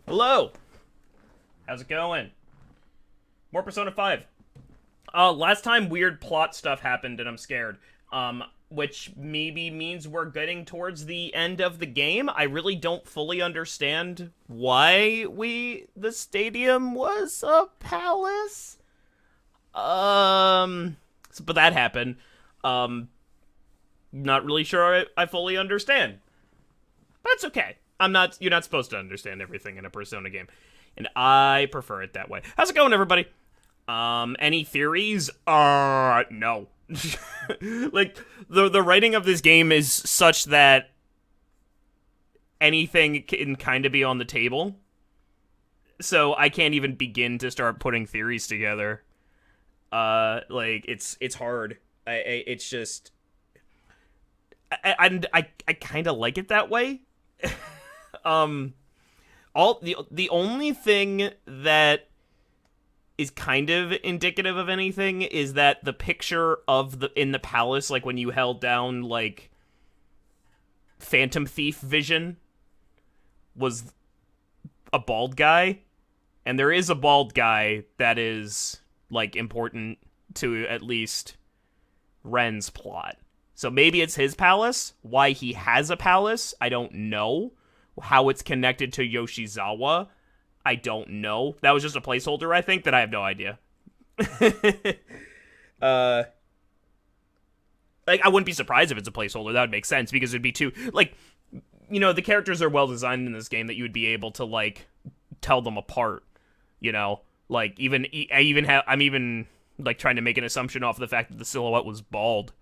Hello! How's it going? More Persona 5. Last time weird plot stuff happened and I'm scared. Which maybe means we're getting towards the end of the game. I really don't fully understand why the stadium was a palace. But that happened. Not really sure I fully understand. But it's okay. You're not supposed to understand everything in a Persona game. And I prefer it that way. How's it going, everybody? Any theories? No. Like, the writing of this game is such that anything can kind of be on the table. So I can't even begin to start putting theories together. Like, it's hard. It's just... I kind of like it that way. The only thing that is kind of indicative of anything is that the picture of in the palace, like when you held down like Phantom Thief vision, was a bald guy, and there is a bald guy that is like important to at least Ren's plot. So maybe it's his palace. Why he has a palace, I don't know. How it's connected to Yoshizawa, I don't know. That was just a placeholder, I think, that I have no idea. Like, I wouldn't be surprised if it's a placeholder. That would make sense, because it'd be too... Like, you know, the characters are well designed in this game that you would be able to, like, tell them apart, you know? Like, I'm even, like, trying to make an assumption off the fact that the silhouette was bald.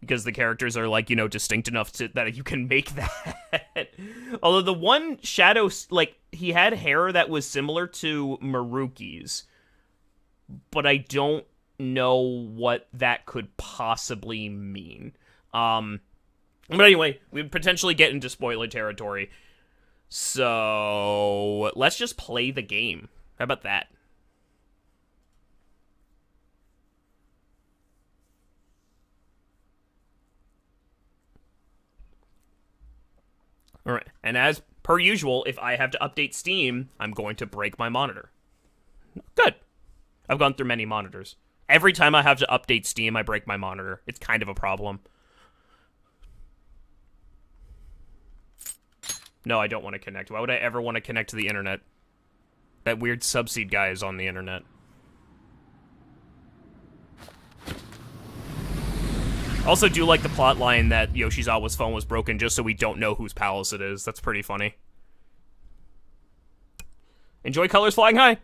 Because the characters are, like, you know, distinct enough that you can make that. Although the one Shadow, like, he had hair that was similar to Maruki's. But I don't know what that could possibly mean. But anyway, we potentially get into spoiler territory. So, let's just play the game. How about that? Alright, and as per usual, if I have to update Steam, I'm going to break my monitor. Good. I've gone through many monitors. Every time I have to update Steam, I break my monitor. It's kind of a problem. No, I don't want to connect. Why would I ever want to connect to the internet? That weird SubSeed guy is on the internet. Also do like the plot line that Yoshizawa's phone was broken just so we don't know whose palace it is. That's pretty funny. Enjoy Colors Flying High!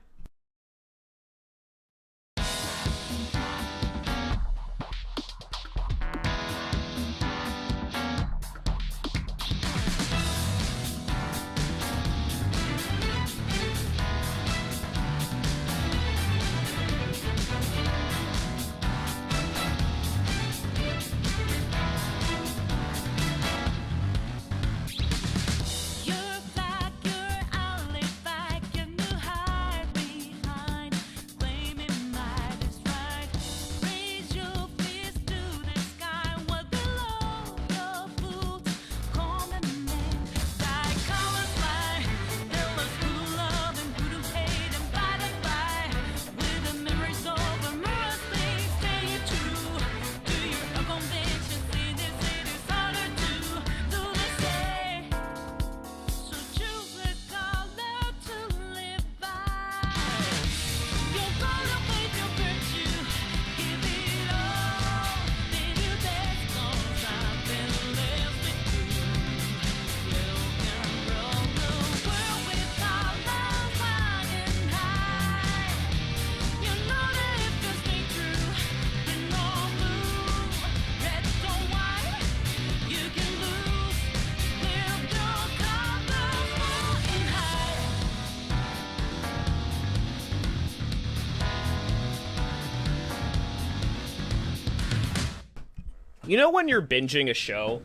You know when you're binging a show,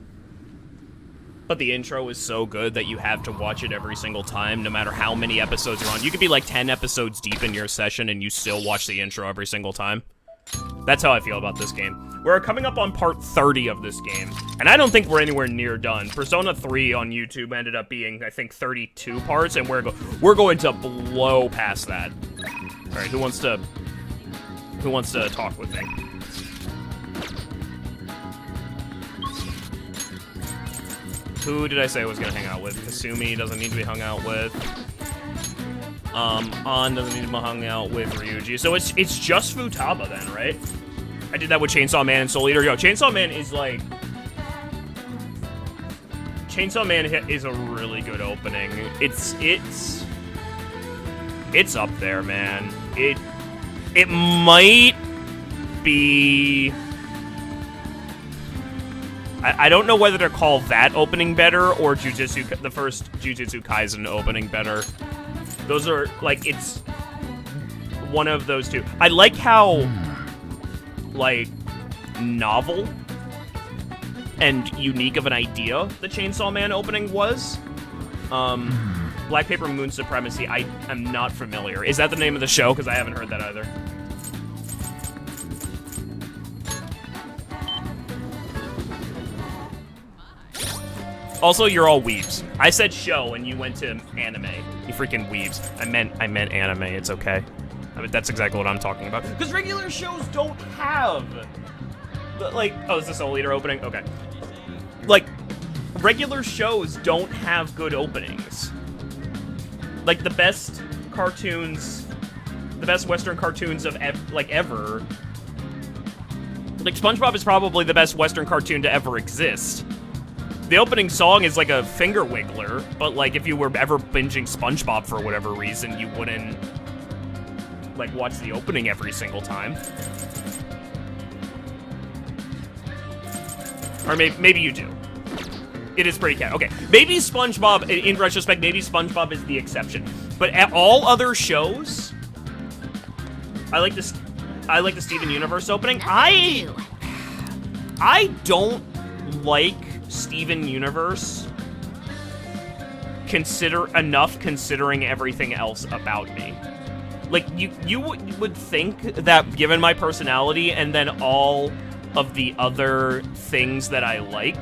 but the intro is so good that you have to watch it every single time, no matter how many episodes are on? You could be like 10 episodes deep in your session and you still watch the intro every single time. That's how I feel about this game. We're coming up on part 30 of this game, and I don't think we're anywhere near done. Persona 3 on YouTube ended up being, I think, 32 parts, and we're going to blow past that. All right, who wants to talk with me? Who did I say I was gonna hang out with? Kasumi doesn't need to be hung out with. An doesn't need to be hung out with Ryuji. So it's just Futaba then, right? I did that with Chainsaw Man and Soul Eater. Yo, Chainsaw Man is like... Chainsaw Man is a really good opening. It's up there, man. It might be... I don't know whether to call that opening better or the first Jujutsu Kaisen opening better. Those are, like, it's one of those two. I like how, like, novel and unique of an idea the Chainsaw Man opening was. Black Paper Moon Supremacy, I am not familiar. Is that the name of the show? Because I haven't heard that either. Also, you're all weebs. I said show, and you went to anime. You freaking weebs. I meant anime. It's okay. I mean, that's exactly what I'm talking about. Because regular shows don't have, like, oh, is this Soul Eater opening? Okay. Like, regular shows don't have good openings. Like, the best cartoons, the best Western cartoons of ever. Like, SpongeBob is probably the best Western cartoon to ever exist. The opening song is like a finger wiggler, but like if you were ever binging SpongeBob for whatever reason, you wouldn't like watch the opening every single time. Or maybe you do. It is pretty cat. Okay, maybe SpongeBob, in retrospect, maybe SpongeBob is the exception. But at all other shows, I like the Steven Universe opening. I don't like Steven Universe considering everything else about me. Like, you would think that given my personality and then all of the other things that I like,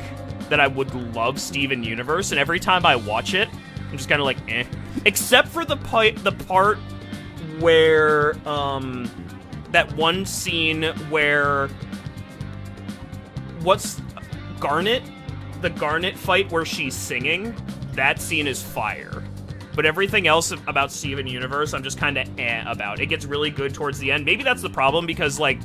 that I would love Steven Universe, and every time I watch it, I'm just kind of like, eh. Except for the part where, that one scene where, what's Garnet? The Garnet fight where she's singing, that scene is fire. But everything else about Steven Universe, I'm just kind of about. It gets really good towards the end. Maybe that's the problem, because, like,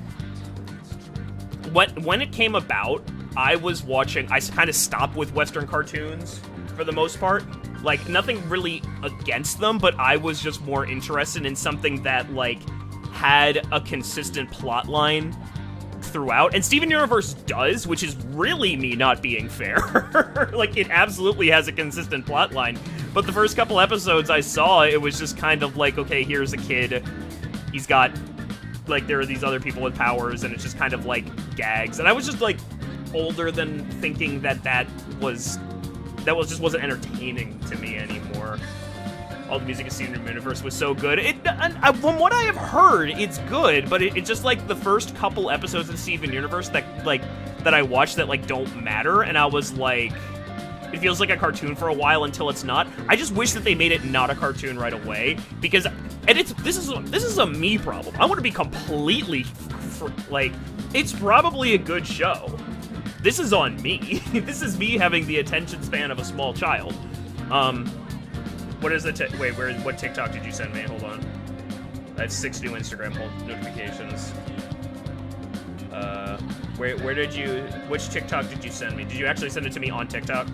when it came about, I kind of stopped with Western cartoons, for the most part. Like, nothing really against them, but I was just more interested in something that, like, had a consistent plot line throughout, and Steven Universe does, which is really me not being fair. Like, it absolutely has a consistent plot line, but the first couple episodes I saw, it was just kind of like, okay, here's a kid, he's got, like, there are these other people with powers, and it's just kind of like gags, and I was just like older than thinking that just wasn't entertaining to me anymore. All the music in Steven Universe was so good. From what I have heard, it's good, but it's just like the first couple episodes of Steven Universe that I watched that like don't matter, and I was like, it feels like a cartoon for a while until it's not. I just wish that they made it not a cartoon right away, because, and this is a me problem. I want to be completely like, it's probably a good show. This is on me. This is me having the attention span of a small child. What is the what TikTok did you send me? Hold on. I have 6 new Instagram notifications. Which TikTok did you send me? Did you actually send it to me on TikTok?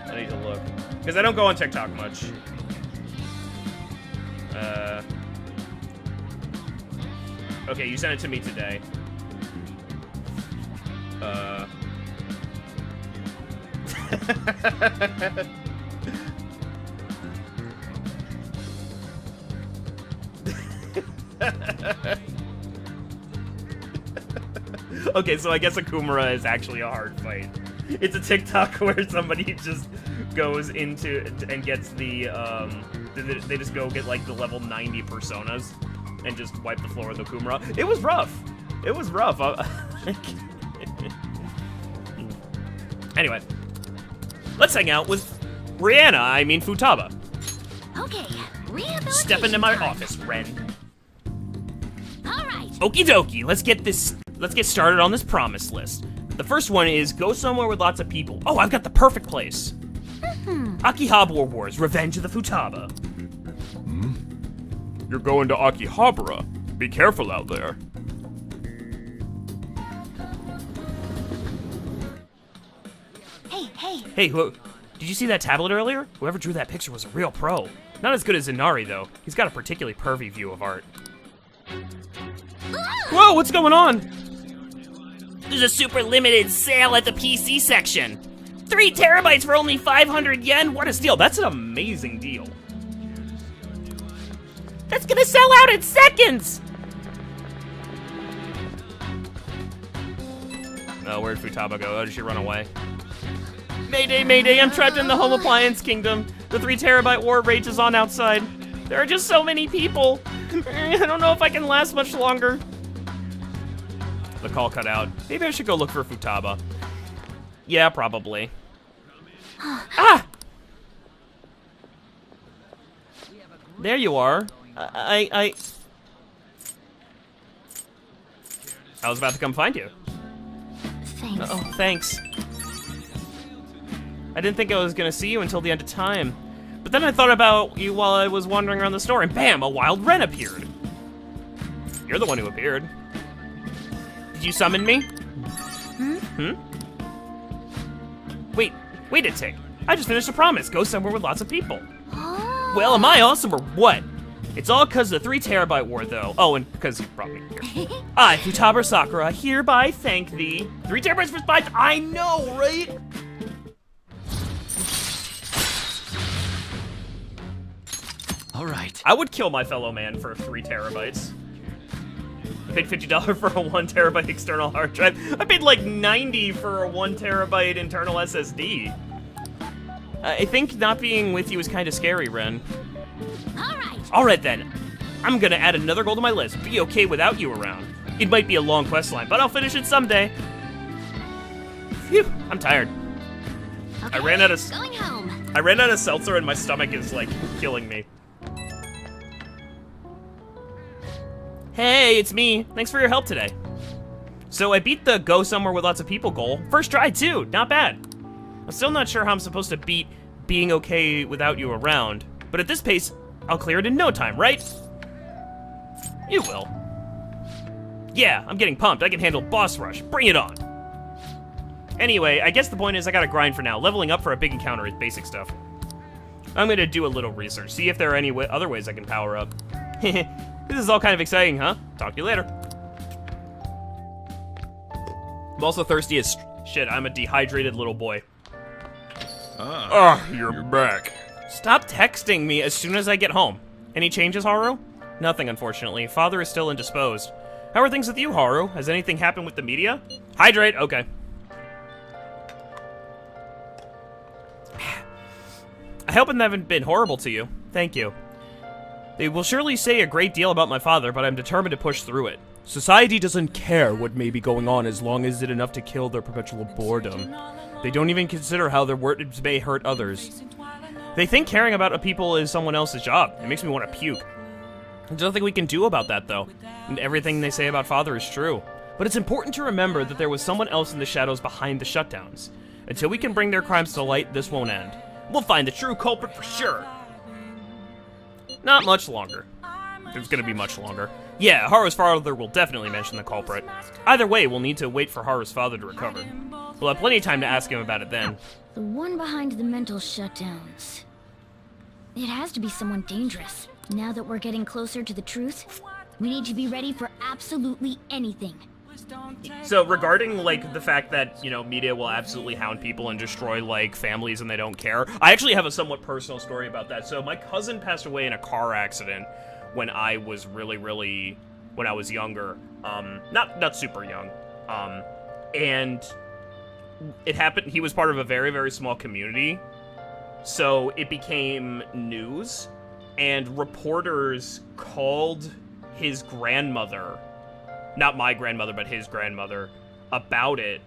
I need to look. Because I don't go on TikTok much. Okay, you sent it to me today. Okay, so I guess Akumura is actually a hard fight. It's a TikTok where somebody just goes into and gets the they just go get like the level 90 personas and just wipe the floor with Akumura. It was rough. It was rough. Anyway, let's hang out with Futaba. Okay, rehabilitation Step into my time. office, Ren. All right. Okie dokie, let's get started on this promise list. The first one is go somewhere with lots of people. Oh, I've got the perfect place. Akihabara Wars, Revenge of the Futaba. You're going to Akihabara. Be careful out there. Hey. Hey, did you see that tablet earlier? Whoever drew that picture was a real pro. Not as good as Inari, though. He's got a particularly pervy view of art. Whoa, what's going on? There's a super limited sale at the PC section. 3 terabytes for only 500 yen? What a steal. That's an amazing deal. That's gonna sell out in seconds! Oh, where'd Futaba go? Oh, did she run away? Mayday, mayday, I'm trapped in the home appliance kingdom. The 3 terabyte war rages on outside. There are just so many people. I don't know if I can last much longer. The call cut out. Maybe I should go look for Futaba. Yeah, probably. Ah! There you are. I was about to come find you. Thanks. Oh, thanks. I didn't think I was gonna see you until the end of time. But then I thought about you while I was wandering around the store, and bam, a wild wren appeared. You're the one who appeared. Did you summon me? Wait a tick. I just finished a promise. Go somewhere with lots of people. Oh. Well, am I awesome or what? It's all because of the 3 terabyte war, though. Oh, and because you brought me here. I, Futaba Sakura, hereby thank thee. 3 terabytes for 5. I know, right? All right. I would kill my fellow man for 3 terabytes. I paid $50 for a 1 terabyte external hard drive. I paid like 90 for a 1 terabyte internal SSD. I think not being with you is kind of scary, Ren. Alright then. I'm gonna add another goal to my list. Be okay without you around. It might be a long quest line, but I'll finish it someday. Phew, I'm tired. Okay, I ran out of going home. I ran out of seltzer and my stomach is like killing me. Hey, it's me. Thanks for your help today. So I beat the go somewhere with lots of people goal. First try too, not bad. I'm still not sure how I'm supposed to beat being okay without you around, but at this pace, I'll clear it in no time, right? You will. Yeah, I'm getting pumped. I can handle boss rush. Bring it on. Anyway, I guess the point is I gotta grind for now. Leveling up for a big encounter is basic stuff. I'm gonna do a little research, see if there are any other ways I can power up. This is all kind of exciting, huh? Talk to you later. I'm also thirsty as shit. I'm a dehydrated little boy. You're back. Stop texting me as soon as I get home. Any changes, Haru? Nothing, unfortunately. Father is still indisposed. How are things with you, Haru? Has anything happened with the media? Hydrate, okay. I hope I haven't been horrible to you. Thank you. They will surely say a great deal about my father, but I'm determined to push through it. Society doesn't care what may be going on as long as it's enough to kill their perpetual boredom. They don't even consider how their words may hurt others. They think caring about people is someone else's job. It makes me want to puke. There's nothing we can do about that, though. And everything they say about father is true. But it's important to remember that there was someone else in the shadows behind the shutdowns. Until we can bring their crimes to light, this won't end. We'll find the true culprit for sure. Not much longer. It's gonna be much longer. Yeah, Haru's father will definitely mention the culprit. Either way, we'll need to wait for Haru's father to recover. We'll have plenty of time to ask him about it then. The one behind the mental shutdowns. It has to be someone dangerous. Now that we're getting closer to the truth, we need to be ready for absolutely anything. So regarding, like, the fact that, you know, media will absolutely hound people and destroy, like, families and they don't care, I actually have a somewhat personal story about that. So my cousin passed away in a car accident when I was when I was younger. Not super young. And it happened, he was part of a very, very small community. So it became news, and reporters called his grandmother, not my grandmother, but his grandmother, about it,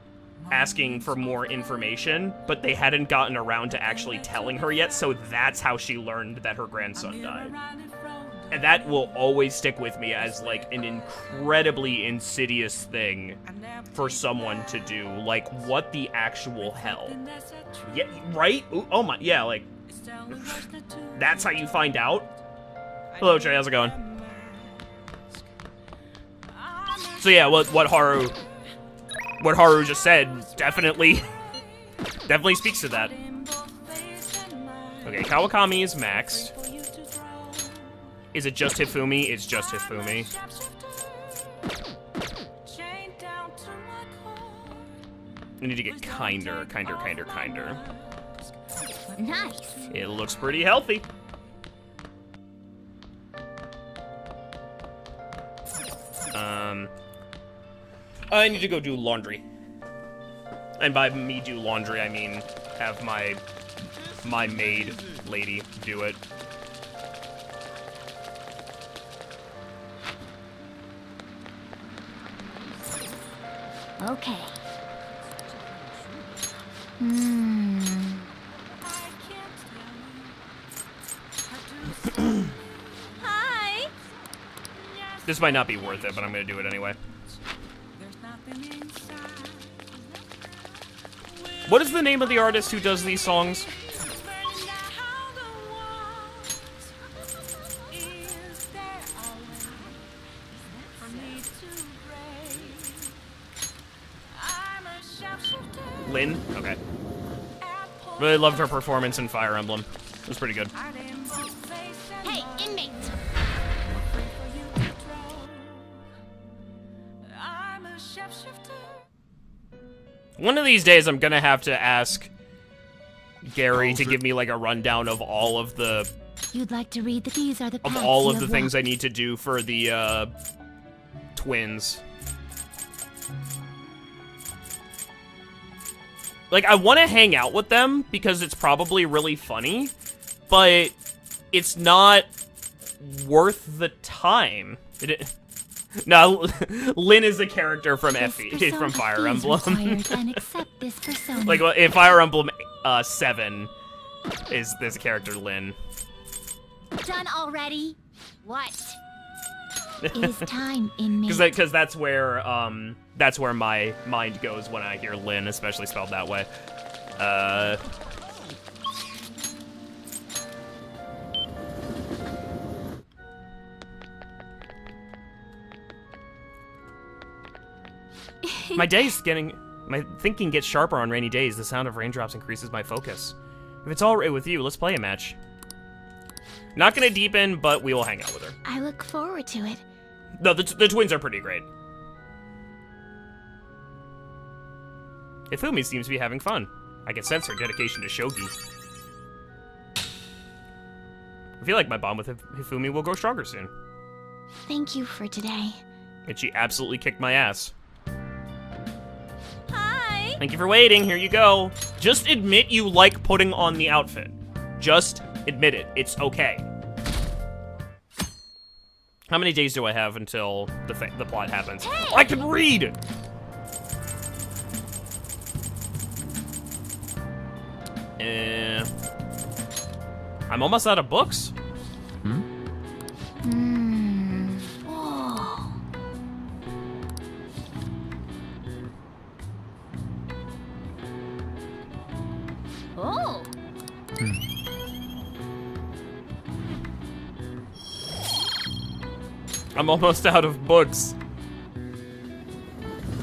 asking for more information, but they hadn't gotten around to actually telling her yet, so that's how she learned that her grandson died. And that will always stick with me as, like, an incredibly insidious thing for someone to do. Like, what the actual hell? Yeah, right? Ooh, oh my, yeah, like, that's how you find out? Hello, Trey, how's it going? So yeah, what Haru just said definitely speaks to that. Okay, Kawakami is maxed. Is it just Hifumi? It's just Hifumi. I need to get kinder. Nice. It looks pretty healthy. I need to go do laundry. And by me do laundry, I mean have my maid lady do it. Okay. Hi. This might not be worth it, but I'm gonna do it anyway. What is the name of the artist who does these songs? Lynn? Okay. Really loved her performance in Fire Emblem. It was pretty good. Hey, inmate. One of these days, I'm gonna have to ask Gary to give me like a rundown of all of the You'd like to read that these are the of paths all you of the have things I walked. need to do for the twins. Like, I want to hang out with them because it's probably really funny, but it's not worth the time. No, Lynn is a character from This Effie, persona from Fire is Emblem. required and accept this persona. Like, in Fire Emblem 7 is this character Lynn. Done already? What? It is time, inmate. Because that's where my mind goes when I hear Lynn, especially spelled that way. My thinking gets sharper on rainy days. The sound of raindrops increases my focus. If it's all right with you, let's play a match. Not gonna deepen, but we will hang out with her. I look forward to it. No, the twins are pretty great. Ifumi seems to be having fun. I can sense her dedication to shogi. I feel like my bond with Hifumi will grow stronger soon. Thank you for today. And she absolutely kicked my ass. Hi. Thank you for waiting, here you go. Just admit you like putting on the outfit. Just admit it, it's okay. How many days do I have until the plot happens? Hey! I can read! I'm almost out of books. Whoa. Oh. I'm almost out of books.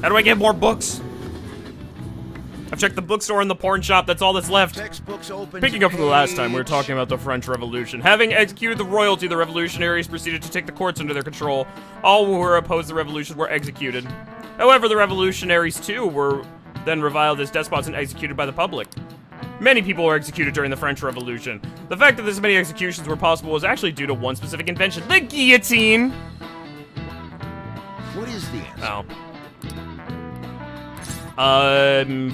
How do I get more books? I've checked the bookstore and the porn shop, that's all that's left. Textbooks open. Picking up from the last time, we were talking about the French Revolution. Having executed the royalty, the revolutionaries proceeded to take the courts under their control. All who were opposed to the revolution were executed. However, the revolutionaries, too, were then reviled as despots and executed by the public. Many people were executed during the French Revolution. The fact that this many executions were possible was actually due to one specific invention, the guillotine! What is the answer? Oh.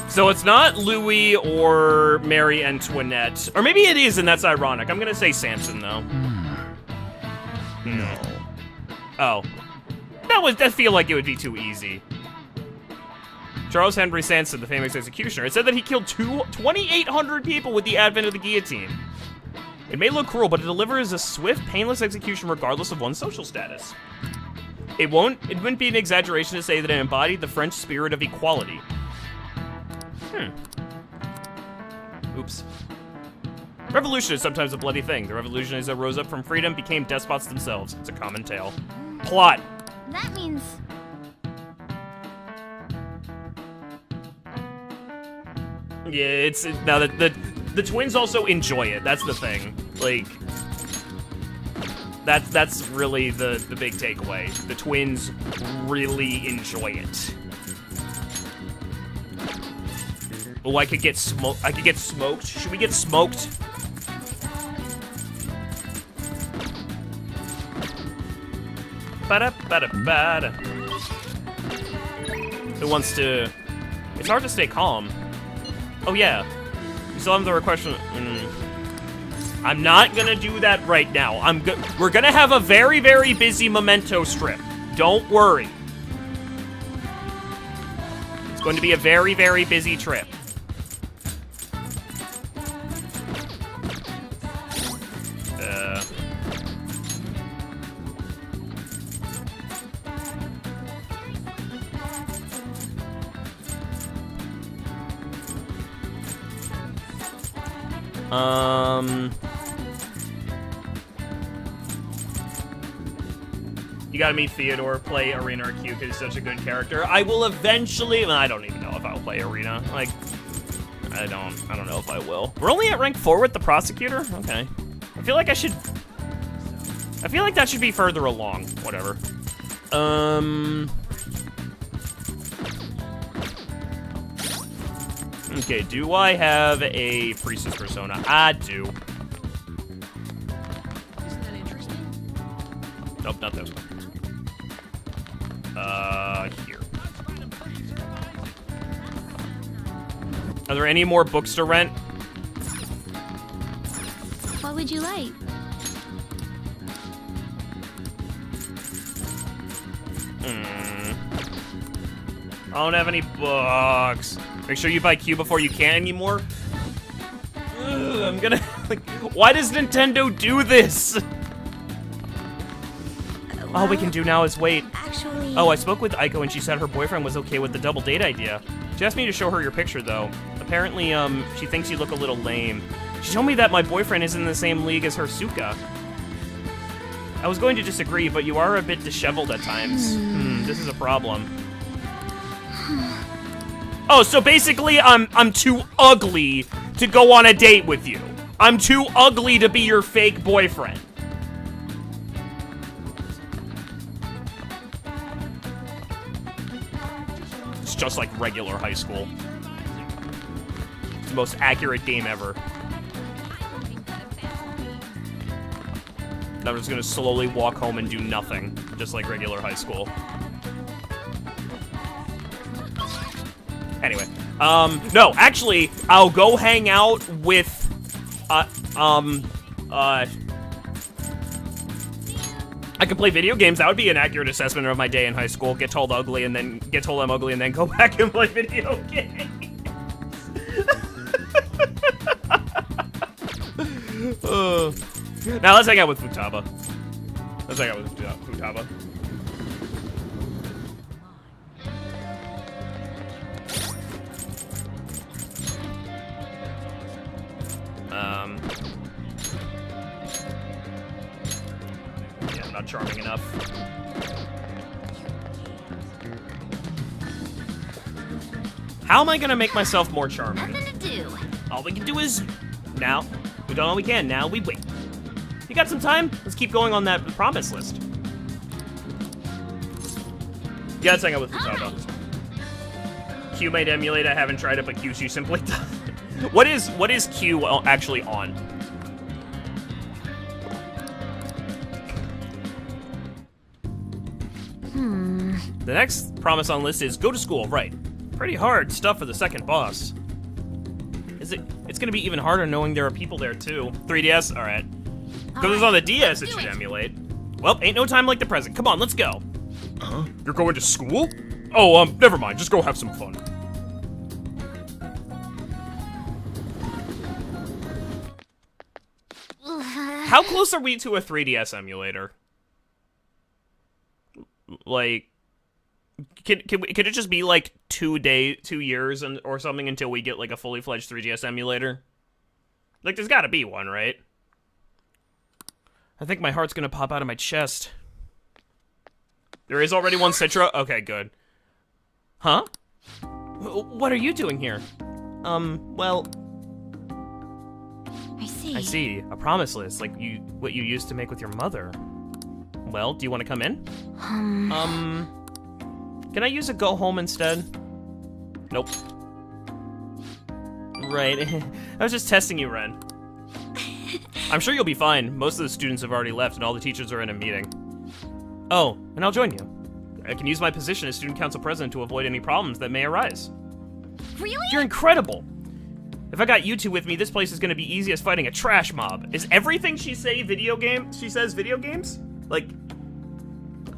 So it's not Louis or Marie Antoinette. Or maybe it is, and that's ironic. I'm gonna say Samson, though. No. Oh. That feel like it would be too easy. Charles Henry Sanson, the famous executioner, it said that he killed 2,800 people with the advent of the guillotine. It may look cruel, but it delivers a swift, painless execution regardless of one's social status. It wouldn't be an exaggeration to say that it embodied the French spirit of equality. Oops. Revolution is sometimes a bloody thing. The revolutionists that rose up from freedom became despots themselves. It's a common tale. Plot. That means... Yeah, it's now that the twins also enjoy it. That's the thing. Like, that's really the big takeaway. The twins really enjoy it. Oh, I could get smoked. Should we get smoked? Ba-da-ba-da-ba-da. Who wants to... It's hard to stay calm. Oh, yeah. We still have the question... I'm not gonna do that right now. We're gonna have a very, very busy Memento strip. Don't worry. It's going to be a very, very busy trip. You gotta meet Theodore, play Arena or Q, because he's such a good character. I will eventually... Well, I don't even know if I'll play Arena. Like, I don't know if I will. We're only at rank 4 with the Prosecutor? Okay. I feel like I feel like that should be further along. Whatever. Okay, do I have a Priestess persona? I do. Isn't that interesting? Nope, not those. Here. Are there any more books to rent? What would you like? I don't have any books. Make sure you buy Q before you can anymore. Ugh, I'm gonna... Like, why does Nintendo do this? All we can do now is wait. Actually... Oh, I spoke with Aiko and she said her boyfriend was okay with the double date idea. She asked me to show her your picture, though. Apparently, she thinks you look a little lame. She told me that my boyfriend is in the same league as Hersuka. I was going to disagree, but you are a bit disheveled at times. This is a problem. Oh, so basically I'm too ugly to go on a date with you. I'm too ugly to be your fake boyfriend. It's just like regular high school. It's the most accurate game ever. I'm just gonna slowly walk home and do nothing, just like regular high school. Anyway, no, actually, I'll go hang out with, I could play video games. That would be an accurate assessment of my day in high school. Get told I'm ugly and then go back and play video games. Now let's hang out with Futaba. Yeah, I'm not charming enough. How am I gonna make myself more charming? Nothing to do. All we can do is now. We've done all we can. Now we wait. You got some time? Let's keep going on that promise list. Yeah, let's hang out with Futaba. Q might emulate. I haven't tried it, but Q simply does. What is Q actually on? The next promise on the list is go to school, right? Pretty hard stuff for the second boss. Is it? It's gonna be even harder knowing there are people there too. 3DS, all right. Because it's on the DS, it should emulate. Well, ain't no time like the present. Come on, let's go. Huh? You're going to school? Oh, never mind. Just go have some fun. How close are we to a 3DS emulator? Like, can it just be like 2 years or something until we get like a fully fledged 3DS emulator? Like, there's got to be one, right? I think my heart's gonna pop out of my chest. There is already one Citra? Okay, good. Huh? What are you doing here? Well... I see. A promise list, like what you used to make with your mother. Well, do you want to come in? Can I use a go home instead? Nope. Right. I was just testing you, Ren. I'm sure you'll be fine. Most of the students have already left and all the teachers are in a meeting. Oh, and I'll join you. I can use my position as student council president to avoid any problems that may arise. Really? You're incredible! If I got you two with me, this place is gonna be easy as fighting a trash mob. Is everything she says video games? Like,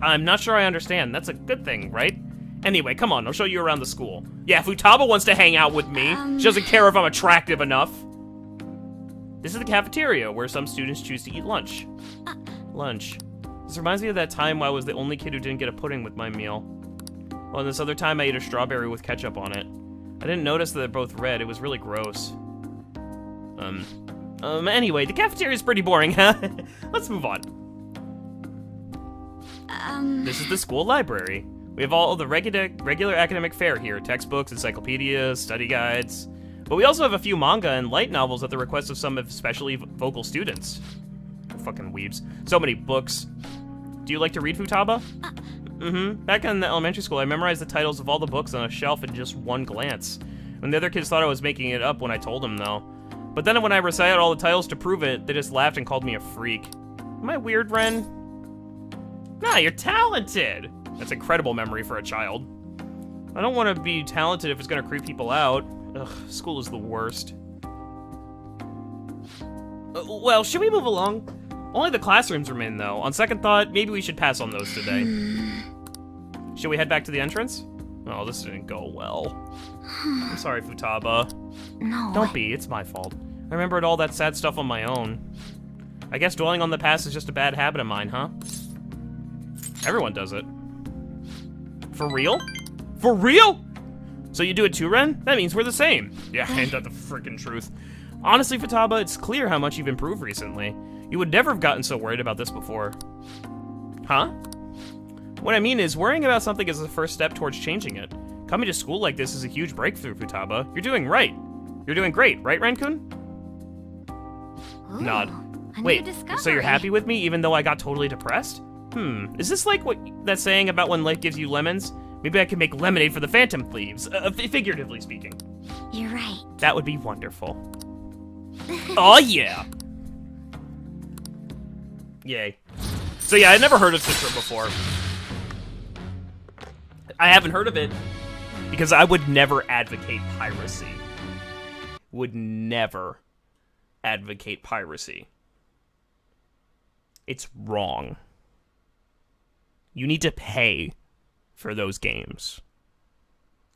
I'm not sure I understand. That's a good thing, right? Anyway, come on, I'll show you around the school. Yeah, Futaba wants to hang out with me. She doesn't care if I'm attractive enough. This is the cafeteria, where some students choose to eat lunch. Lunch. This reminds me of that time I was the only kid who didn't get a pudding with my meal. Well, and this other time I ate a strawberry with ketchup on it. I didn't notice that they're both red. It was really gross. Anyway, the cafeteria is pretty boring, huh? Let's move on. This is the school library. We have all the regular academic fare here. Textbooks, encyclopedias, study guides. But we also have a few manga and light novels at the request of some especially vocal students. Fucking weebs. So many books. Do you like to read, Futaba? Back in the elementary school, I memorized the titles of all the books on a shelf in just one glance. When the other kids thought I was making it up when I told them, though. But then when I recited all the titles to prove it, they just laughed and called me a freak. Am I weird, Ren? Nah, you're talented! That's incredible memory for a child. I don't want to be talented if it's gonna creep people out. Ugh, school is the worst. Well, should we move along? Only the classrooms remain, though. On second thought, maybe we should pass on those today. Should we head back to the entrance? Oh, this didn't go well. I'm sorry, Futaba. No. Don't be, it's my fault. I remembered all that sad stuff on my own. I guess dwelling on the past is just a bad habit of mine, huh? Everyone does it. For real? For real? So you do it too, Ren? That means we're the same. Yeah, ain't that the freaking truth. Honestly, Futaba, it's clear how much you've improved recently. You would never have gotten so worried about this before. Huh? What I mean is, worrying about something is the first step towards changing it. Coming to school like this is a huge breakthrough, Futaba. You're doing right. You're doing great, right, Ren-kun? Nod. Wait, so you're happy with me even though I got totally depressed? Is this like what that saying about when life gives you lemons? Maybe I can make lemonade for the Phantom Thieves, figuratively speaking. You're right. That would be wonderful. Oh yeah! Yay. So yeah, I'd never heard of Citra before. I haven't heard of it because I would never advocate piracy. Would never advocate piracy. It's wrong. You need to pay for those games.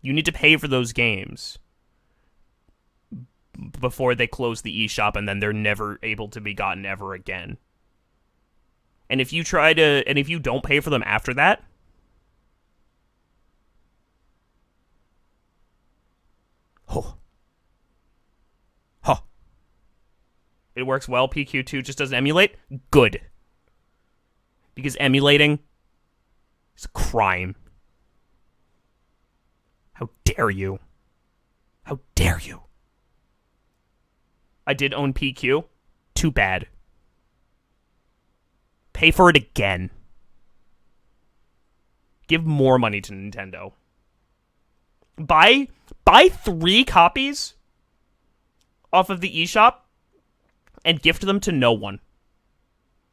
You need to pay for those games before they close the eShop and then they're never able to be gotten ever again. And if you don't pay for them after that, it works well. PQ2 just doesn't emulate? Good. Because emulating is a crime. How dare you? How dare you? I did own PQ. Too bad. Pay for it again. Give more money to Nintendo. Buy 3 copies off of the eShop and gift them to no one.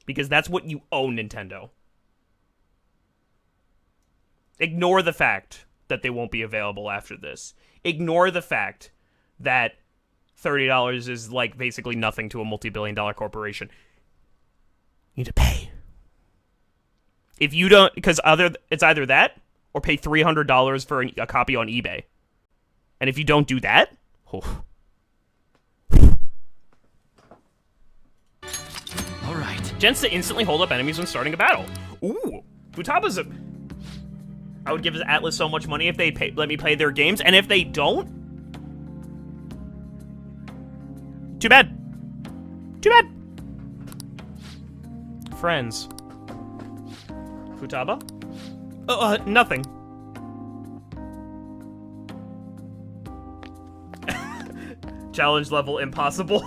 Because that's what you owe Nintendo. Ignore the fact that they won't be available after this. Ignore the fact that $30 is like basically nothing to a multi-billion-dollar corporation. You need to pay. If you don't, because it's either that or pay $300 for a copy on eBay. And if you don't do that, oh. All right. Gents to instantly hold up enemies when starting a battle. Ooh, Futaba's a... I would give Atlus so much money if they let me play their games, and if they don't, too bad. Too bad. Friends. Futaba? Nothing. Challenge level impossible.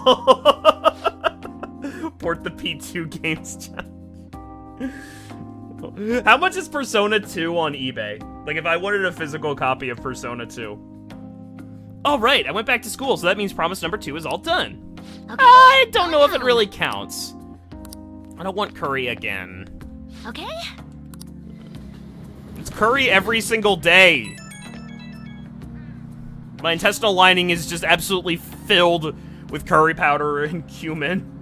Port the P2 games challenge. How much is Persona 2 on eBay? Like, if I wanted a physical copy of Persona 2. Oh, right, I went back to school, so that means promise number 2 is all done. Okay. I don't know if it really counts. I don't want curry again. Okay. It's curry every single day. My intestinal lining is just absolutely filled with curry powder and cumin.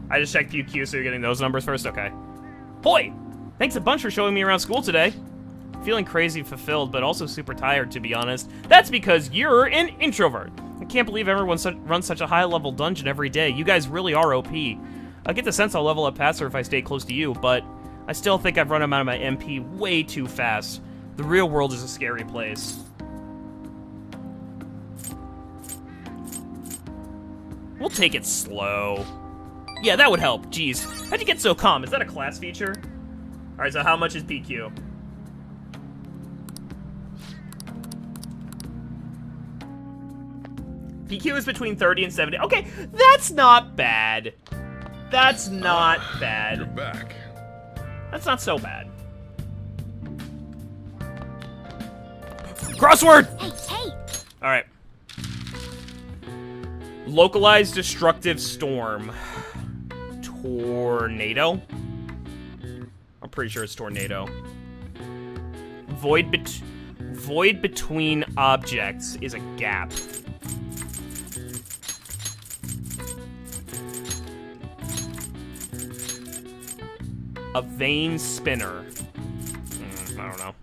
I just checked PQ, so you're getting those numbers first? Okay. Hoi! Thanks a bunch for showing me around school today. Feeling crazy fulfilled, but also super tired, to be honest. That's because you're an introvert. I can't believe everyone runs such a high-level dungeon every day. You guys really are OP. I get the sense I'll level up faster if I stay close to you, but I still think I've run out of my MP way too fast. The real world is a scary place. We'll take it slow. Yeah, that would help. Jeez. How'd you get so calm? Is that a class feature? Alright, so how much is PQ? PQ is between 30 and 70. Okay, that's not bad. That's not bad. You're back. That's not so bad. Crossword! Hey! Alright. Localized destructive storm. Tornado? I'm pretty sure it's tornado. Void between objects is a gap. A vein spinner. I don't know.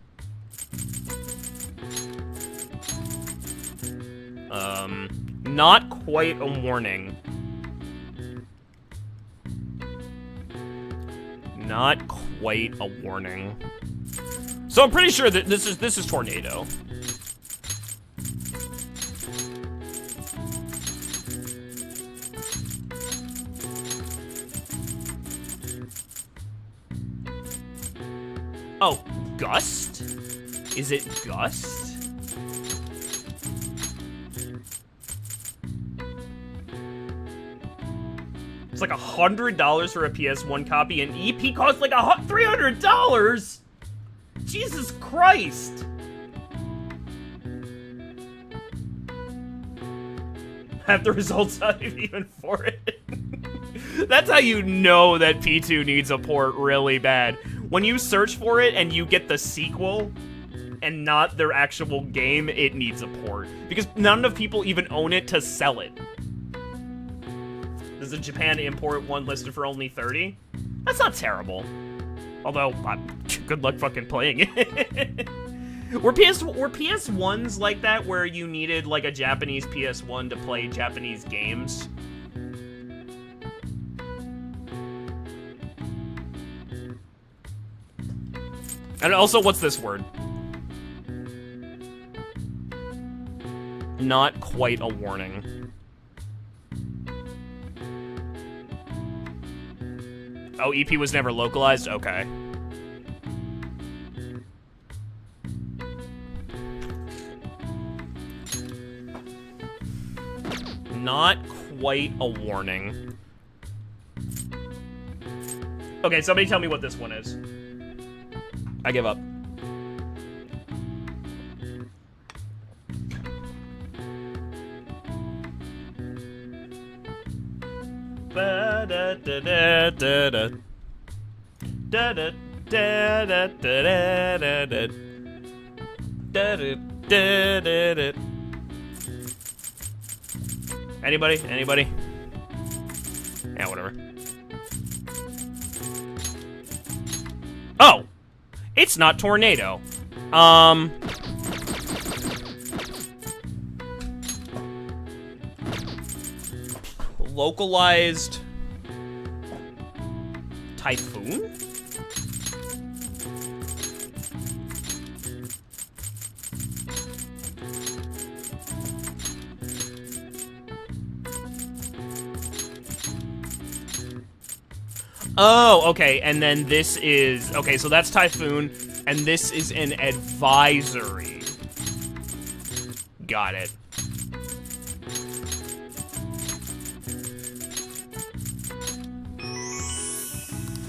Not quite a warning. Not quite a warning. So I'm pretty sure that this is tornado. Oh, gust? Is it gust? It's like $100 for a PS1 copy, and EP costs like $300. Jesus Christ! Have the results not even for it. That's how you know that P2 needs a port really bad. When you search for it and you get the sequel and not their actual game, it needs a port. Because none of people even own it to sell it. Does the Japan import one listed for only 30? That's not terrible. Although, good luck fucking playing it. Were PS1s like that, where you needed like a Japanese PS1 to play Japanese games? And also, what's this word? Not quite a warning. Oh, EP was never localized? Okay. Not quite a warning. Okay, somebody tell me what this one is. I give up. Anybody? Anybody? Yeah, whatever. Oh, it's not tornado. Localized typhoon? Oh, okay, and then this is... Okay, so that's typhoon, and this is an advisory. Got it.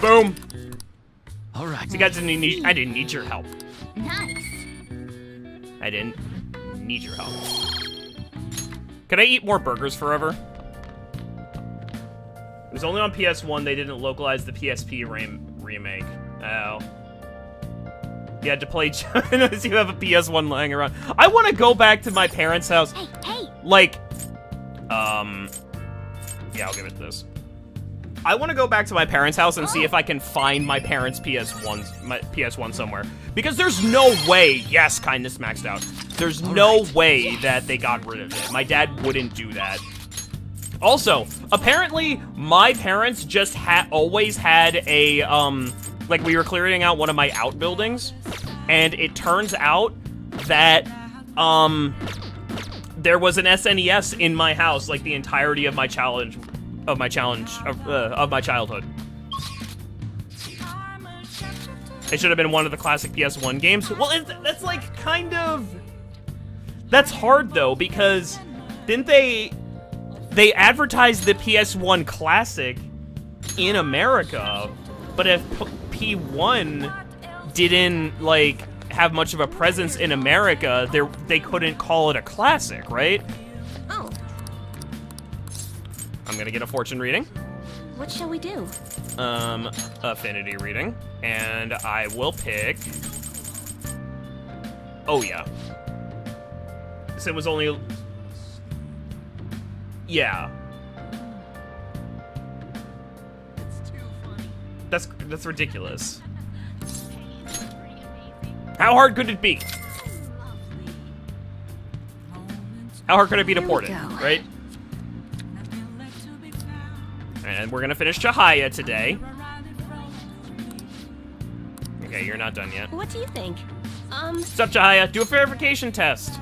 Boom. All right. So you guys didn't need... I didn't need your help. Nice. I didn't need your help. Could I eat more burgers forever? It was only on PS1, they didn't localize the PSP remake. Oh. You had to play China so you have a PS1 lying around. I want to go back to my parents' house. Hey, hey! Like, yeah, I'll give it this. I want to go back to my parents' house and see if I can find my parents' PS1 somewhere. Because there's no way, yes, kindness maxed out. There's no way that they got rid of it. My dad wouldn't do that. Also, apparently, my parents just always had a, like, we were clearing out one of my outbuildings, and it turns out that, there was an SNES in my house, like, the entirety of my childhood. It should have been one of the classic PS1 games. Well, that's, like, kind of... That's hard, though, because didn't they advertised the PS1 Classic in America, but if P1 didn't, like, have much of a presence in America, they couldn't call it a classic, right? Oh, I'm gonna get a fortune reading. what shall we do? Affinity reading, and I will pick... Oh, yeah. So it was only... Yeah. That's ridiculous. How hard could it be? How hard could it be to port it, right? And we're gonna finish Chihaya today. Okay, you're not done yet. What do you think? What's up, Chihaya? Do a verification test.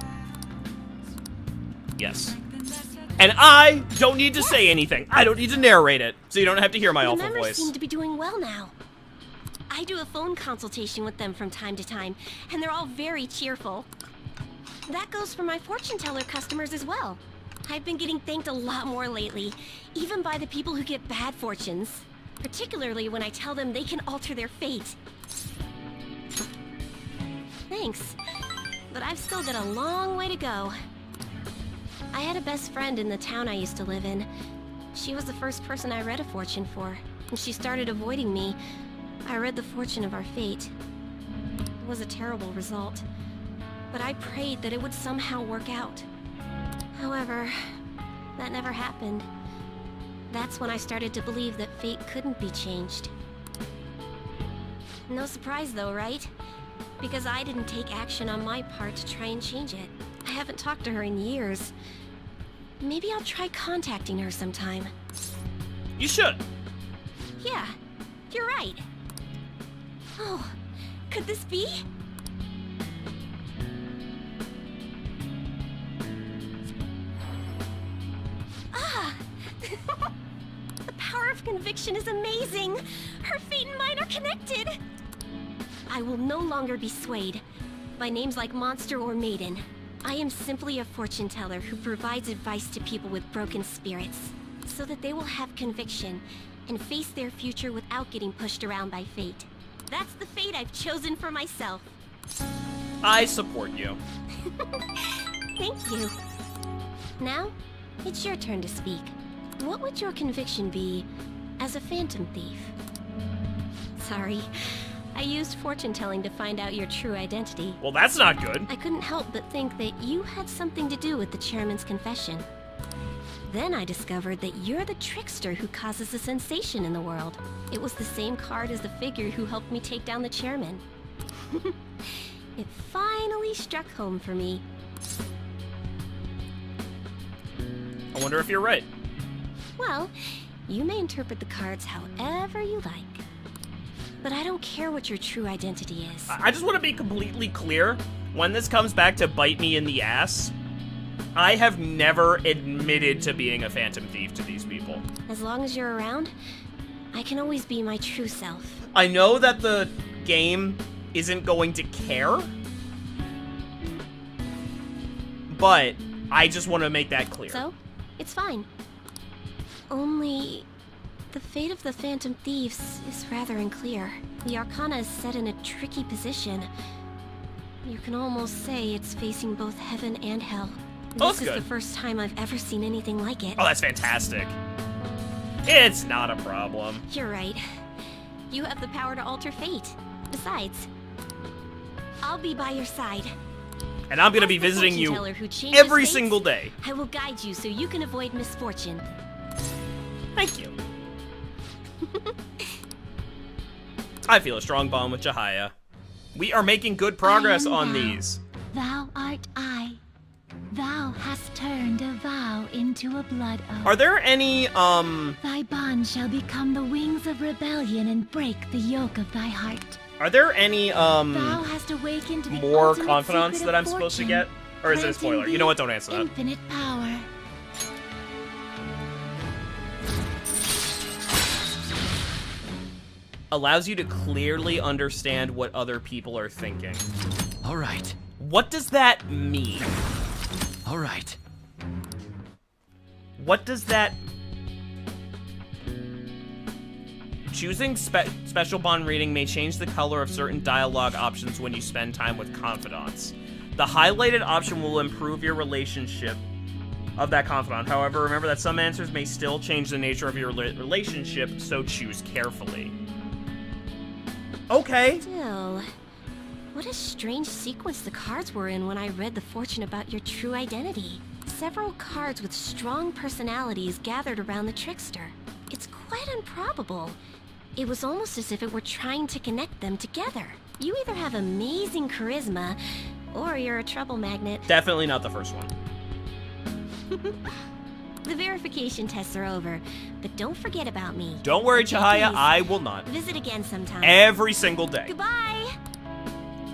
Yes. And I don't need to say anything. I don't need to narrate it, so you don't have to hear my The awful members voice. seem to be doing well now. I do a phone consultation with them from time to time, and they're all very cheerful. That goes for my fortune teller customers as well. I've been getting thanked a lot more lately, even by the people who get bad fortunes. Particularly when I tell them they can alter their fate. Thanks, but I've still got a long way to go. I had a best friend in the town I used to live in. She was the first person I read a fortune for. When she started avoiding me, I read the fortune of our fate. It was a terrible result, but I prayed that it would somehow work out. However, that never happened. That's when I started to believe that fate couldn't be changed. No surprise though, right? Because I didn't take action on my part to try and change it. I haven't talked to her in years. Maybe I'll try contacting her sometime. You should. Yeah, you're right. Oh, could this be? Ah! The power of conviction is amazing! Her fate and mine are connected! I will no longer be swayed by names like monster or maiden. I am simply a fortune teller who provides advice to people with broken spirits, so that they will have conviction and face their future without getting pushed around by fate. That's the fate I've chosen for myself. I support you. Thank you. Now, it's your turn to speak. What would your conviction be as a phantom thief? Sorry, I used fortune telling to find out your true identity. Well, that's not good. I couldn't help but think that you had something to do with the chairman's confession. Then I discovered that you're the trickster who causes a sensation in the world. It was the same card as the figure who helped me take down the chairman. It finally struck home for me. I wonder if you're right. Well, you may interpret the cards however you like. But I don't care what your true identity is. I just want to be completely clear. When this comes back to bite me in the ass, I have never admitted to being a Phantom Thief to these people. As long as you're around, I can always be my true self. I know that the game isn't going to care, but I just want to make that clear. So, it's fine. Only, the fate of the Phantom Thieves is rather unclear. The Arcana is set in a tricky position. You can almost say it's facing both heaven and hell. Oh, This that's is the good. first time I've ever seen anything like it. Oh, that's fantastic. It's not a problem. You're right. You have the power to alter fate. Besides, I'll be by your side. And I'm going to As be the visiting fortune you teller who changes every fates, single day. I will guide you so you can avoid misfortune. Thank you. I feel a strong bond with Jahaya. We are making good progress I am on thou. these. Thou art I. Thou hast turned a vow into a blood oath. Are there any, Thy bond shall become the wings of rebellion and break the yoke of thy heart. are there any, Thou hast awakened the more ultimate confidants secret that of I'm supposed to fortune, get? Or is it a granting spoiler? You thee know what? Don't answer that. Infinite power. Allows you to clearly understand what other people are thinking. All right. What does that mean? All right. What does that... Choosing special bond reading may change the color of certain dialogue options when you spend time with confidants. The highlighted option will improve your relationship of that confidant. However, remember that some answers may still change the nature of your relationship, so choose carefully. Okay. Still, what a strange sequence the cards were in when I read the fortune about your true identity. Several cards with strong personalities gathered around the trickster. It's quite improbable. It was almost as if it were trying to connect them together. You either have amazing charisma, or you're a trouble magnet. Definitely not the first one. The verification tests are over, but don't forget about me. Don't worry, Okay, Chihaya, please. I will not. Visit again sometime. Every single day. Goodbye!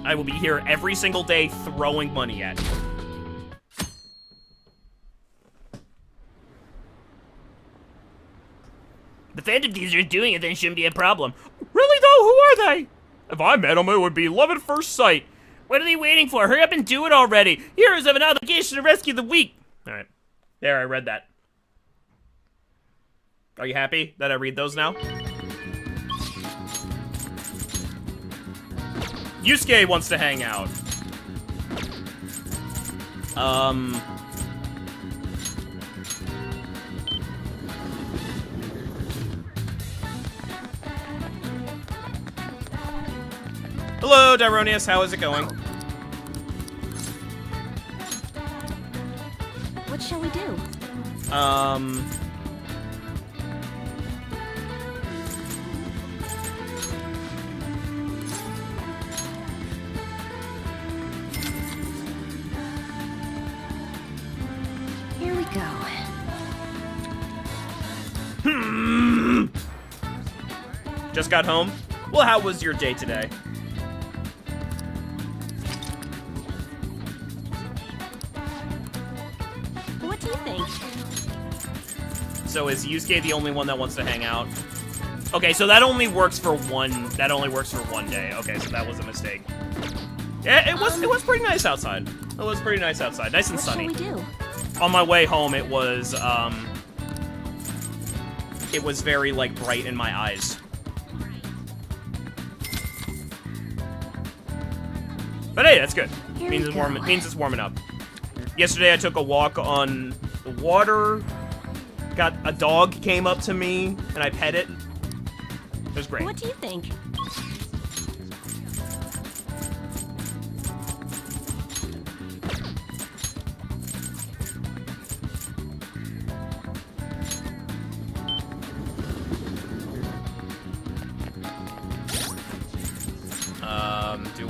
I will be here every single day throwing money at you. The Phantom Thieves are doing it, then it shouldn't be a problem. Really, though? Who are they? If I met them, it would be love at first sight. What are they waiting for? Hurry up and do it already. Heroes have an obligation to rescue the weak. All right. There, I read that. Are you happy that I read those now? Yusuke wants to hang out. Hello, Dyronius. How is it going? What shall we do? Here we go. Just got home? Well, how was your day today? What do you think? So is Yusuke the only one that wants to hang out? Okay, so that only works for one day. Okay, so that was a mistake. Yeah, it was pretty nice outside. It was pretty nice outside. Nice and What sunny. shall we do? On my way home, it was very, like, bright in my eyes. But hey, that's good. Here Means we it's warm. go. Means it's warming up. Yesterday, I took a walk on the water. Got a dog came up to me, and I pet it. It was great. What do you think?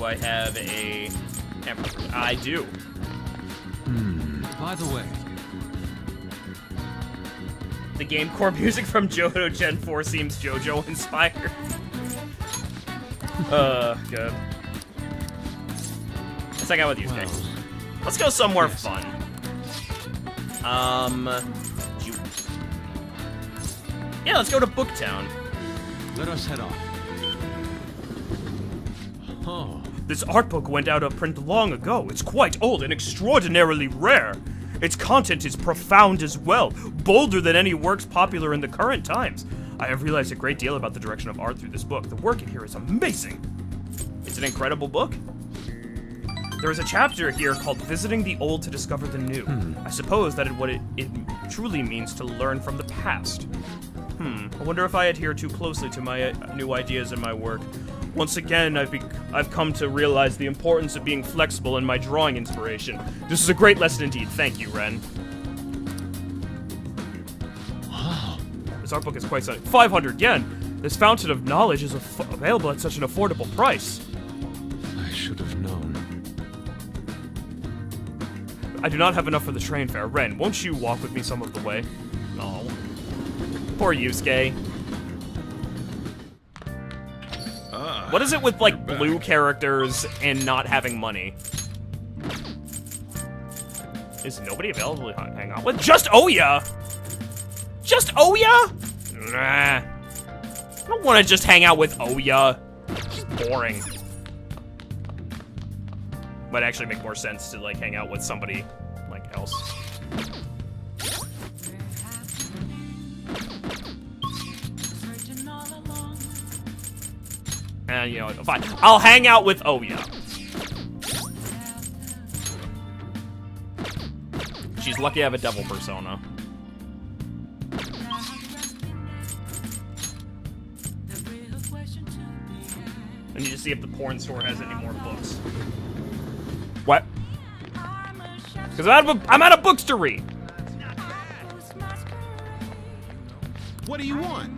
I have a... I do. By the way, The game core music from Johto Gen 4 seems JoJo inspired. Good. Let's hang out with you, Jay. Let's go somewhere fun. Yeah, let's go to Booktown. let us head off. Oh, This art book went out of print long ago. It's quite old and extraordinarily rare. Its content is profound as well, bolder than any works popular in the current times. I have realized a great deal about the direction of art through this book. The work in here is amazing. It's an incredible book. There is a chapter here called Visiting the Old to Discover the New. I suppose that is what it truly means to learn from the past. I wonder if I adhere too closely to my new ideas in my work. Once again, I've come to realize the importance of being flexible in my drawing inspiration. This is a great lesson indeed. Thank you, Ren. wow. This art book is quite stunning. 500 yen! This fountain of knowledge is available at such an affordable price. I should have known. I do not have enough for the train fare. Ren, won't you walk with me some of the way? No. Poor Yusuke. What is it with, like, blue characters and not having money? Is nobody available to hang out with? Just Oya! Just Oya? Nah. I don't want to just hang out with Oya. She's boring. Might actually make more sense to, like, hang out with somebody, like, else. And, you know, fine. I'll hang out with Oya. She's lucky I have a devil persona. I need to see if the porn store has any more books. What? Because I'm out of books to read. What do you want?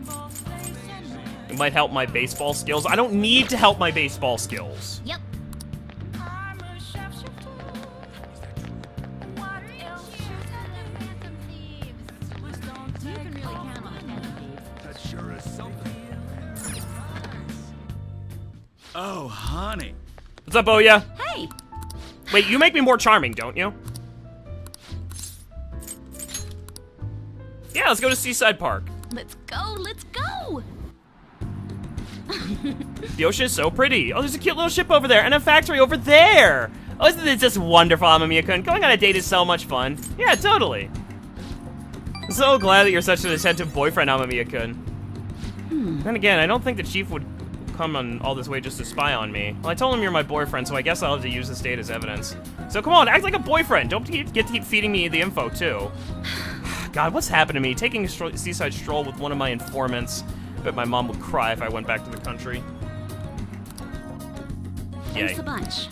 It might help my baseball skills. I don't need to help my baseball skills. Yep. Oh, honey. What's up, Oya? Hey! Wait, you make me more charming, don't you? Yeah, let's go to Seaside Park. Let's go, let's go! The ocean is so pretty. Oh, there's a cute little ship over there and a factory over there. Oh, isn't this just wonderful, Amamiya-kun? Going on a date is so much fun. Yeah, totally. I'm so glad that you're such an attentive boyfriend, Amamiya-kun. Then again, I don't think the chief would come on all this way just to spy on me. Well, I told him you're my boyfriend, so I guess I'll have to use this date as evidence. So come on, act like a boyfriend. Don't get to keep feeding me the info, too. God, what's happened to me? Taking a seaside stroll with one of my informants. Bet my mom would cry if I went back to the country. Yay. Thanks a bunch.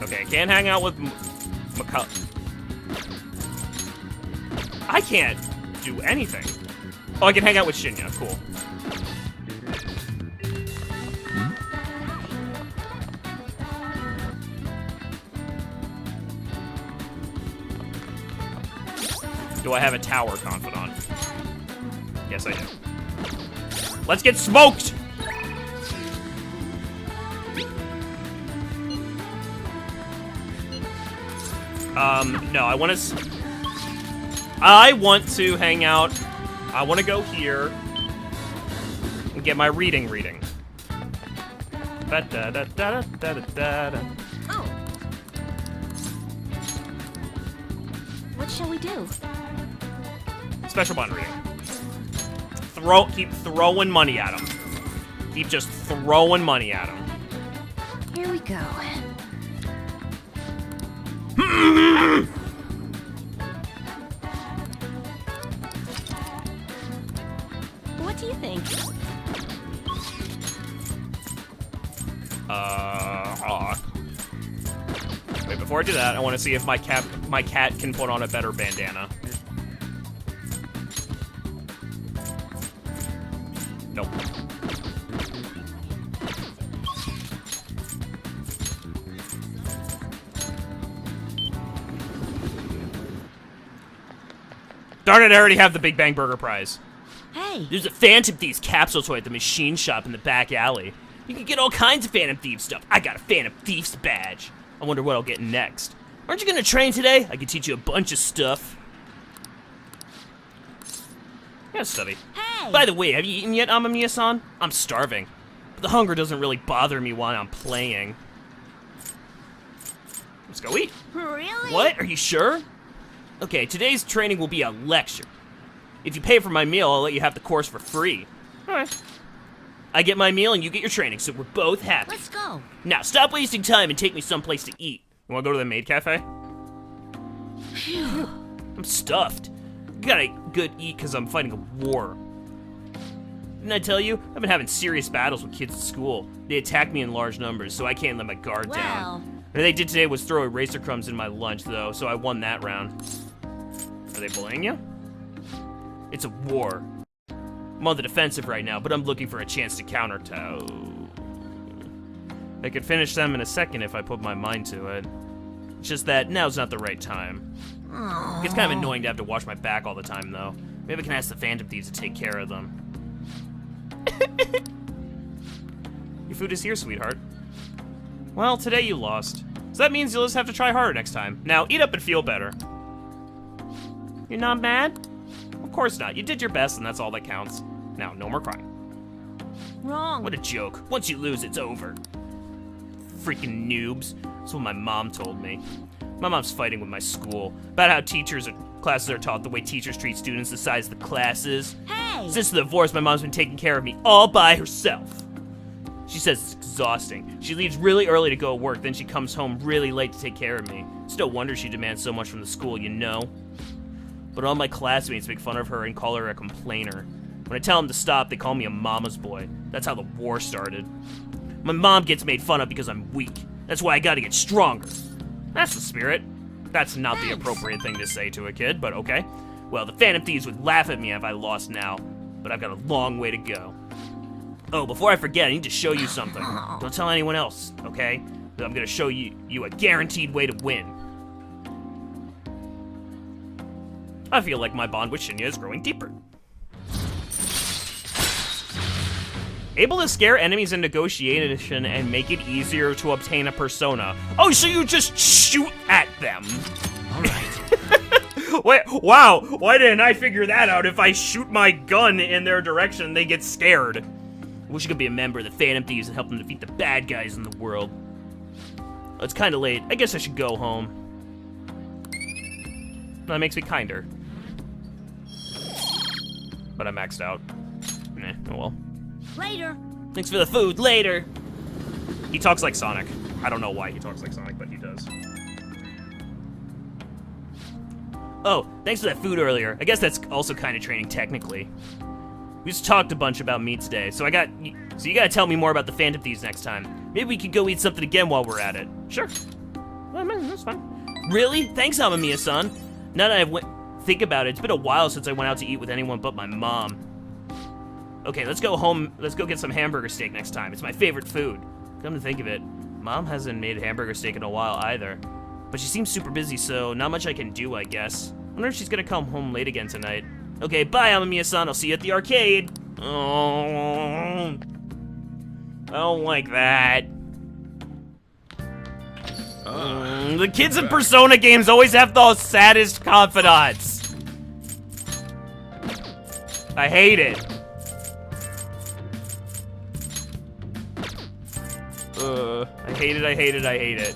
Okay, can't hang out with I can't do anything. Oh, I can hang out with Shinya. Cool. Do I have a tower confidant? Yes, I do. Let's get smoked! No, I want to hang out. I want to go here and get my reading. Oh. What shall we do? Special bond reading. Keep throwing money at him. Keep just throwing money at him. Here we go. What do you think? Wait, before I do that, I want to see if my cat can put on a better bandana. Nope. Darn it, I already have the Big Bang Burger prize. Hey, There's a Phantom Thieves capsule toy at the machine shop in the back alley. You can get all kinds of Phantom Thieves stuff. I got a Phantom Thieves badge. I wonder what I'll get next. Aren't you gonna train today? I can teach you a bunch of stuff. Yeah, study. hey! By the way, have you eaten yet, Amamiya-san? I'm starving. But the hunger doesn't really bother me while I'm playing. Let's go eat. Really? What? Are you sure? Okay, today's training will be a lecture. If you pay for my meal, I'll let you have the course for free. Alright. I get my meal and you get your training, so we're both happy. Let's go. Now, stop wasting time and take me someplace to eat. You wanna go to the maid cafe? Phew. I'm stuffed. Gotta good eat because I'm fighting a war. Didn't I tell you? I've been having serious battles with kids at school. They attack me in large numbers, so I can't let my guard Well. down. What they did today was throw eraser crumbs in my lunch, though, so I won that round. Are they bullying you? It's a war. I'm on the defensive right now, but I'm looking for a chance to counterattack. I could finish them in a second if I put my mind to it. It's just that now's not the right time. It's kind of annoying to have to watch my back all the time, though. Maybe I can ask the Phantom Thieves to take care of them. Your food is here, sweetheart. Well, today you lost. So that means you'll just have to try harder next time. Now, eat up and feel better. You're not mad? Of course not. You did your best, and that's all that counts. Now, no more crying. Wrong. What a joke. Once you lose, it's over. Freaking noobs. That's what my mom told me. My mom's fighting with my school about how teachers or classes are taught the way teachers treat students, the size of the classes. Hey! Since the divorce, my mom's been taking care of me all by herself. She says it's exhausting. She leaves really early to go to work, then she comes home really late to take care of me. It's no wonder she demands so much from the school, you know. But all my classmates make fun of her and call her a complainer. When I tell them to stop, they call me a mama's boy. That's how the war started. My mom gets made fun of because I'm weak. That's why I gotta get stronger. That's the spirit. That's not the appropriate thing to say to a kid, but okay. Well, the Phantom Thieves would laugh at me if I lost now, but I've got a long way to go. Oh, before I forget, I need to show you something. Don't tell anyone else, okay? I'm gonna show you a guaranteed way to win. I feel like my bond with Shinya is growing deeper. Able to scare enemies in negotiation and make it easier to obtain a persona. Oh, so you just shoot at them. Alright. Wait, wow, why didn't I figure that out? If I shoot my gun in their direction, they get scared. I wish I could be a member of the Phantom Thieves and help them defeat the bad guys in the world. Oh, it's kinda late. I guess I should go home. That makes me kinder. But I'm maxed out. Nah, oh well. Later. Thanks for the food, later! He talks like Sonic. I don't know why he talks like Sonic, but he does. Oh, thanks for that food earlier. I guess that's also kind of training technically. We just talked a bunch about meat today, so you gotta tell me more about the Phantom Thieves next time. Maybe we could go eat something again while we're at it. Sure. Well, man, that's fine. Really? Thanks, Amamiya-san. Now that think about it, it's been a while since I went out to eat with anyone but my mom. Okay, let's go home. Let's go get some hamburger steak next time. It's my favorite food. Come to think of it, Mom hasn't made hamburger steak in a while either. But she seems super busy, so not much I can do, I guess. Wonder if she's gonna come home late again tonight. Okay, bye, Amamiya-san. I'll see you at the arcade. Oh, I don't like that. The kids in Persona games always have the saddest confidants. I hate it. I hate it, I hate it, I hate it.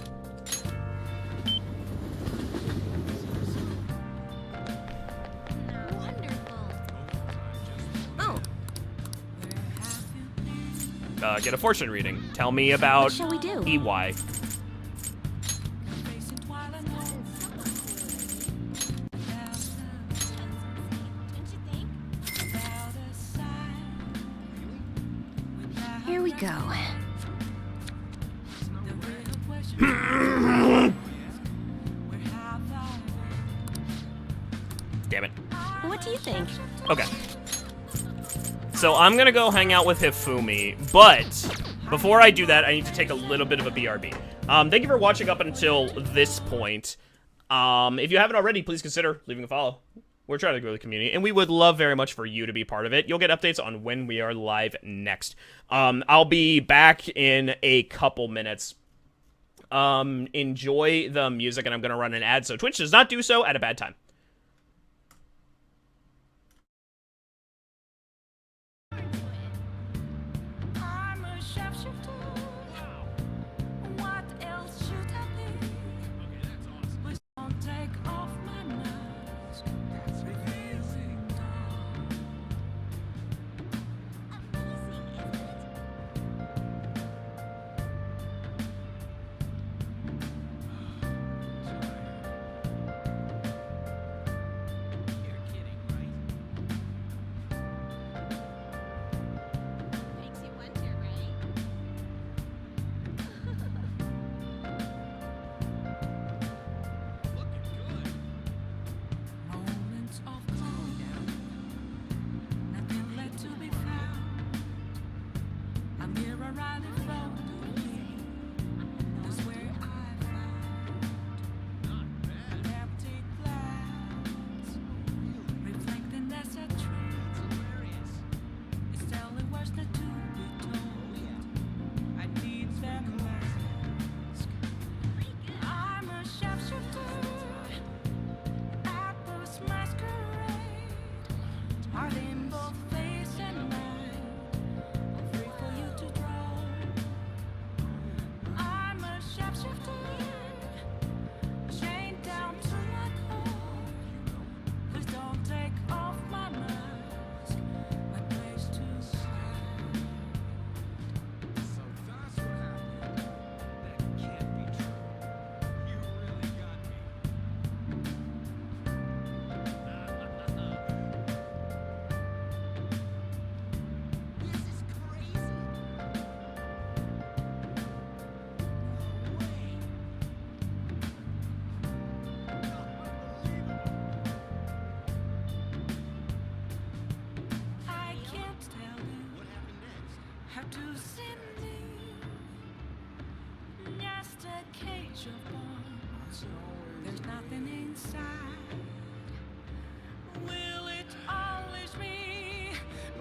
Oh, Get a fortune reading. Tell me about what shall we do? EY. Here we go. think? Okay. So I'm gonna go hang out with Hifumi, but before I do that, I need to take a little bit of a BRB. Thank you for watching up until this point. If you haven't already, please consider leaving a follow. We're trying to grow the community, and we would love very much for you to be part of it. You'll get updates on when we are live next. I'll be back in a couple minutes. Enjoy the music, and I'm gonna run an ad, so Twitch does not do so at a bad time. There's nothing inside. Will it always be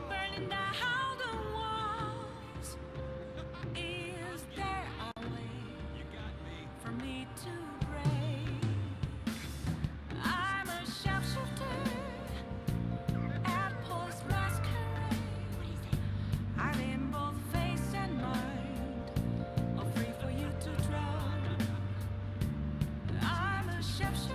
burning down the walls? Is there a way for me to break? I'm a sharpshooter at Post Masquerade. I'm in both face and mind, all free for you to draw. I'm a sharpshooter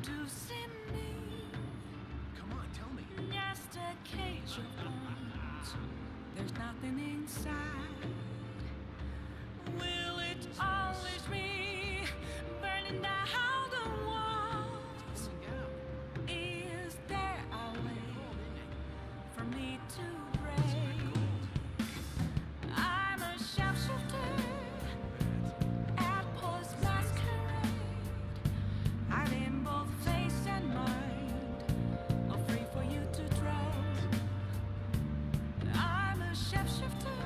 to see me. Come on, tell me. Just a cage of bones. There's nothing inside. Will it always be burning down the walls? Is there a way for me to break? I'm a sharpshooter at Post Masquerade. I'm in both face and mind, all free for you to draw. I'm a shapeshifter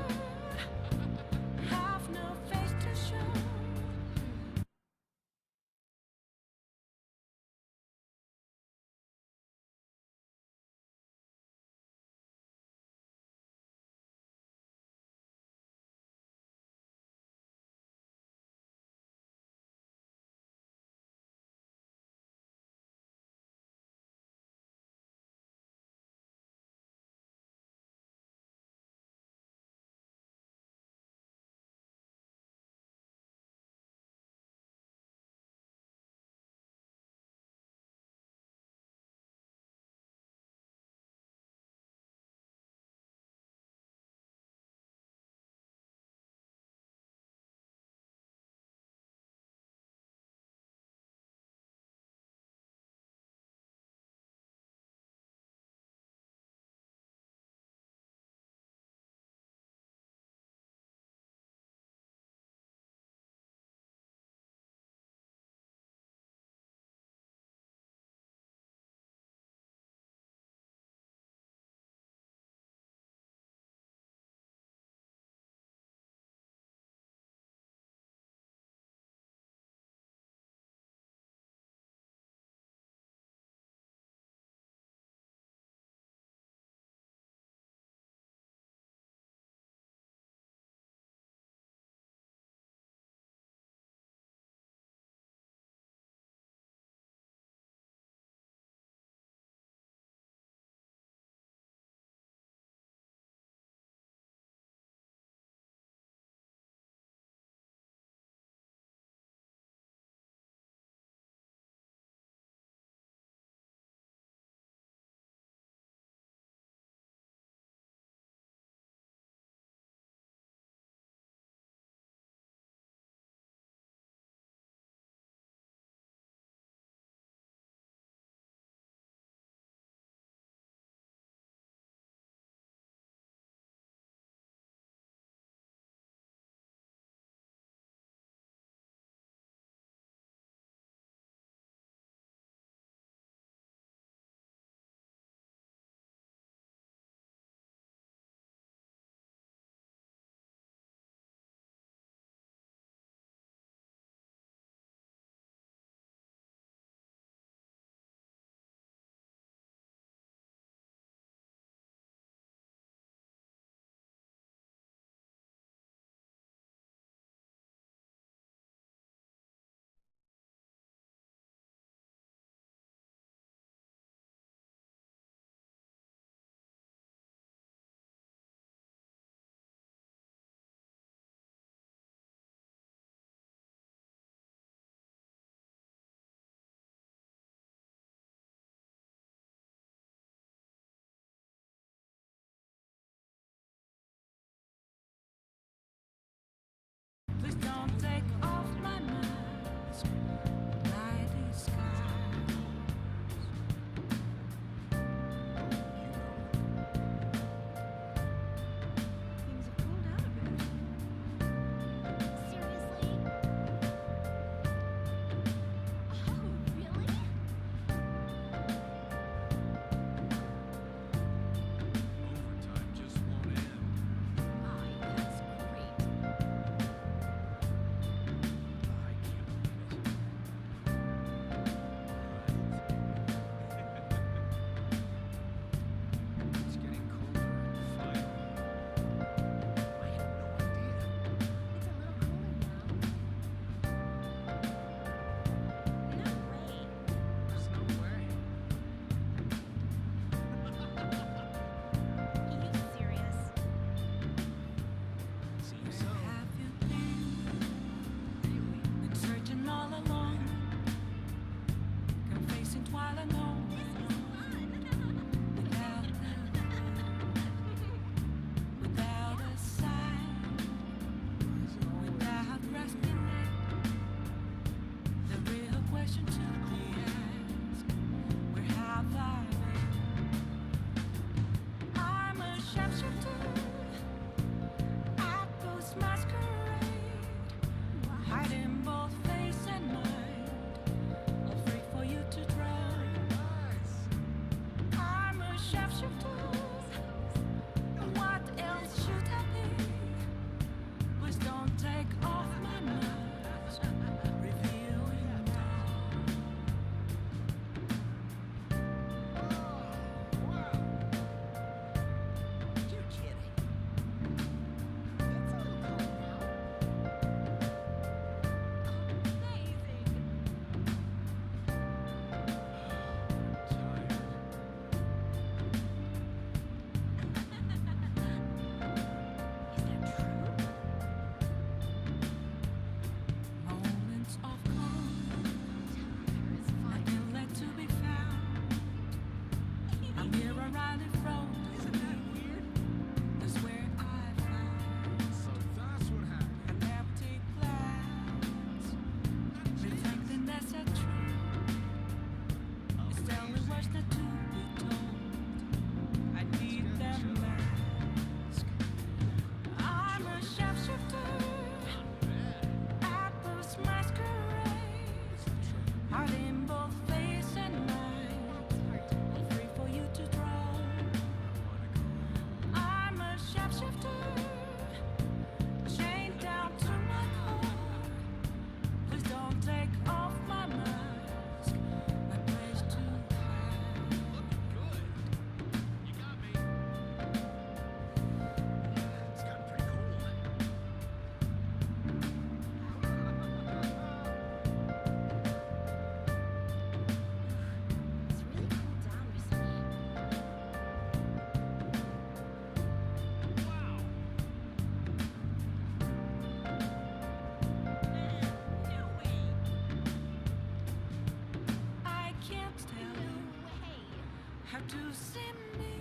Have to see me.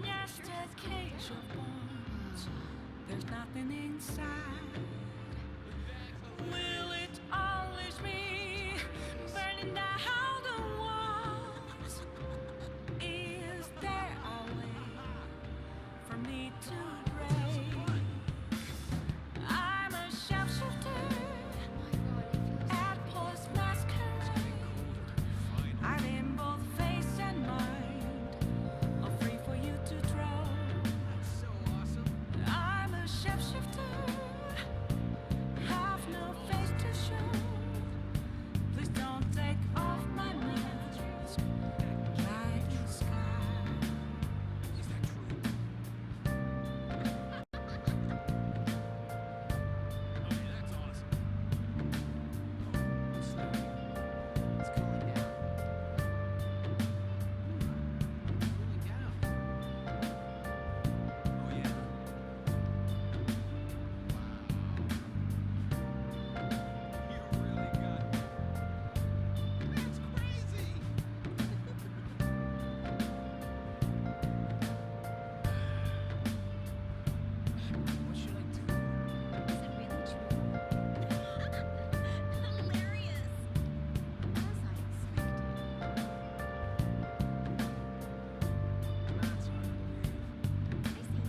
Just a cage of bones. There's nothing inside. Will it always be burning down the walls? Is there a way for me to break? I'm a sharpshooter at post masquerade. I'm in both face and mind, all free for you to draw. So awesome. I'm a shapeshifter, have no face to show. Please don't take off my mask, like the sky. Is that true? Oh yeah, that's awesome. Oh, slowly. It's cooling down. Cooling down. Oh yeah. You really got me. That's crazy. What should I do? Is it really true? Hilarious! As I expected. That's hard to believe. I see.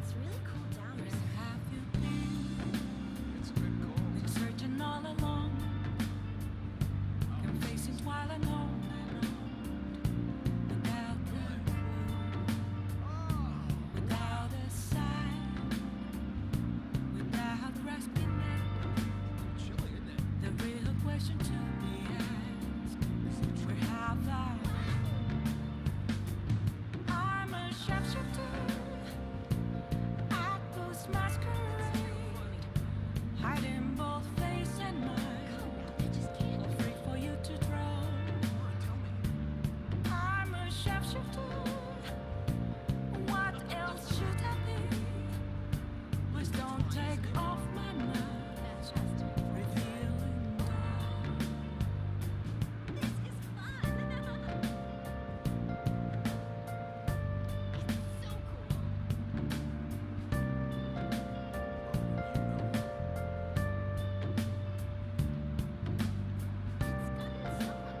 It's really cooled down Where recently. have you been? It's a bit cold. Been searching all along, been facing while alone, without a clue, without a sign, without grasping it. Chilly, isn't it? The real question to be asked: where have I? I'm a sharpshooter at post masquerade, hiding both face and mind, I just can't. all free for you to draw. Come on, tell me. I'm a sharpshooter. What else should I be? Please don't take off my mask, revealing dawn. This is fun! It's so cool. It's gotten somewhat cooler lately.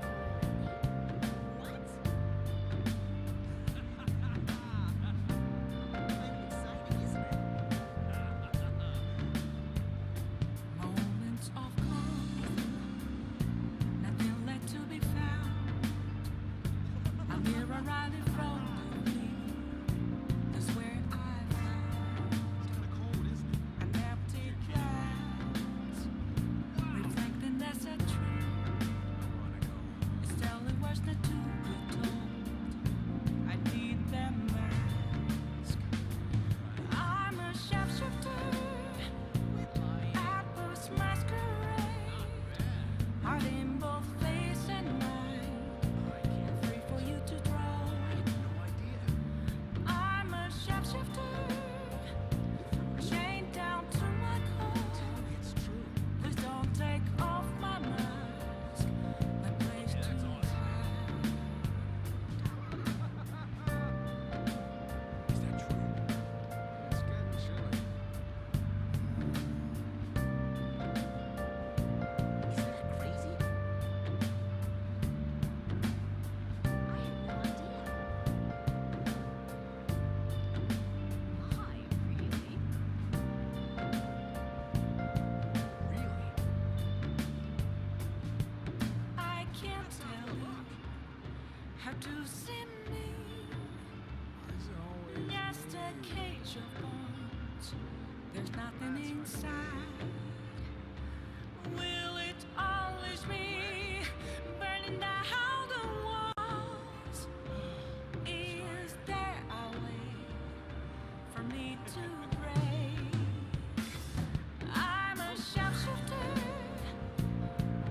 What? Kind of exciting, isn't it? Moments of calm, nothing left to be found. A mirror right in front of me, that's where I found It's kind of cold, isn't it? an empty glass, reflecting that's a tree. I wanna go. It's telling words not to be told. I need that mask. I'm a sharpshooter at post masquerade, hiding both face and mind, free for you to draw. No idea. I'm a sharpshooter, chained down to my core. Tell me it's true. Please don't take off my mask, my place to hide. Is that true? It's getting chilly. Is that crazy? I had no idea. Why, really? Really? I can't tell you how to see me. Is it always Just a cage of bones. There's nothing inside. Will it always be burning down the walls? Is there a way for me to break? I'm a sharpshooter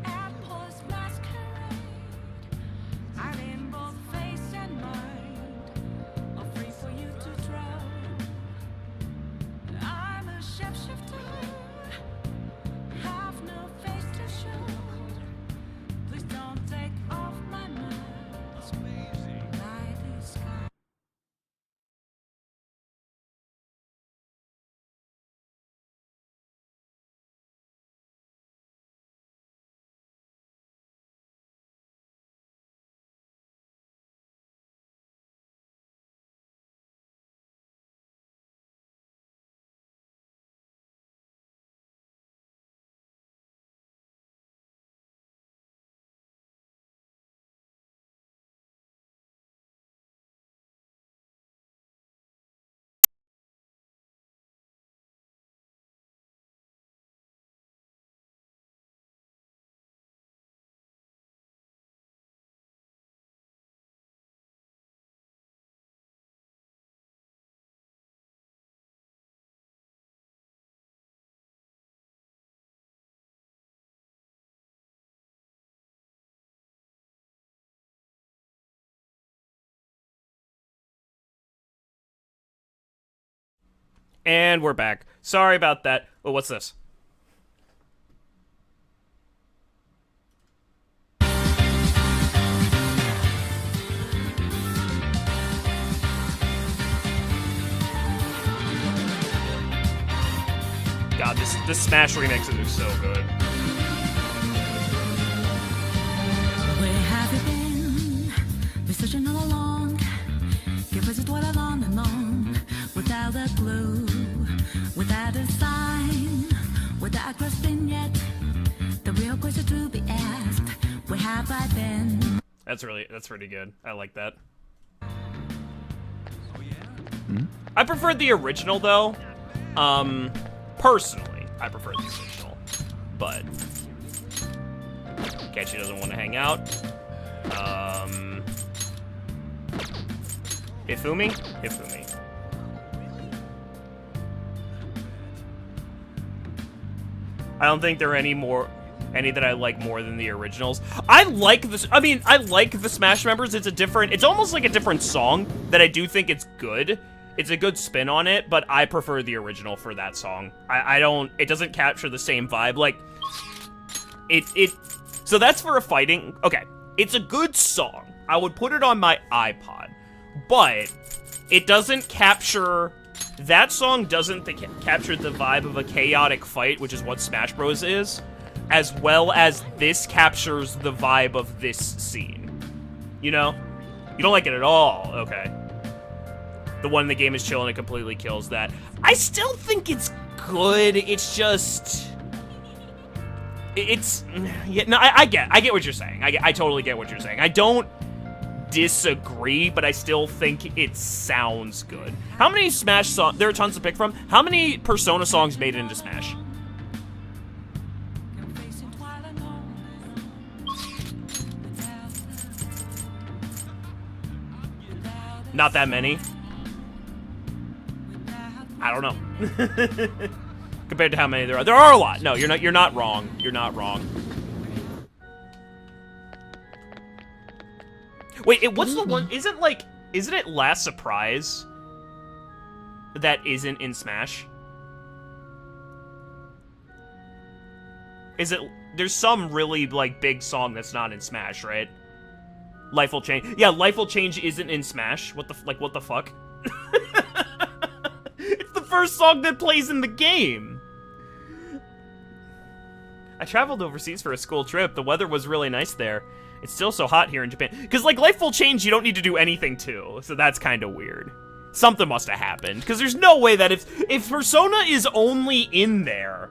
at post masquerade, hiding both face and mind, all free for you to draw. I'm a shapeshifter And we're back. Sorry about that. Oh, what's this? God, this Smash remixes are so good. Where have you been? Been searching all along. Your face is dwelling on and on. Without a clue, without a sign, without grasping yet. The real question to be asked: where have I been? That's pretty good. I like that. I prefer the original though. Personally, I prefer the original. But Ketchy doesn't want to hang out. Hifumi? Hifumi. I don't think there are any that I like more than the originals. I like this. I mean, I like the Smash members. It's almost like a different song that I do think it's good. It's a good spin on it, but I prefer the original for that song. It doesn't capture the same vibe. Like, so that's for a fighting, okay. It's a good song. I would put it on my iPod, but it doesn't capture, that song doesn't capture the vibe of a chaotic fight, which is what Smash Bros. Is, as well as this captures the vibe of this scene. You know? You don't like it at all, okay. The one in the game is chill and it completely kills that. I still think it's good. It's just, yeah. No, I get what you're saying. I totally get what you're saying. I don't disagree, but I still think it sounds good. How many Smash songs? There are tons to pick from. How many Persona songs made it into Smash? Not that many. I don't know. Compared to how many there are a lot. No, you're not wrong. You're not wrong. Wait, what's the one? Isn't it Last Surprise that isn't in Smash? There's some really, like, big song that's not in Smash, right? Life Will Change. Yeah, Life Will Change isn't in Smash. What the fuck? It's the first song that plays in the game. I traveled overseas for a school trip. The weather was really nice there. It's still so hot here in Japan. Because, like, Life Will Change, you don't need to do anything to. So that's kind of weird. Something must have happened. Because there's no way that if Persona is only in there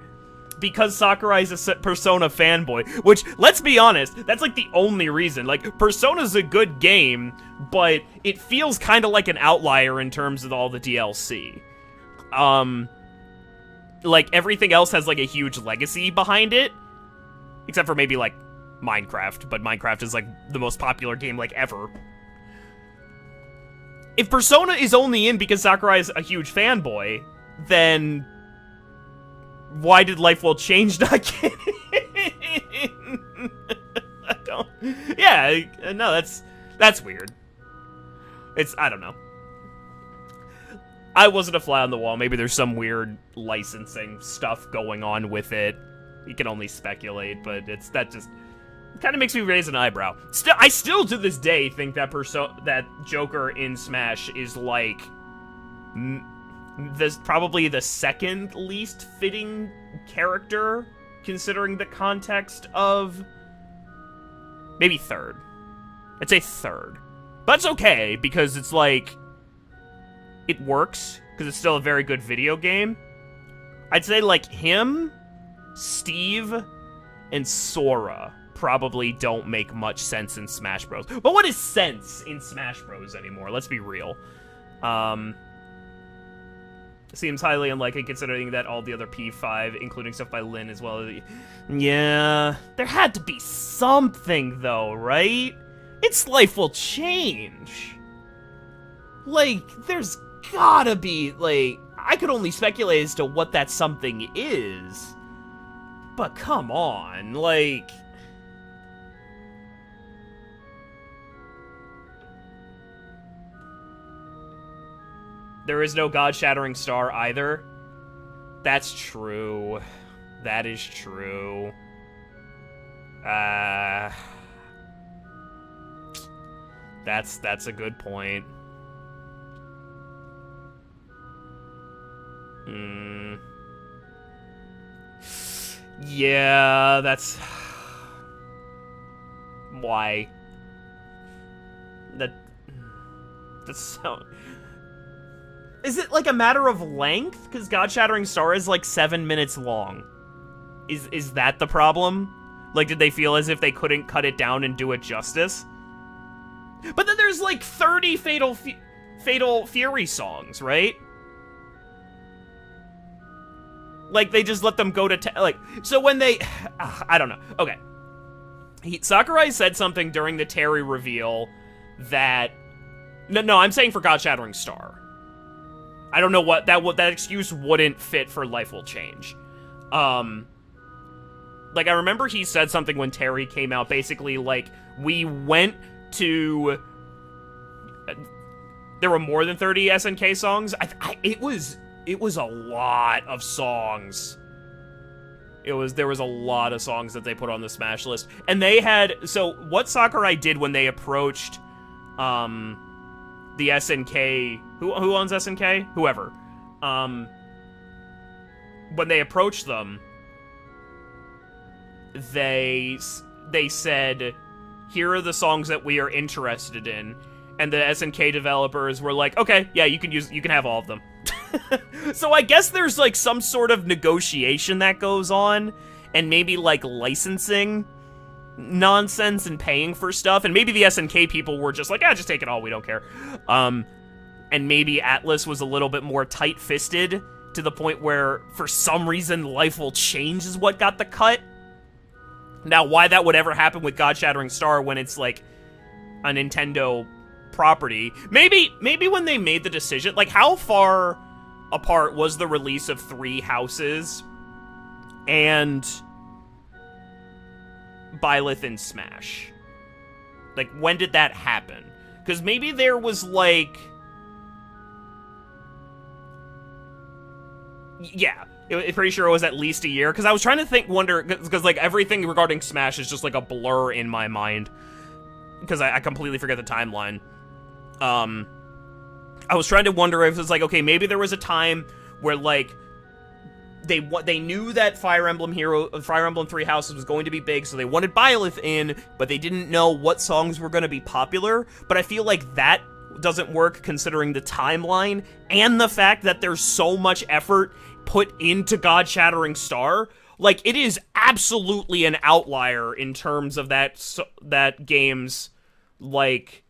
because Sakurai's a Persona fanboy, which, let's be honest, that's, like, the only reason. Like, Persona's a good game, but it feels kind of like an outlier in terms of all the DLC. Like, everything else has, like, a huge legacy behind it. Except for maybe, like, Minecraft. But Minecraft is, like, the most popular game, like, ever. If Persona is only in because Sakurai is a huge fanboy, then why did Life Will Change not get in? I don't... Yeah, no, that's weird. I don't know. I wasn't a fly on the wall. Maybe there's some weird licensing stuff going on with it. You can only speculate, but that just kind of makes me raise an eyebrow. I still to this day think that that Joker in Smash is like probably the second least fitting character, considering the context of, maybe third. I'd say third. But that's okay, because it's like, it works, because it's still a very good video game. I'd say, like, him, Steve, and Sora probably don't make much sense in Smash Bros. But what is sense in Smash Bros. Anymore? Let's be real. Seems highly unlikely considering that all the other P5, including stuff by Lin as well. Yeah, there had to be something, though, right? Its Life Will Change. Like, there's gotta be, like, I could only speculate as to what that something is. But come on, like... There is no God-shattering star either. That's true. That is true. That's a good point. Yeah, that's... Why? That's so... Is it like a matter of length? Because God-shattering star is like 7 minutes long. Is that the problem? Like, did they feel as if they couldn't cut it down and do it justice? But then there's like 30 Fatal Fury songs, right? Like, they just let them go to... like, so when they... I don't know. Okay. Sakurai said something during the Terry reveal that... No, I'm saying for God-shattering star. I don't know what... That excuse wouldn't fit for Life Will Change. Like, I remember he said something when Terry came out, basically, like, we went to... There were more than 30 SNK songs. It was a lot of songs. There was a lot of songs that they put on the Smash list. And they had... So, what Sakurai did when they approached, the SNK... Who owns SNK? Whoever. When they approached them... They said, here are the songs that we are interested in, and the SNK developers were like, okay, yeah, you can have all of them. So I guess there's like some sort of negotiation that goes on, and maybe like licensing nonsense and paying for stuff, and maybe the SNK people were just like, just take it all, we don't care. And maybe Atlus was a little bit more tight-fisted to the point where, for some reason, Life Will Change is what got the cut. Now, why that would ever happen with God-Shattering Star when it's, like, a Nintendo property... Maybe when they made the decision... Like, how far apart was the release of Three Houses and Byleth in Smash? Like, when did that happen? Because maybe there was, like... Yeah. I'm pretty sure it was at least a year, because I was trying to wonder, because, like, everything regarding Smash is just, like, a blur in my mind, because I completely forget the timeline. I was trying to wonder if it was, like, okay, maybe there was a time where, like, they knew that Fire Emblem Three Houses was going to be big, so they wanted Byleth in, but they didn't know what songs were going to be popular, but I feel like that doesn't work considering the timeline, and the fact that there's so much effort put into God-Shattering Star. Like, it is absolutely an outlier in terms of that game's, like,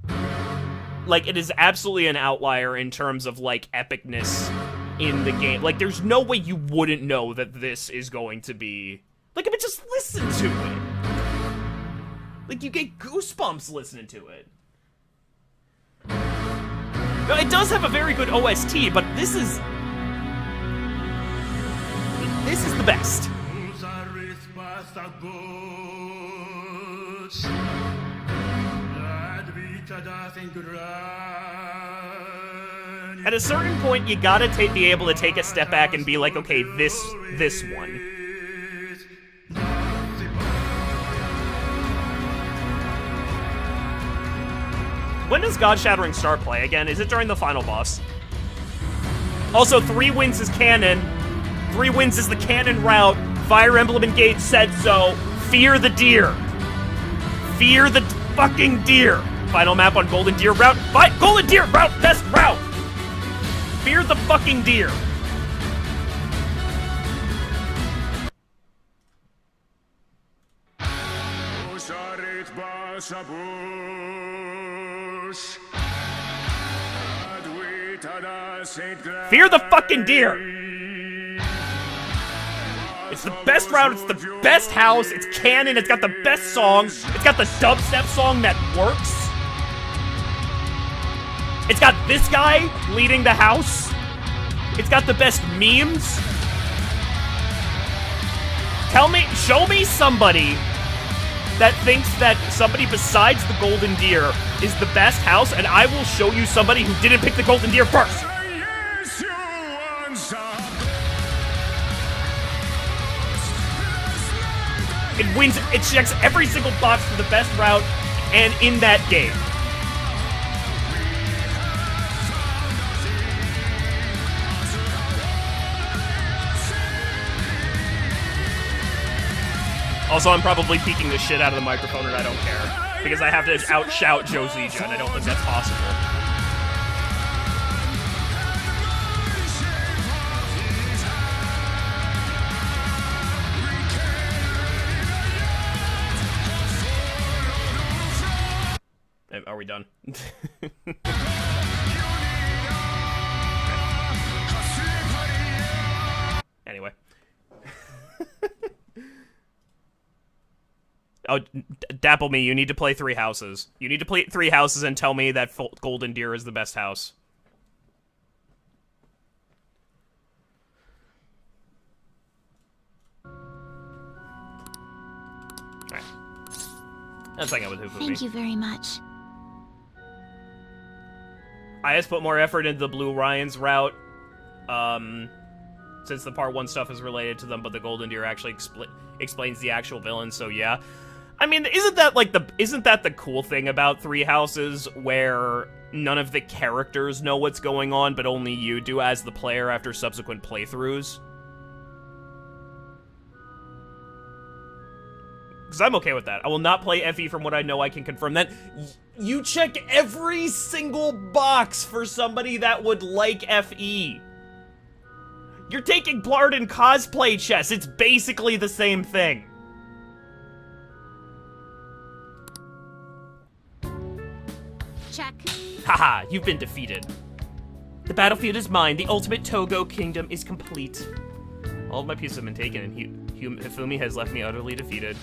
it is absolutely an outlier in terms of, like, epicness in the game. Like, there's no way you wouldn't know that this is going to be... Like, I mean, just listen to it. Like, you get goosebumps listening to it. No, it does have a very good OST, but this is the best. At a certain point, you gotta be able to take a step back and be like, okay, this one. When does God-Shattering Star play again? Is it during the final boss? Also, 3 wins is canon. 3 wins is the canon route. Fire Emblem Engage said so. Fear the deer. Fear the fucking deer. Final map on Golden Deer route. Golden Deer route, best route. Fear the fucking deer. Fear the fucking deer! It's the best route, it's the best house, it's canon, it's got the best song, it's got the dubstep song that works. It's got this guy leading the house. It's got the best memes. Show me somebody that thinks that somebody besides the Golden Deer is the best house, and I will show you somebody who didn't pick the Golden Deer first. It wins, it checks every single box for the best route, and in that game. Also, I'm probably peeking the shit out of the microphone, and I don't care. Because I have to outshout Josija, and I don't think that's possible. Are we done? Anyway. Oh, Dapple me, you need to play 3 houses. You need to play 3 houses and tell me that Golden Deer is the best house. Alright. Let's hang out with Hoofumi. Thank you very much. I just put more effort into the Blue Ryan's route, since the Part 1 stuff is related to them, but the Golden Deer actually explains the actual villain, so yeah. I mean, isn't that the cool thing about 3 houses, where none of the characters know what's going on, but only you do as the player after subsequent playthroughs? Because I'm okay with that. I will not play FE from what I know. I can confirm that. You check every single box for somebody that would like FE. You're taking part in cosplay chess. It's basically the same thing. Check. Haha, you've been defeated. The battlefield is mine. The ultimate Togo kingdom is complete. All of my pieces have been taken, and Hifumi has left me utterly defeated.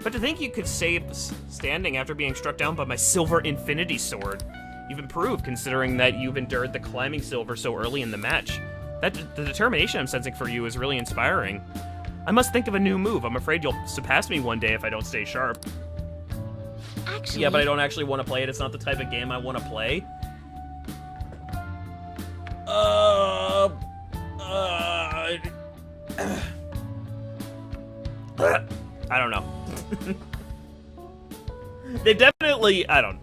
But to think you could save standing after being struck down by my silver infinity sword. You've improved, considering that you've endured the climbing silver so early in the match. The determination I'm sensing for you is really inspiring. I must think of a new move. I'm afraid you'll surpass me one day if I don't stay sharp. Actually... Yeah, but I don't actually want to play it. It's not the type of game I want to play. I don't know. They definitely, I don't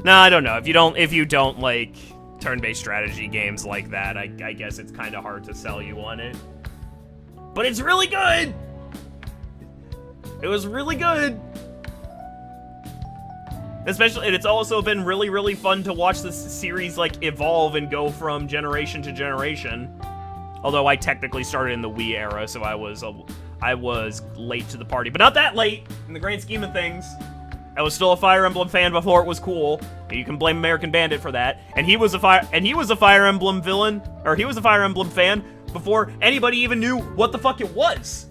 know. If you don't like turn-based strategy games like that, I guess it's kind of hard to sell you on it. But it's really good! It was really good! Especially, and it's also been really, really fun to watch this series, like, evolve and go from generation to generation. Although I technically started in the Wii era, so I was late to the party. But not that late, in the grand scheme of things. I was still a Fire Emblem fan before it was cool. You can blame American Bandit for that. And he was a Fire Emblem villain, or he was a Fire Emblem fan before anybody even knew what the fuck it was.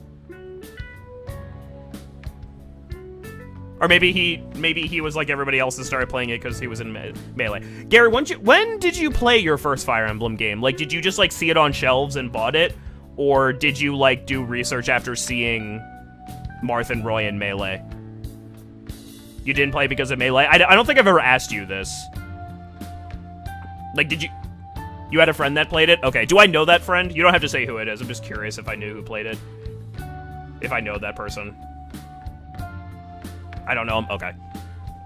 Or maybe he was like everybody else and started playing it because he was in Melee. Gary, when did you play your first Fire Emblem game? Like, did you just like see it on shelves and bought it, or did you like do research after seeing Marth and Roy in Melee? You didn't play because of Melee? I don't think I've ever asked you this. Like, you had a friend that played it? Okay, do I know that friend? You don't have to say who it is. I'm just curious if I knew who played it. If I know that person. I don't know him? Okay.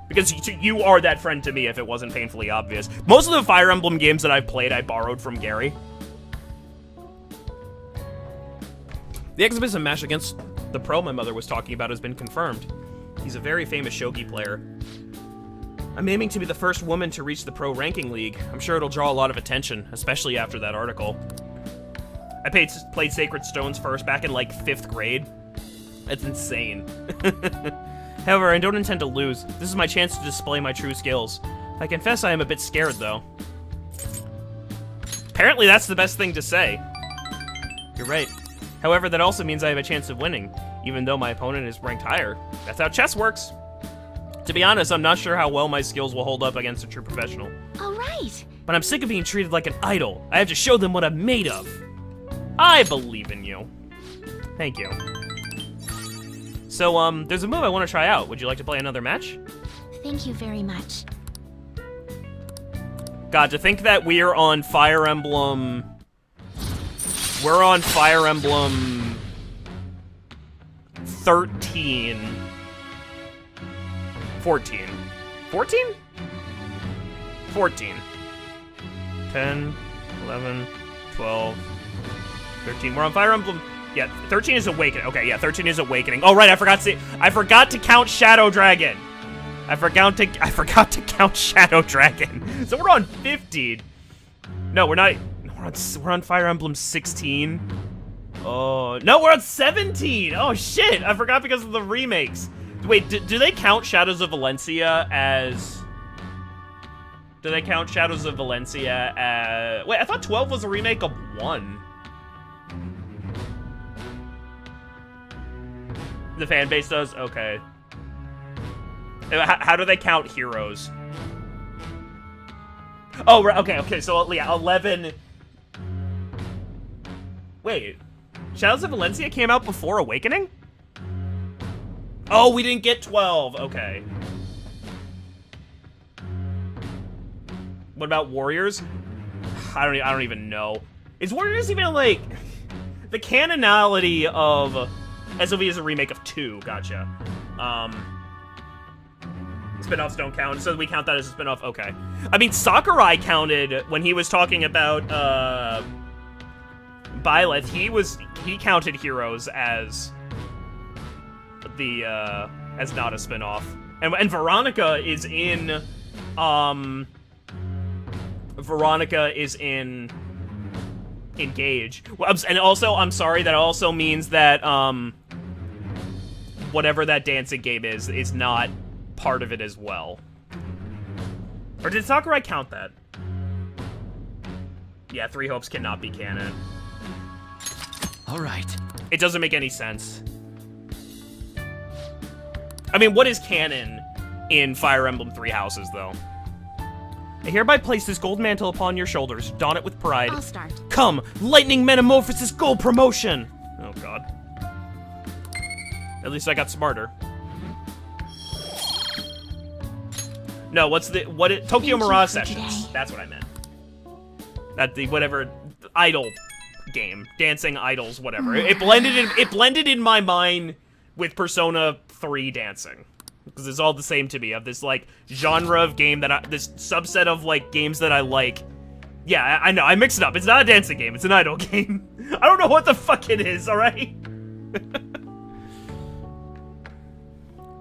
Because you are that friend to me if it wasn't painfully obvious. Most of the Fire Emblem games that I've played, I borrowed from Gary. The exhibition match against the pro my mother was talking about has been confirmed. He's a very famous shogi player. I'm aiming to be the first woman to reach the pro ranking league. I'm sure it'll draw a lot of attention, especially after that article. I played Sacred Stones first back in like 5th grade. That's insane. However, I don't intend to lose. This is my chance to display my true skills. I confess I am a bit scared, though. Apparently that's the best thing to say. You're right. However, that also means I have a chance of winning, even though my opponent is ranked higher. That's how chess works. To be honest, I'm not sure how well my skills will hold up against a true professional. All right. But I'm sick of being treated like an idol. I have to show them what I'm made of. I believe in you. Thank you. So, there's a move I want to try out. Would you like to play another match? Thank you very much. God, to think that we're on Fire Emblem... We're on Fire Emblem... 13... 14. 14? 14. 10, 11, 12, 13. We're on Fire Emblem... Yeah, 13 is Awakening. Okay, yeah, 13 is Awakening. Oh, right, I forgot to count Shadow Dragon. I forgot to count Shadow Dragon. So we're on 15. No, we're not. We're on Fire Emblem 16. Oh, no, we're on 17. Oh, shit. I forgot because of the remakes. Wait, do they count Shadows of Valencia as... Do they count Shadows of Valencia as... Wait, I thought 12 was a remake of 1. The fan base does? Okay. How do they count heroes? Oh, right, okay, so yeah, 11... Wait, Shadows of Valencia came out before Awakening? Oh, we didn't get 12, okay. What about Warriors? I don't even know. Is Warriors even, like... The canonality of... SOV is a remake of 2, gotcha. Spin-offs don't count, so we count that as a spin-off, okay. I mean, Sakurai counted when he was talking about, Byleth, he counted Heroes as the, as not a spin-off. And Veronica is in, Engage. Well, and also, I'm sorry, that also means that, whatever that dancing game is not part of it as well. Or did Sakurai count that? Yeah, Three Hopes cannot be canon. All right. It doesn't make any sense. I mean, what is canon in Fire Emblem Three Houses, though? I hereby place this gold mantle upon your shoulders. Don it with pride. I'll start. Come, Lightning Metamorphosis Gold Promotion! Oh, God. At least I got smarter. No, Tokyo Mirage Sessions. That's what I meant. Whatever, idol game. Dancing idols, whatever. It blended in my mind with Persona 3 dancing. Because it's all the same to me, of this, like, genre of game this subset of, like, games that I like. Yeah, I know, I mixed it up. It's not a dancing game, it's an idol game. I don't know what the fuck it is, alright?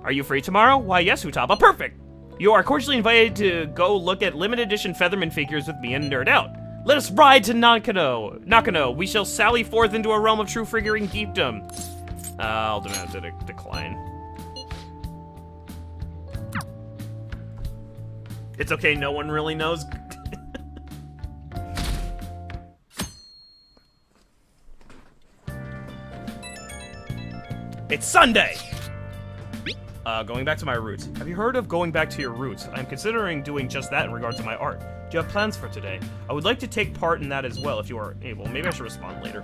Are you free tomorrow? Why, yes, Futaba. Perfect! You are cordially invited to go look at limited edition Featherman figures with me and nerd out. Let us ride to Nakano. We shall sally forth into a realm of true figurine geekdom. I'll demand to decline. It's okay, no one really knows. It's Sunday! Going back to my roots. Have you heard of going back to your roots? I'm considering doing just that in regard to my art. Do you have plans for today? I would like to take part in that as well if you are able. Maybe I should respond later.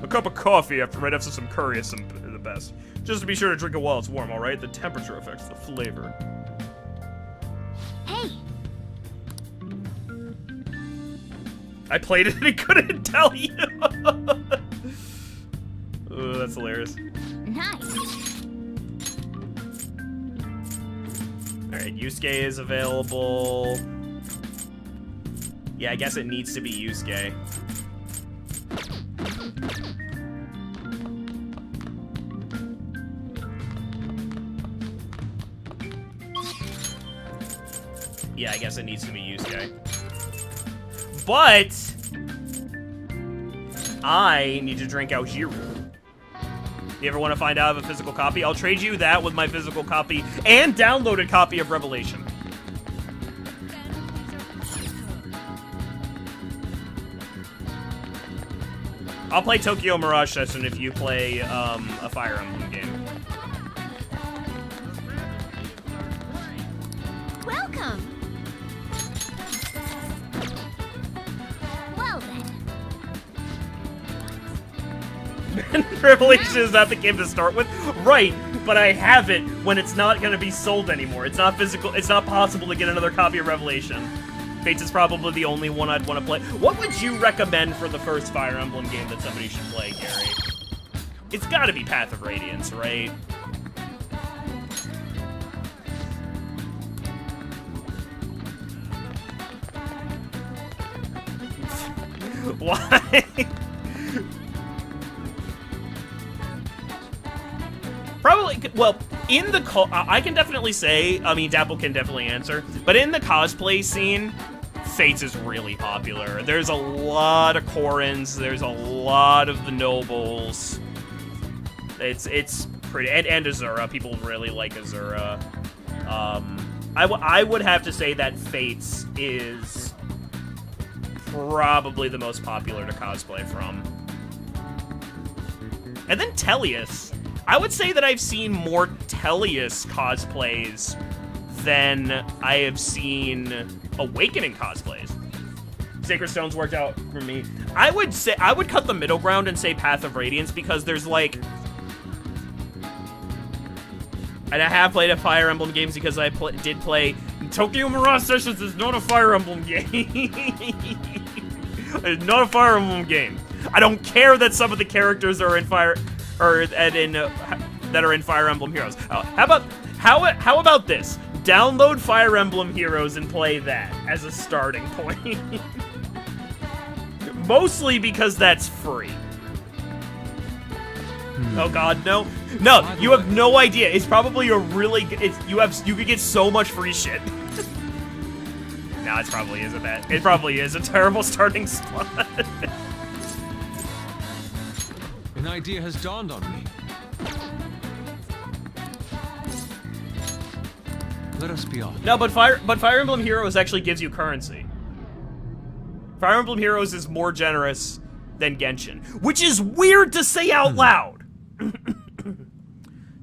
A cup of coffee after right after some curry is the best. Just to be sure to drink it while it's warm, alright? The temperature affects the flavor. Hey! I played it and it couldn't tell you! Ooh, that's hilarious. Nice! Alright, Yusuke is available. Yeah, I guess it needs to be Yusuke. Yeah, I guess it needs to be Yusuke. But I need to drink Aojiru. You ever want to find out I have a physical copy? I'll trade you that with my physical copy and downloaded copy of Revelation. I'll play Tokyo Mirage Session if you play a Fire Emblem game. Welcome! Well then. Revelation is not the game to start with. Right, but I have it when it's not going to be sold anymore. It's not physical. It's not possible to get another copy of Revelation. Fates is probably the only one I'd want to play. What would you recommend for the first Fire Emblem game that somebody should play, Gary? It's got to be Path of Radiance, right? Why? Probably, well, in the I can definitely say, I mean, Dapple can definitely answer, but in the cosplay scene, Fates is really popular. There's a lot of Corins, there's a lot of the nobles. It's pretty, and Azura. People really like Azura. I would have to say that Fates is probably the most popular to cosplay from. And then Tellius. I would say that I've seen more Tellius cosplays than I have seen Awakening cosplays. Sacred Stones worked out for me. I would cut the middle ground and say Path of Radiance because there's like... And I have played a Fire Emblem games because I did play... Tokyo Mirage Sessions is not a Fire Emblem game. It's not a Fire Emblem game. I don't care that some of the characters are in Fire... that are in Fire Emblem Heroes. How about this? Download Fire Emblem Heroes and play that as a starting point. Mostly because that's free. Oh God, no. No, you have no idea. It's probably a really you could get so much free shit. No, it probably isn't that. It probably is a terrible starting spot. An idea has dawned on me. Let us be off. No, but Fire Emblem Heroes actually gives you currency. Fire Emblem Heroes is more generous than Genshin, which is weird to say out loud.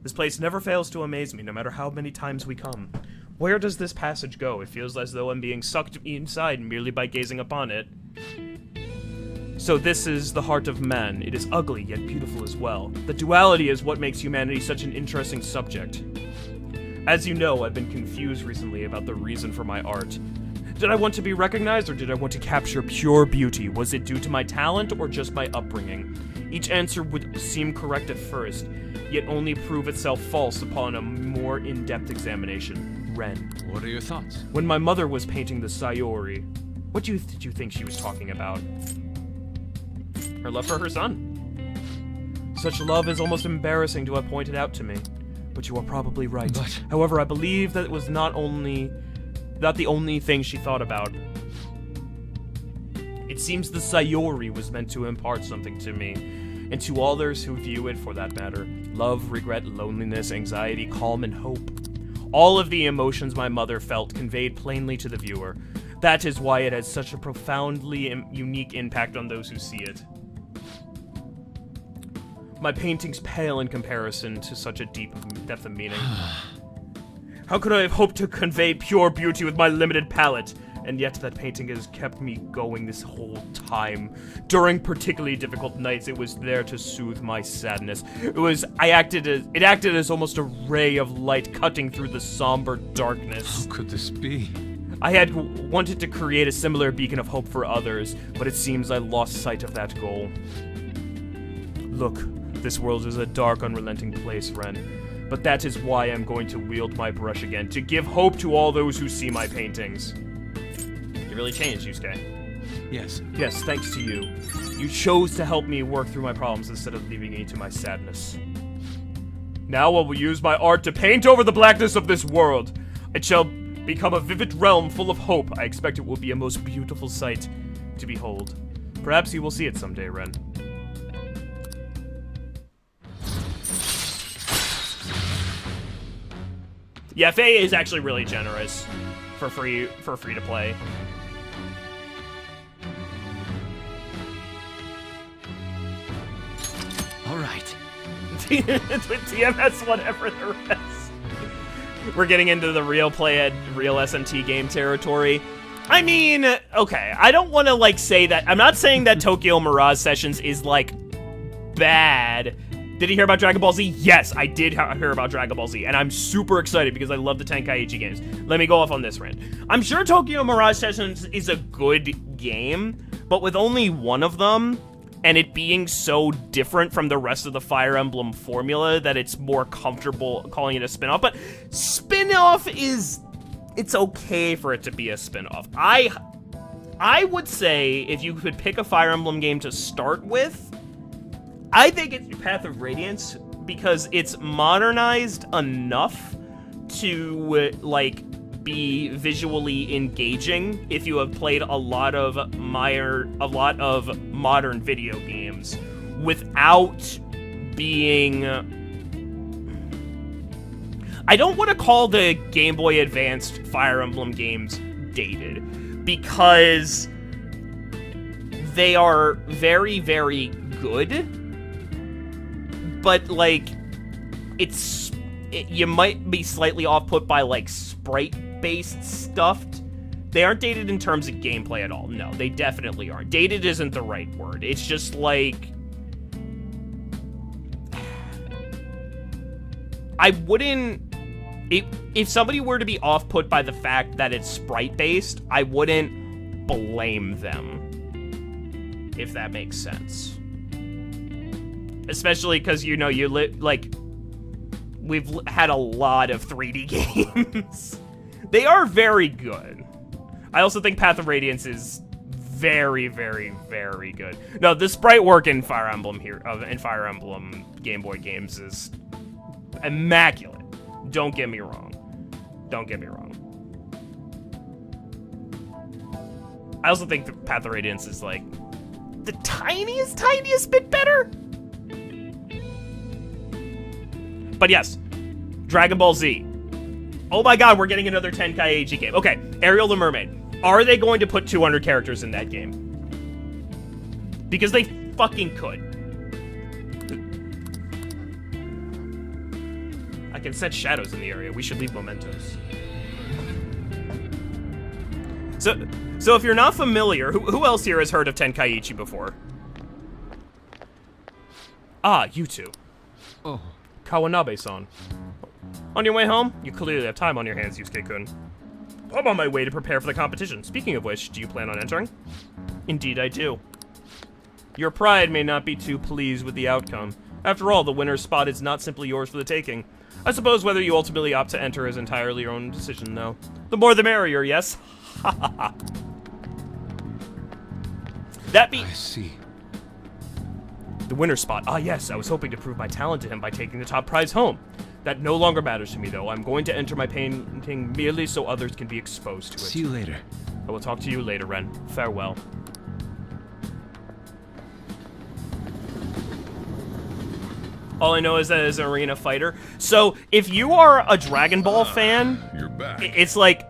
This place never fails to amaze me, no matter how many times we come. Where does this passage go? It feels as though I'm being sucked inside merely by gazing upon it. So this is the heart of man. It is ugly, yet beautiful as well. The duality is what makes humanity such an interesting subject. As you know, I've been confused recently about the reason for my art. Did I want to be recognized, or did I want to capture pure beauty? Was it due to my talent, or just my upbringing? Each answer would seem correct at first, yet only prove itself false upon a more in-depth examination. Ren. What are your thoughts? When my mother was painting the Sayori, what did you think she was talking about? Her love for her son. Such love is almost embarrassing to have pointed out to me. But you are probably right. But... However, I believe that it was not the only thing she thought about. It seems the Sayori was meant to impart something to me, and to others who view it for that matter. Love, regret, loneliness, anxiety, calm, and hope. All of the emotions my mother felt conveyed plainly to the viewer. That is why it has such a profoundly unique impact on those who see it. My paintings pale in comparison to such a deep depth of meaning. How could I have hoped to convey pure beauty with my limited palette? And yet that painting has kept me going this whole time. During particularly difficult nights, it was there to soothe my sadness. It acted as almost a ray of light cutting through the somber darkness. How could this be? I had wanted to create a similar beacon of hope for others, but it seems I lost sight of that goal. Look. This world is a dark, unrelenting place, Ren. But that is why I'm going to wield my brush again, to give hope to all those who see my paintings. You really changed, Yusuke. Yes. Yes, thanks to you. You chose to help me work through my problems instead of leaving me to my sadness. Now I will use my art to paint over the blackness of this world. It shall become a vivid realm full of hope. I expect it will be a most beautiful sight to behold. Perhaps you will see it someday, Ren. Yeah, Faye is actually really generous for free to play. All right. It's with TMS, whatever the rest. We're getting into the real real SMT game territory. I mean, okay, I don't want to, like, say that. I'm not saying that Tokyo Mirage Sessions is, like, bad. Did you hear about Dragon Ball Z? Yes, I did hear about Dragon Ball Z, and I'm super excited because I love the Tenkaichi games. Let me go off on this rant. I'm sure Tokyo Mirage Sessions is a good game, but with only one of them, and it being so different from the rest of the Fire Emblem formula that it's more comfortable calling it a spin-off. But spin-off is... it's okay for it to be a spin-off. I would say if you could pick a Fire Emblem game to start with, I think it's Path of Radiance, because it's modernized enough to, like, be visually engaging if you have played a lot of modern video games without being... I don't want to call the Game Boy Advanced Fire Emblem games dated, because they are very, very good. But, like, you might be slightly off-put by, like, sprite-based stuff. They aren't dated in terms of gameplay at all. No, they definitely aren't. Dated isn't the right word. It's just, like... I wouldn't... If somebody were to be off-put by the fact that it's sprite-based, I wouldn't blame them. If that makes sense. Especially because, you know, we've had a lot of 3D games. They are very good. I also think Path of Radiance is very, very, very good. No, the sprite work in Fire Emblem Game Boy games is immaculate. Don't get me wrong. Don't get me wrong. I also think the Path of Radiance is, like, the tiniest bit better. But yes, Dragon Ball Z. Oh my god, we're getting another Tenkaichi game. Okay, Ariel the Mermaid. Are they going to put 200 characters in that game? Because they fucking could. I can set shadows in the area. We should leave mementos. So if you're not familiar, who else here has heard of Tenkaichi before? Ah, you two. Oh. Kawanabe-san. On your way home? You clearly have time on your hands, Yusuke-kun. I'm on my way to prepare for the competition. Speaking of which, do you plan on entering? Indeed I do. Your pride may not be too pleased with the outcome. After all, the winner's spot is not simply yours for the taking. I suppose whether you ultimately opt to enter is entirely your own decision, though. The more the merrier, yes? Ha ha ha. I see. The winner's spot. Ah, yes, I was hoping to prove my talent to him by taking the top prize home. That no longer matters to me, though. I'm going to enter my painting merely so others can be exposed to it. See you later. I will talk to you later, Ren. Farewell. All I know is that it's an arena fighter. So, if you are a Dragon Ball fan, You're back. it's like...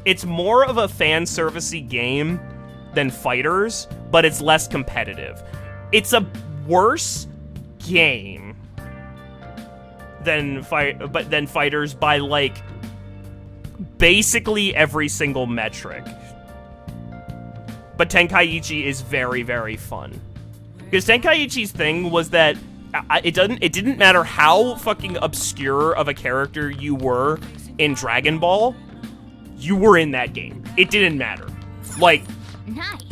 it's more of a fan-servicey game than Fighters, but it's less competitive. It's a worse game than Fighters by, like, basically every single metric. But Tenkaichi is very, very fun. Because Tenkaichi's thing was that it didn't matter how fucking obscure of a character you were in Dragon Ball, you were in that game. It didn't matter. Like, Nice.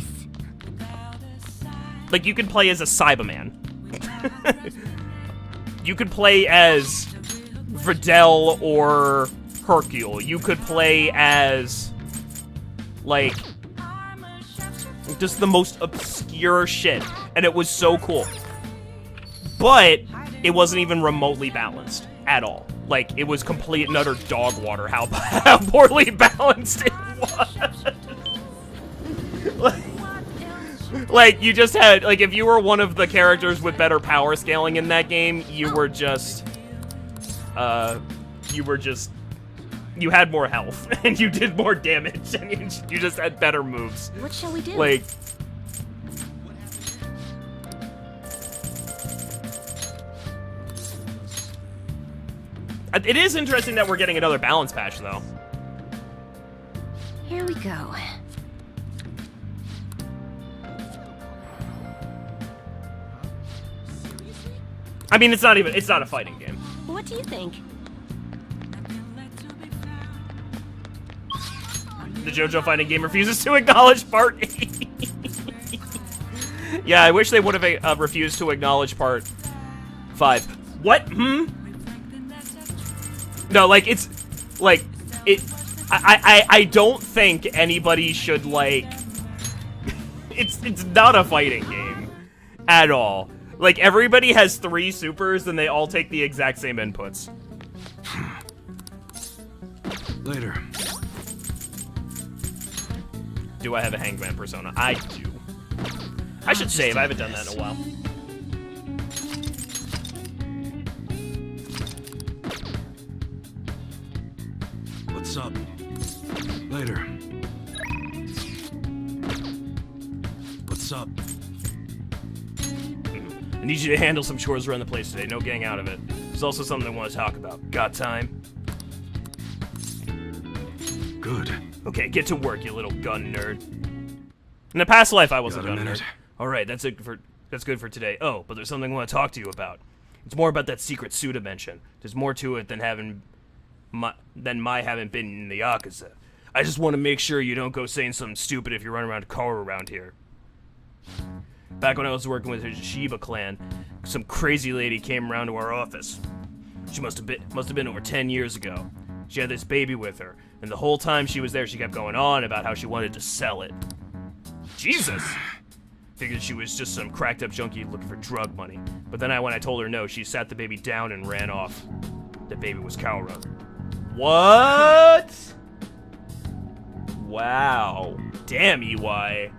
you could play as a Cyberman. You could play as Videl or Hercule. You could play as, like, just the most obscure shit. And it was so cool. But it wasn't even remotely balanced at all. Like, it was complete and utter dog water how poorly balanced it was. Like, you just had, like, if you were one of the characters with better power scaling in that game, you had more health, and you did more damage, and you just had better moves. What shall we do? Like, it is interesting that we're getting another balance patch, though. Here we go. I mean, it's not a fighting game. What do you think? The JoJo fighting game refuses to acknowledge part 8. Yeah, I wish they would have refused to acknowledge part 5. What? No, like, it's, like, it, I don't think anybody should, like, it's not a fighting game at all. Like, everybody has 3 supers, and they all take the exact same inputs. Later. Do I have a Hangman persona? I do. I should save. I haven't done that in a while. What's up? Later. What's up? I need you to handle some chores around the place today. No getting out of it. There's also something I want to talk about. Got time? Good. Okay, get to work, you little gun nerd. In a past life, I was a Got a gun minute? nerd. All right, that's good for today. Oh, but there's something I want to talk to you about. It's more about that secret Suda mention. There's more to it than my having been in the Yakuza. I just want to make sure you don't go saying something stupid if you run around Kaoru around here. Back when I was working with the Shiba clan, some crazy lady came around to our office. She must have been over 10 years ago. She had this baby with her, and the whole time she was there, she kept going on about how she wanted to sell it. Jesus! Figured she was just some cracked up junkie looking for drug money. But then when I told her no, she sat the baby down and ran off. The baby was Kaoru. What? Wow. Damn, EY.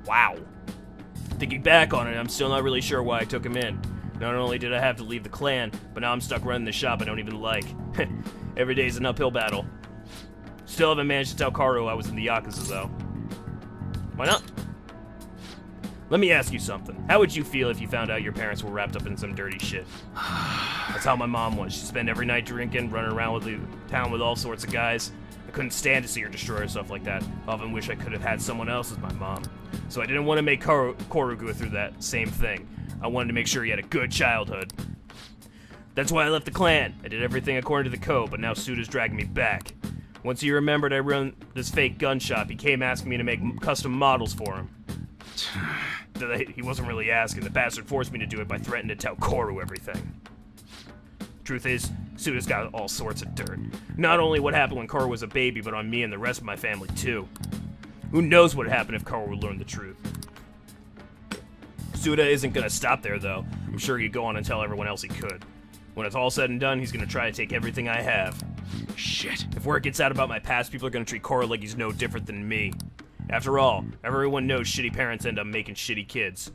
Wow. Thinking back on it, I'm still not really sure why I took him in. Not only did I have to leave the clan, but now I'm stuck running the shop I don't even like. Every day's an uphill battle. Still haven't managed to tell Kaoru I was in the Yakuza, though. Why not? Let me ask you something. How would you feel if you found out your parents were wrapped up in some dirty shit? That's how my mom was. She'd spend every night drinking, running around with the town with all sorts of guys. I couldn't stand to see her destroy herself like that. I often wish I could have had someone else as my mom. So I didn't want to make Kaoru go through that same thing. I wanted to make sure he had a good childhood. That's why I left the clan. I did everything according to the code, but now Suda's dragging me back. Once he remembered I run this fake gun shop, he came asking me to make custom models for him. He wasn't really asking. The bastard forced me to do it by threatening to tell Kaoru everything. Truth is, Suda's got all sorts of dirt. Not only what happened when Kaoru was a baby, but on me and the rest of my family, too. Who knows what happened if Kaoru learned the truth. Suda isn't gonna stop there, though. I'm sure he'd go on and tell everyone else he could. When it's all said and done, he's gonna try to take everything I have. Shit. If word gets out about my past, people are gonna treat Kaoru like he's no different than me. After all, everyone knows shitty parents end up making shitty kids.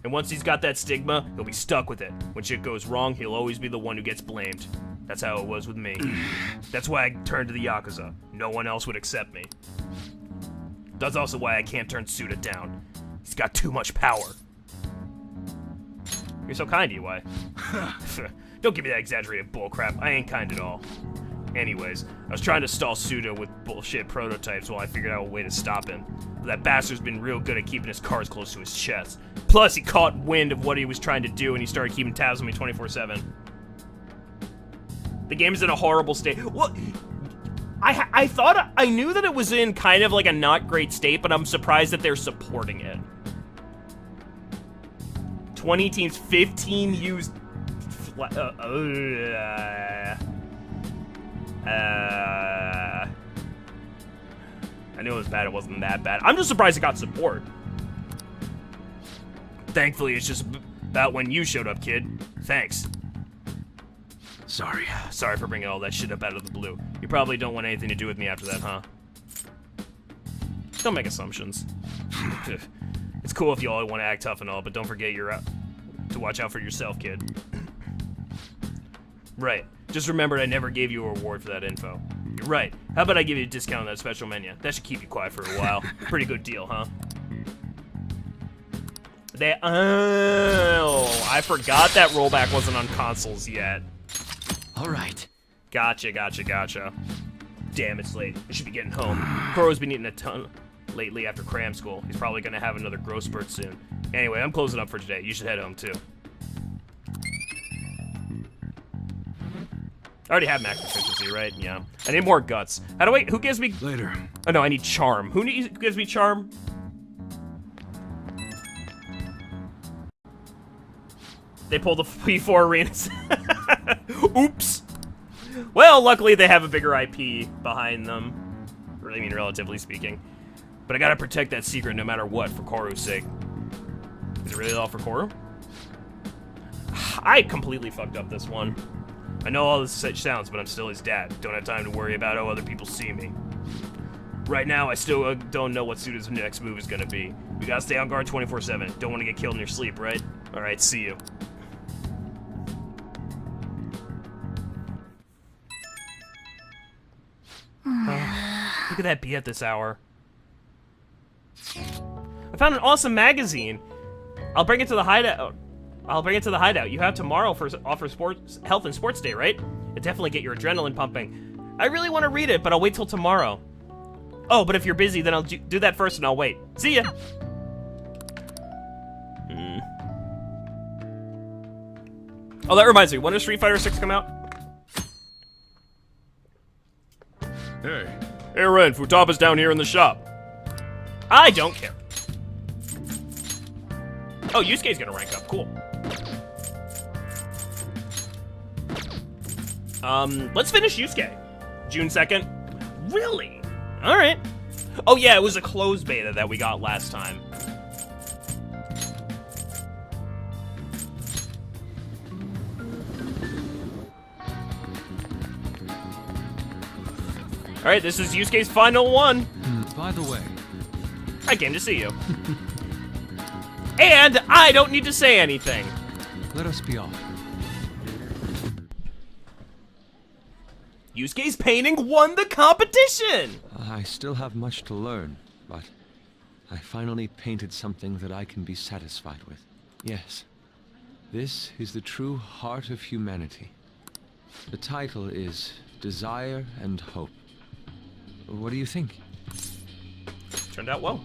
And once he's got that stigma, he'll be stuck with it. When shit goes wrong, he'll always be the one who gets blamed. That's how it was with me. That's why I turned to the Yakuza. No one else would accept me. That's also why I can't turn Suda down. He's got too much power. You're so kind, EY. Don't give me that exaggerated bullcrap. I ain't kind at all. Anyways, I was trying to stall Suda with bullshit prototypes while I figured out a way to stop him. But that bastard's been real good at keeping his cards close to his chest. Plus, he caught wind of what he was trying to do and he started keeping tabs on me 24/7. The game is in a horrible state. What? I thought I knew that it was in kind of like a not great state, but I'm surprised that they're supporting it. 20 teams, 15 used. I knew it was bad. It wasn't that bad. I'm just surprised it got support. Thankfully, it's just about when you showed up, kid. Thanks. Sorry. Sorry for bringing all that shit up out of the blue. You probably don't want anything to do with me after that, huh? Don't make assumptions. It's cool if you all want to act tough and all, but don't forget to watch out for yourself, kid. Right. Just remembered I never gave you a reward for that info. You're right. How about I give you a discount on that special menu? That should keep you quiet for a while. Pretty good deal, huh? Oh, I forgot that rollback wasn't on consoles yet. All right. Gotcha. Damn, it's late. I should be getting home. Koro's been eating a ton lately after cram school. He's probably gonna have another growth spurt soon. Anyway, I'm closing up for today. You should head home too. I already have max efficiency, right? Yeah. I need more guts. How do I... Who gives me... Later. Oh, no, I need charm. Who gives me charm? They pull the P4 arenas. Oops. Well, luckily they have a bigger IP behind them. I mean, relatively speaking. But I gotta protect that secret no matter what, for Koru's sake. Is it really all for Koru? I completely fucked up this one. I know all this sounds, but I'm still his dad. Don't have time to worry about how other people see me. Right now, I still don't know what Suda's next move is gonna be. We gotta stay on guard 24/7. Don't want to get killed in your sleep, right? Alright, see you. Look at that bee at this hour. I found an awesome magazine. I'll bring it to the hideout. You have tomorrow for health and sports day, right? It definitely get your adrenaline pumping. I really want to read it, but I'll wait till tomorrow. Oh, but if you're busy, then I'll do that first and I'll wait. See ya. Oh, that reminds me. When does Street Fighter 6 come out? Hey. Hey, Ren, Futaba's down here in the shop. I don't care. Oh, Yusuke's gonna rank up. Cool. Let's finish Yusuke. June 2nd. Really? Alright. Oh yeah, it was a closed beta that we got last time. Alright, this is Yusuke's final one. By the way, I came to see you. And I don't need to say anything. let us be off. Yusuke's painting won the competition! I still have much to learn, but I finally painted something that I can be satisfied with. Yes, this is the true heart of humanity. The title is Desire and Hope. What do you think? Turned out well.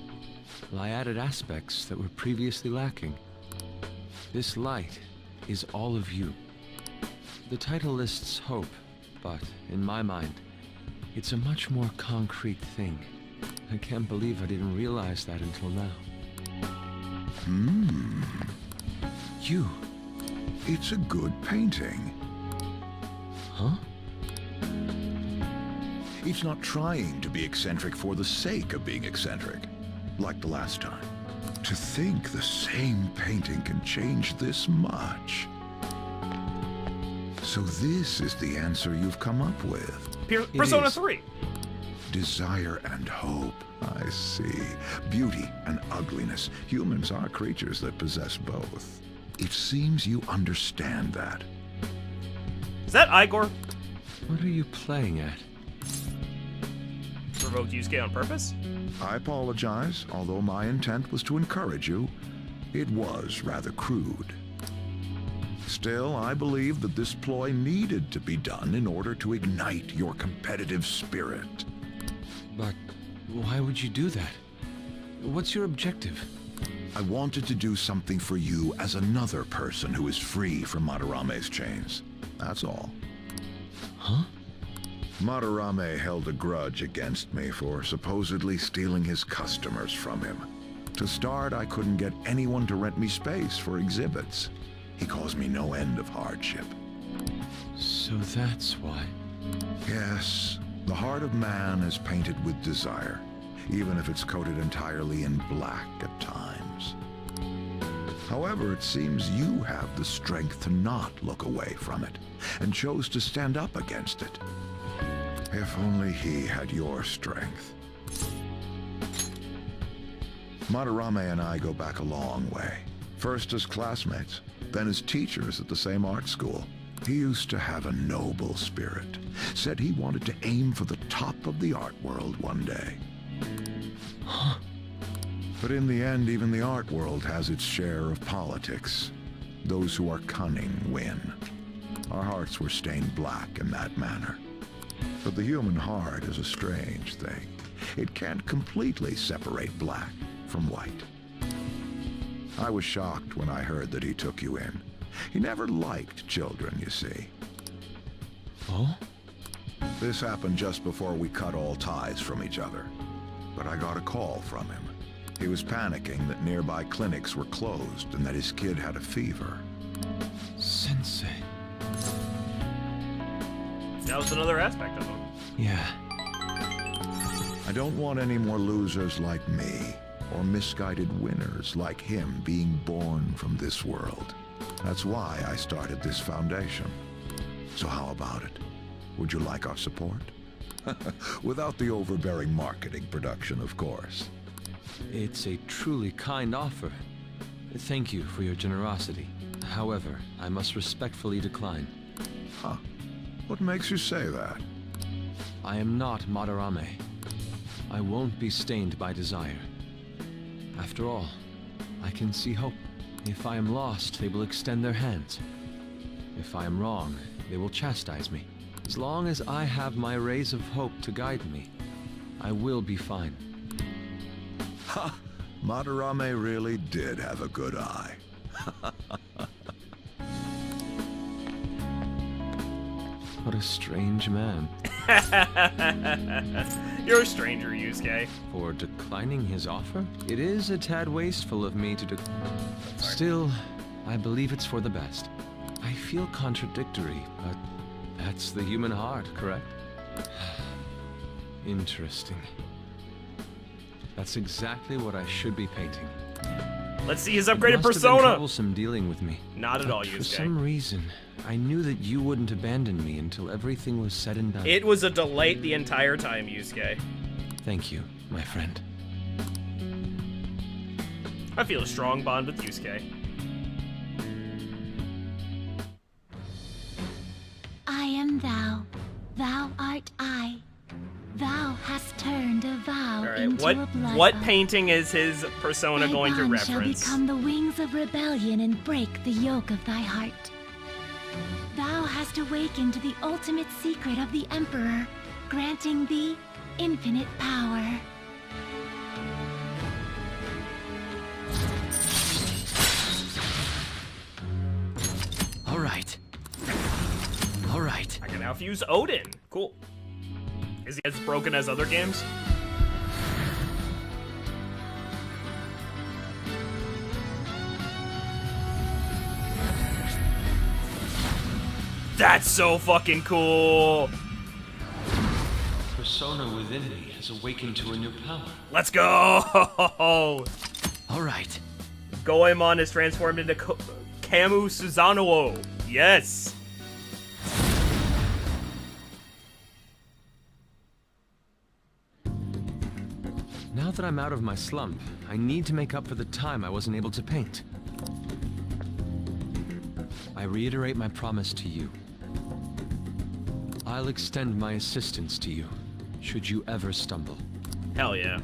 Well, I added aspects that were previously lacking. This light is all of you. The title lists hope, but in my mind, it's a much more concrete thing. I can't believe I didn't realize that until now. You. It's a good painting. Huh? It's not trying to be eccentric for the sake of being eccentric, like the last time. To think the same painting can change this much. So this is the answer you've come up with. Persona is. 3. Desire and hope. I see. Beauty and ugliness. Humans are creatures that possess both. It seems you understand that. Is that Igor? What are you playing at? Provoked Yusuke on purpose? I apologize, although my intent was to encourage you. It was rather crude. Still, I believe that this ploy needed to be done in order to ignite your competitive spirit. But why would you do that? What's your objective? I wanted to do something for you as another person who is free from Madarame's chains. That's all. Huh? Madarame held a grudge against me for supposedly stealing his customers from him. To start, I couldn't get anyone to rent me space for exhibits. He caused me no end of hardship. So that's why. Yes, the heart of man is painted with desire, even if it's coated entirely in black at times. However, it seems you have the strength to not look away from it, and chose to stand up against it. If only he had your strength. Madarame and I go back a long way. First as classmates, then as teachers at the same art school. He used to have a noble spirit. Said he wanted to aim for the top of the art world one day. Huh? But in the end, even the art world has its share of politics. Those who are cunning win. Our hearts were stained black in that manner. But the human heart is a strange thing. It can't completely separate black from white. I was shocked when I heard that he took you in. He never liked children, you see. Oh? This happened just before we cut all ties from each other. But I got a call from him. He was panicking that nearby clinics were closed and that his kid had a fever. Sensei. That was another aspect of him. Yeah. I don't want any more losers like me, or misguided winners like him being born from this world. That's why I started this foundation. So how about it? Would you like our support? Without the overbearing marketing production, of course. It's a truly kind offer. Thank you for your generosity. However, I must respectfully decline. Huh. What makes you say that? I am not Madarame. I won't be stained by desire. After all, I can see hope. If I am lost, they will extend their hands. If I am wrong, they will chastise me. As long as I have my rays of hope to guide me, I will be fine. Ha! Madarame really did have a good eye. What a strange man. You're a stranger, Yusuke. For declining his offer? It is a tad wasteful of me to Still, I believe it's for the best. I feel contradictory, but that's the human heart, correct? Interesting. That's exactly what I should be painting. Let's see his It upgraded must have been persona. troublesome dealing with me. Not at all, For Yusuke. some reason, I knew that you wouldn't abandon me until everything was said and done. It was a delight the entire time, Yusuke. Thank you, my friend. I feel a strong bond with Yusuke. I am thou. Thou art I. Thou hast turned a vow Alright, into a blood what oath. painting is his persona Thy going to bond shall reference? become the wings of rebellion and break the yoke of thy heart. Thou hast awakened the ultimate secret of the Emperor, granting thee infinite power. All right. All right. I can now fuse Odin. Cool. Is he as broken as other games? That's so fucking cool. Persona within me has awakened to a new power. Let's go. All right. Goemon is transformed into Camu Susanoo. Yes. Now that I'm out of my slump, I need to make up for the time I wasn't able to paint. I reiterate my promise to you. I'll extend my assistance to you, should you ever stumble. Hell yeah.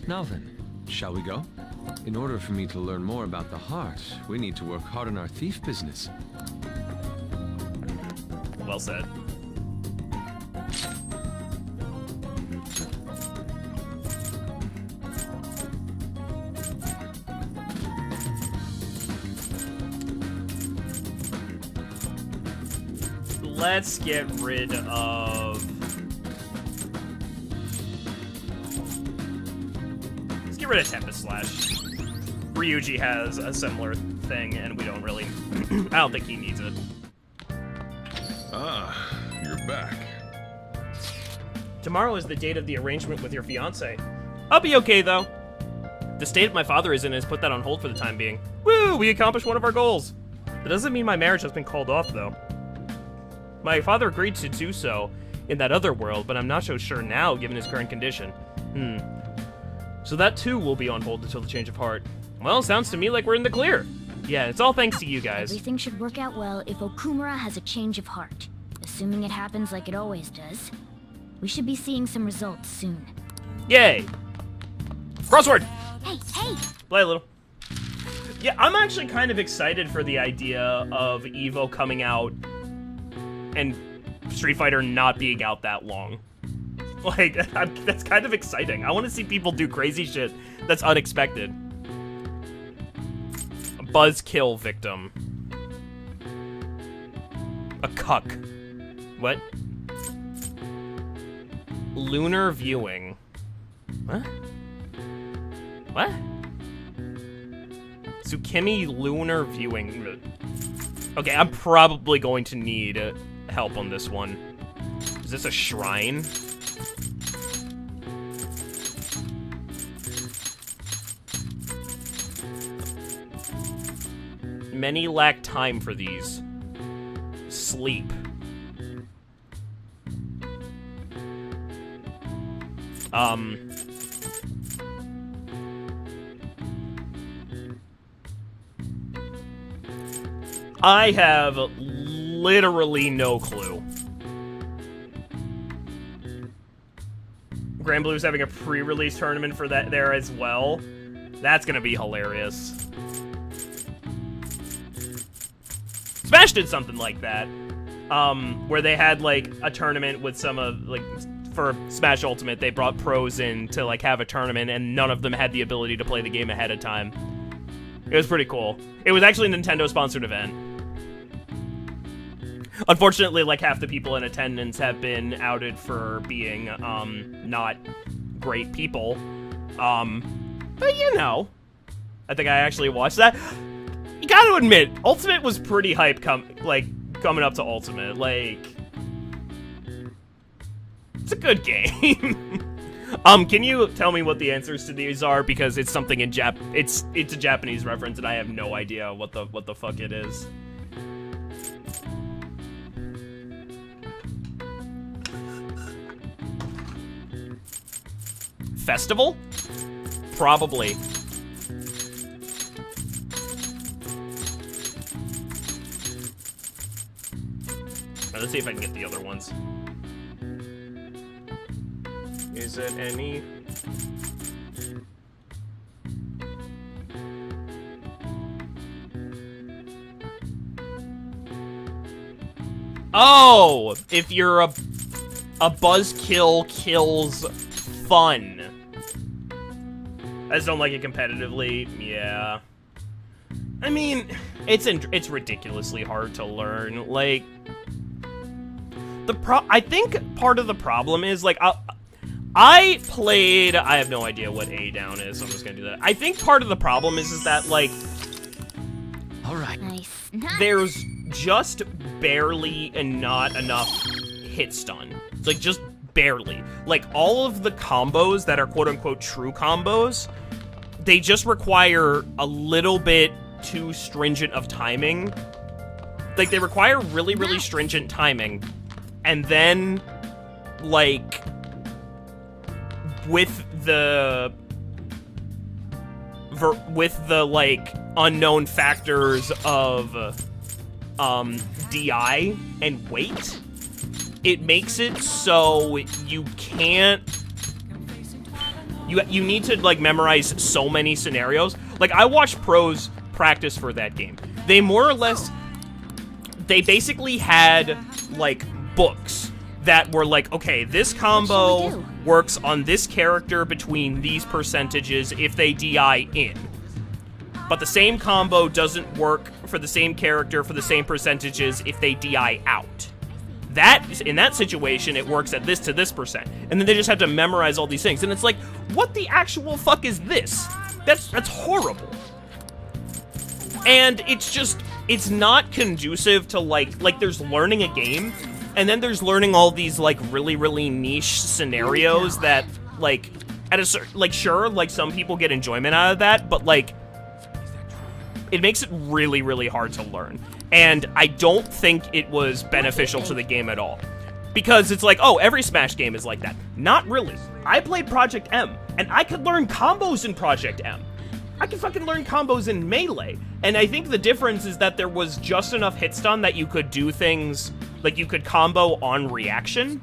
Now then, shall we go? In order for me to learn more about the heart, we need to work hard on our thief business. Well said. Let's get rid of... Let's get rid of Tempest Slash. Ryuji has a similar thing, and we don't really... I don't think he needs it. Ah, you're back. Tomorrow is the date of the arrangement with your fiancé. I'll be okay, though. The state my father is in has put that on hold for the time being. Woo! We accomplished one of our goals. That doesn't mean my marriage has been called off, though. My father agreed to do so in that other world, but I'm not so sure now, given his current condition. So that, too, will be on hold until the change of heart. Well, sounds to me like we're in the clear. Yeah, it's all thanks to you guys. Everything should work out well if Okumura has a change of heart. Assuming it happens like it always does. We should be seeing some results soon. Yay! Crossword! Hey, hey! Play a little. Yeah, I'm actually kind of excited for the idea of Evo coming out and Street Fighter not being out that long. Like, that's kind of exciting. I want to see people do crazy shit that's unexpected. A buzzkill victim. A cuck. What? Lunar viewing. What? What? Tsukimi lunar viewing. Okay, I'm probably going to need help on this one. Is this a shrine? Many lack time for these. Sleep. I have literally no clue. Grand Blue's having a pre-release tournament for that there as well. That's gonna be hilarious. Smash did something like that, where they had like a tournament with some of like for Smash Ultimate. They brought pros in to like have a tournament, and none of them had the ability to play the game ahead of time. It was pretty cool. It was actually a Nintendo-sponsored event. Unfortunately, like half the people in attendance have been outed for being not great people. But you know, I think I actually watched that. You gotta admit, Ultimate was pretty hype coming up to Ultimate. Like, it's a good game. Can you tell me what the answers to these are? Because it's something in it's a Japanese reference and I have no idea what the fuck it is. Festival? Probably. Let's see if I can get the other ones. Is it any? Oh! If you're a buzzkill kills fun. I just don't like it competitively. Yeah. I mean, it's ridiculously hard to learn. Like, I think part of the problem is, like, I played, I have no idea what A down is, so I'm just gonna do that. I think part of the problem is that, like, Alright. Nice. there's just barely and not enough hit stun. It's like, just barely. Like, all of the combos that are quote-unquote true combos, they just require a little bit too stringent of timing. Like, they require really, really stringent timing. And then, like, with the like, unknown factors of, DI and weight, it makes it so you can't... You need to, like, memorize so many scenarios. Like, I watched pros practice for that game. They more or less... They basically had, like, books that were like, okay, this combo works on this character between these percentages if they DI in. But the same combo doesn't work for the same character for the same percentages if they DI out. In that situation, it works at this to this percent. And then they just have to memorize all these things. And it's like, what the actual fuck is this? That's horrible. And it's just, it's not conducive to, like there's learning a game, and then there's learning all these, like, really, really niche scenarios that, like, at a certain, like, sure, like, some people get enjoyment out of that, but, like, it makes it really, really hard to learn. And I don't think it was beneficial to the game at all. Because it's like, oh, every Smash game is like that. Not really. I played Project M, and I could learn combos in Project M. I could fucking learn combos in Melee. And I think the difference is that there was just enough hit stun that you could do things, like you could combo on reaction.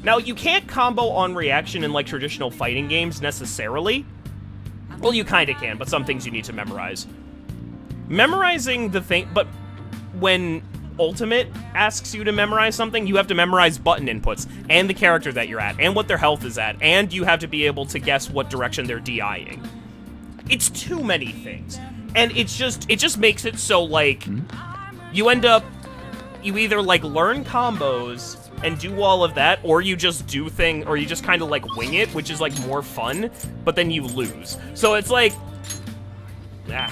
Now, you can't combo on reaction in, like, traditional fighting games necessarily. Well, you kinda can, but some things you need to memorize. Memorizing the thing, but when Ultimate asks you to memorize something, you have to memorize button inputs, and the character that you're at, and what their health is at, and you have to be able to guess what direction they're DIing. It's too many things. And it just makes it so, like, you end up you either like learn combos and do all of that, or you just do or you just kind of like wing it, which is like more fun, but then you lose. So it's like, I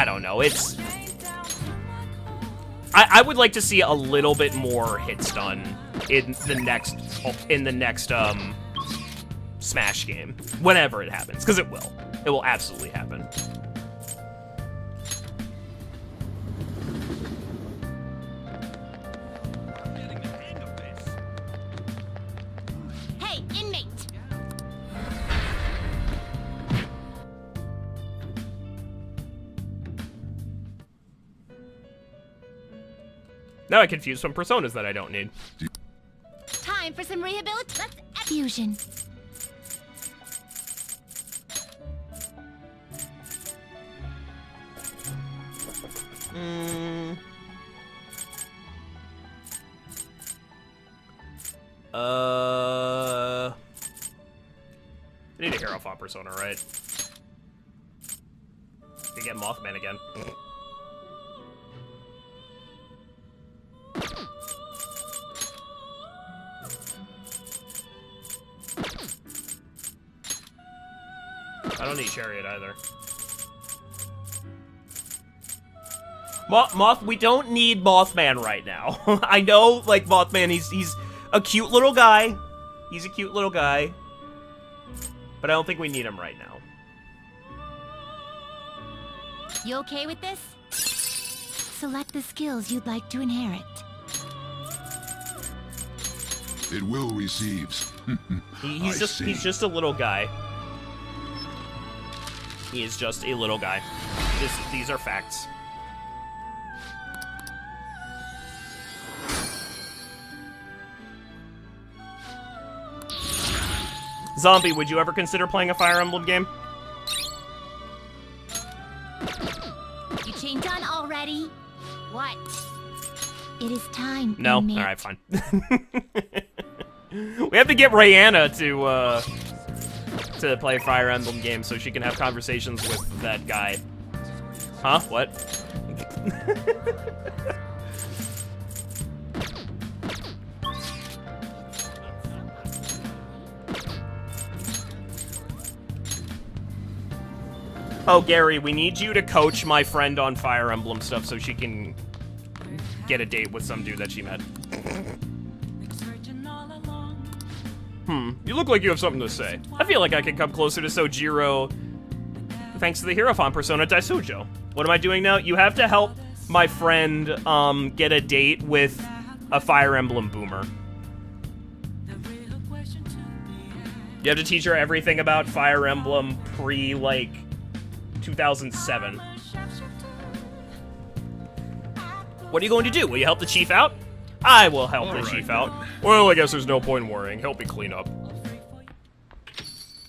don't know. It's I would like to see a little bit more hits done in the next Smash game, whenever it happens, because it will. It will absolutely happen. Hey, inmate! Now I confuse some personas that I don't need. Time for some rehabilitation. Let's fusion. I need a Hierophant persona, right? Can get Mothman again. I don't need Chariot either. We don't need Mothman right now. I know, like, Mothman, he's a cute little guy. He's a cute little guy. But I don't think we need him right now. You okay with this? Select the skills you'd like to inherit. It will receives. He's just a little guy. He is just a little guy. These are facts. Zombie, would you ever consider playing a Fire Emblem game? You changed on already? What? It is time. No? inmate. Alright, fine. We have to get Rayanna to play a Fire Emblem game so she can have conversations with that guy. Huh? What? Oh, Gary, we need you to coach my friend on Fire Emblem stuff so she can get a date with some dude that she met. You look like you have something to say. I feel like I can come closer to Sojiro thanks to the Hierophant persona Daisujo. What am I doing now? You have to help my friend get a date with a Fire Emblem boomer. You have to teach her everything about Fire Emblem pre, like, 2007. What are you going to do? Will you help the chief out? I will help the chief out. Well, I guess there's no point in worrying. Help me clean up.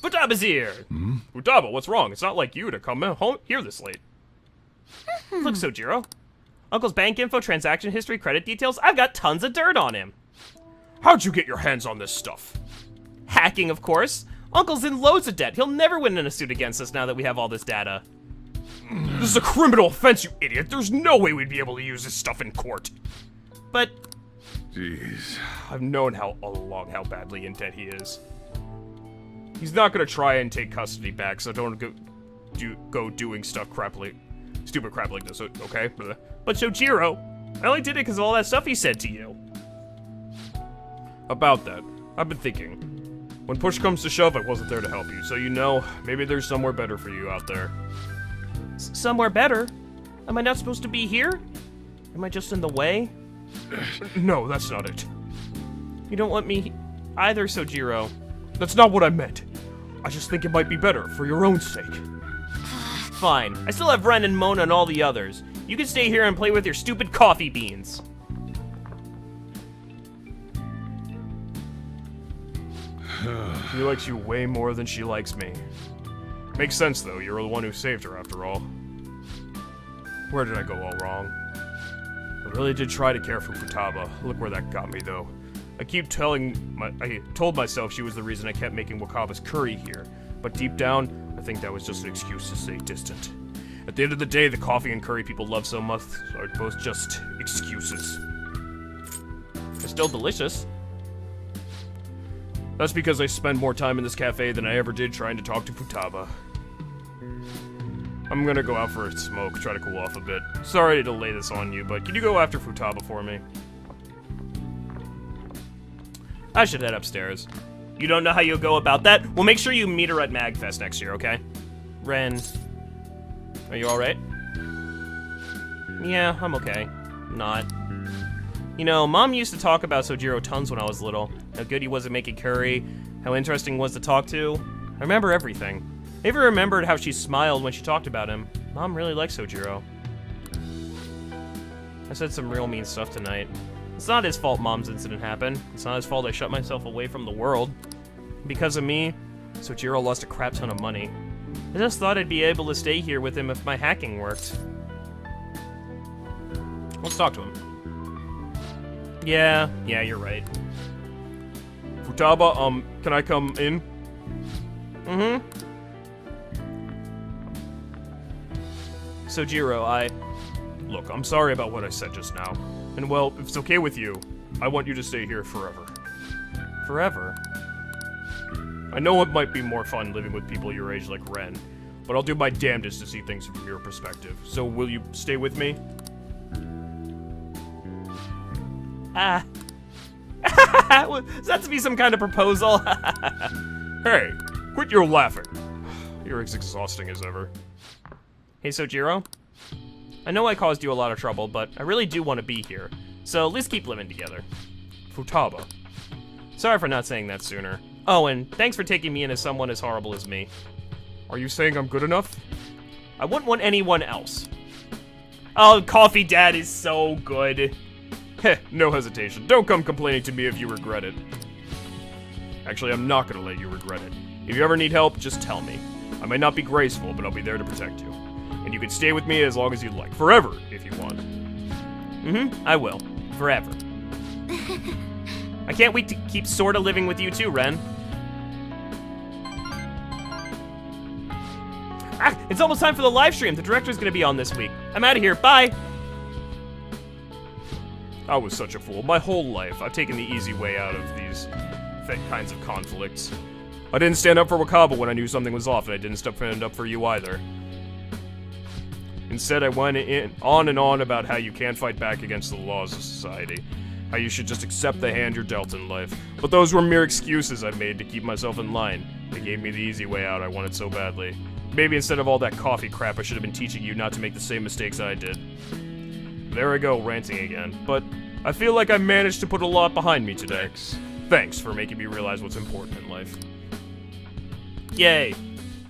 Futaba's here! Futaba, what's wrong? It's not like you to come home here this late. Look, Sojiro. Uncle's bank info, transaction history, credit details. I've got tons of dirt on him. How'd you get your hands on this stuff? Hacking, of course. Uncle's in loads of debt. He'll never win in a suit against us now that we have all this data. This is a criminal offense, you idiot. There's no way we'd be able to use this stuff in court. But... Jeez. I've known all along how badly in debt he is. He's not gonna try and take custody back, so don't go doing stupid crap like this, okay? But Sojiro, I only did it because of all that stuff he said to you. About that, I've been thinking. When push comes to shove, I wasn't there to help you, so you know, maybe there's somewhere better for you out there. Somewhere better? Am I not supposed to be here? Am I just in the way? No, that's not it. You don't want me either, Sojiro. That's not what I meant. I just think it might be better for your own sake. Fine. I still have Ren and Mona and all the others. You can stay here and play with your stupid coffee beans. She likes you way more than she likes me. Makes sense, though. You're the one who saved her, after all. Where did I go all wrong? I really did try to care for Futaba. Look where that got me, though. I told myself she was the reason I kept making Wakaba's curry here. But deep down, I think that was just an excuse to stay distant. At the end of the day, the coffee and curry people love so much are both just excuses. They're still delicious. That's because I spend more time in this cafe than I ever did trying to talk to Futaba. I'm gonna go out for a smoke, try to cool off a bit. Sorry to lay this on you, but can you go after Futaba for me? I should head upstairs. You don't know how you'll go about that? Well, make sure you meet her at MagFest next year, okay? Ren, are you alright? Yeah, I'm okay. Not. You know, Mom used to talk about Sojiro tons when I was little. How good he was at making curry, how interesting he was to talk to. I remember everything. I even remembered how she smiled when she talked about him. Mom really likes Sojiro. I said some real mean stuff tonight. It's not his fault Mom's incident happened. It's not his fault I shut myself away from the world. Because of me, Sojiro lost a crap ton of money. I just thought I'd be able to stay here with him if my hacking worked. Let's talk to him. Yeah, you're right. Futaba, can I come in? Mm-hmm. Sojiro, Look, I'm sorry about what I said just now. And well, if it's okay with you, I want you to stay here forever. Forever? I know it might be more fun living with people your age like Ren, but I'll do my damnedest to see things from your perspective. So will you stay with me? Is that to be some kind of proposal? Hey, quit your laughing. You're as exhausting as ever. Hey, Sojiro. I know I caused you a lot of trouble, but I really do want to be here. So let's keep living together. Futaba. Sorry for not saying that sooner. Oh, and thanks for taking me in as someone as horrible as me. Are you saying I'm good enough? I wouldn't want anyone else. Oh, Coffee Dad is so good. Heh, no hesitation. Don't come complaining to me if you regret it. Actually, I'm not gonna let you regret it. If you ever need help, just tell me. I might not be graceful, but I'll be there to protect you. And you can stay with me as long as you'd like. Forever, if you want. Mm-hmm, I will. Forever. I can't wait to keep sorta living with you too, Ren. It's almost time for the live stream. The director's gonna be on this week. I'm out of here. Bye. I was such a fool. My whole life, I've taken the easy way out of these kinds of conflicts. I didn't stand up for Wakaba when I knew something was off, and I didn't stand up for you either. Instead, I went on and on about how you can't fight back against the laws of society. How you should just accept the hand you're dealt in life. But those were mere excuses I made to keep myself in line. They gave me the easy way out I wanted so badly. Maybe instead of all that coffee crap, I should have been teaching you not to make the same mistakes I did. There I go, ranting again. But I feel like I managed to put a lot behind me today. Thanks for making me realize what's important in life. Yay.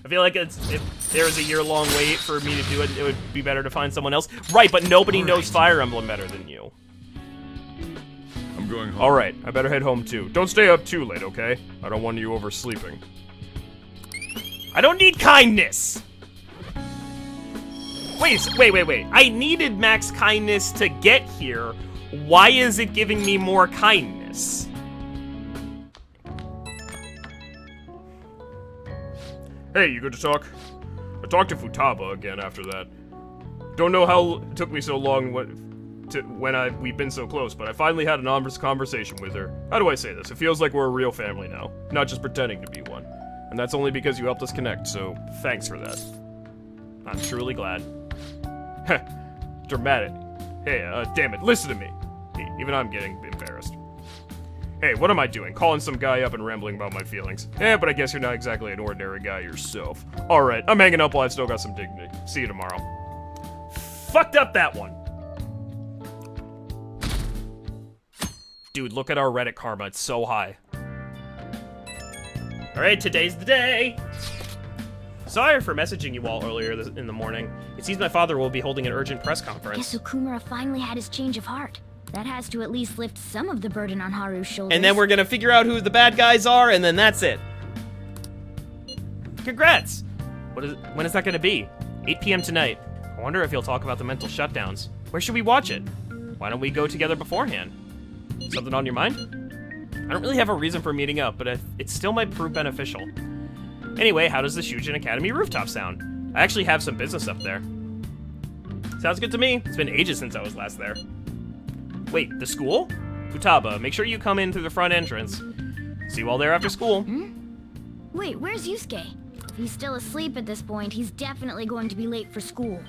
I feel like if there was a year-long wait for me to do it, it would be better to find someone else. Right, but nobody knows Fire Emblem better than you. I'm going home. Alright, I better head home too. Don't stay up too late, okay? I don't want you oversleeping. I don't need kindness! Wait. I needed Max kindness to get here. Why is it giving me more kindness? Hey, you good to talk? I talked to Futaba again after that. Don't know how it took me so long we've been so close, but I finally had an honest conversation with her. How do I say this? It feels like we're a real family now, not just pretending to be one. And that's only because you helped us connect, so thanks for that. I'm truly glad. Heh, dramatic. Hey, damn it, listen to me. Even I'm getting embarrassed. Hey, what am I doing? Calling some guy up and rambling about my feelings. But I guess you're not exactly an ordinary guy yourself. Alright, I'm hanging up while I've still got some dignity. See you tomorrow. Fucked up that one. Dude, look at our Reddit karma. It's so high. Alright, today's the day. Sorry for messaging you all earlier in the morning. It seems my father will be holding an urgent press conference. Guess Okumura finally had his change of heart. That has to at least lift some of the burden on Haru's shoulders. And then we're gonna figure out who the bad guys are, and then that's it. Congrats! When is that gonna be? 8 p.m. tonight. I wonder if he'll talk about the mental shutdowns. Where should we watch it? Why don't we go together beforehand? Something on your mind? I don't really have a reason for meeting up, but it still might prove beneficial. Anyway, how does the Shujin Academy rooftop sound? I actually have some business up there. Sounds good to me. It's been ages since I was last there. Wait, the school? Futaba, make sure you come in through the front entrance. See you all there after school. Wait, where's Yusuke? If he's still asleep at this point, he's definitely going to be late for school.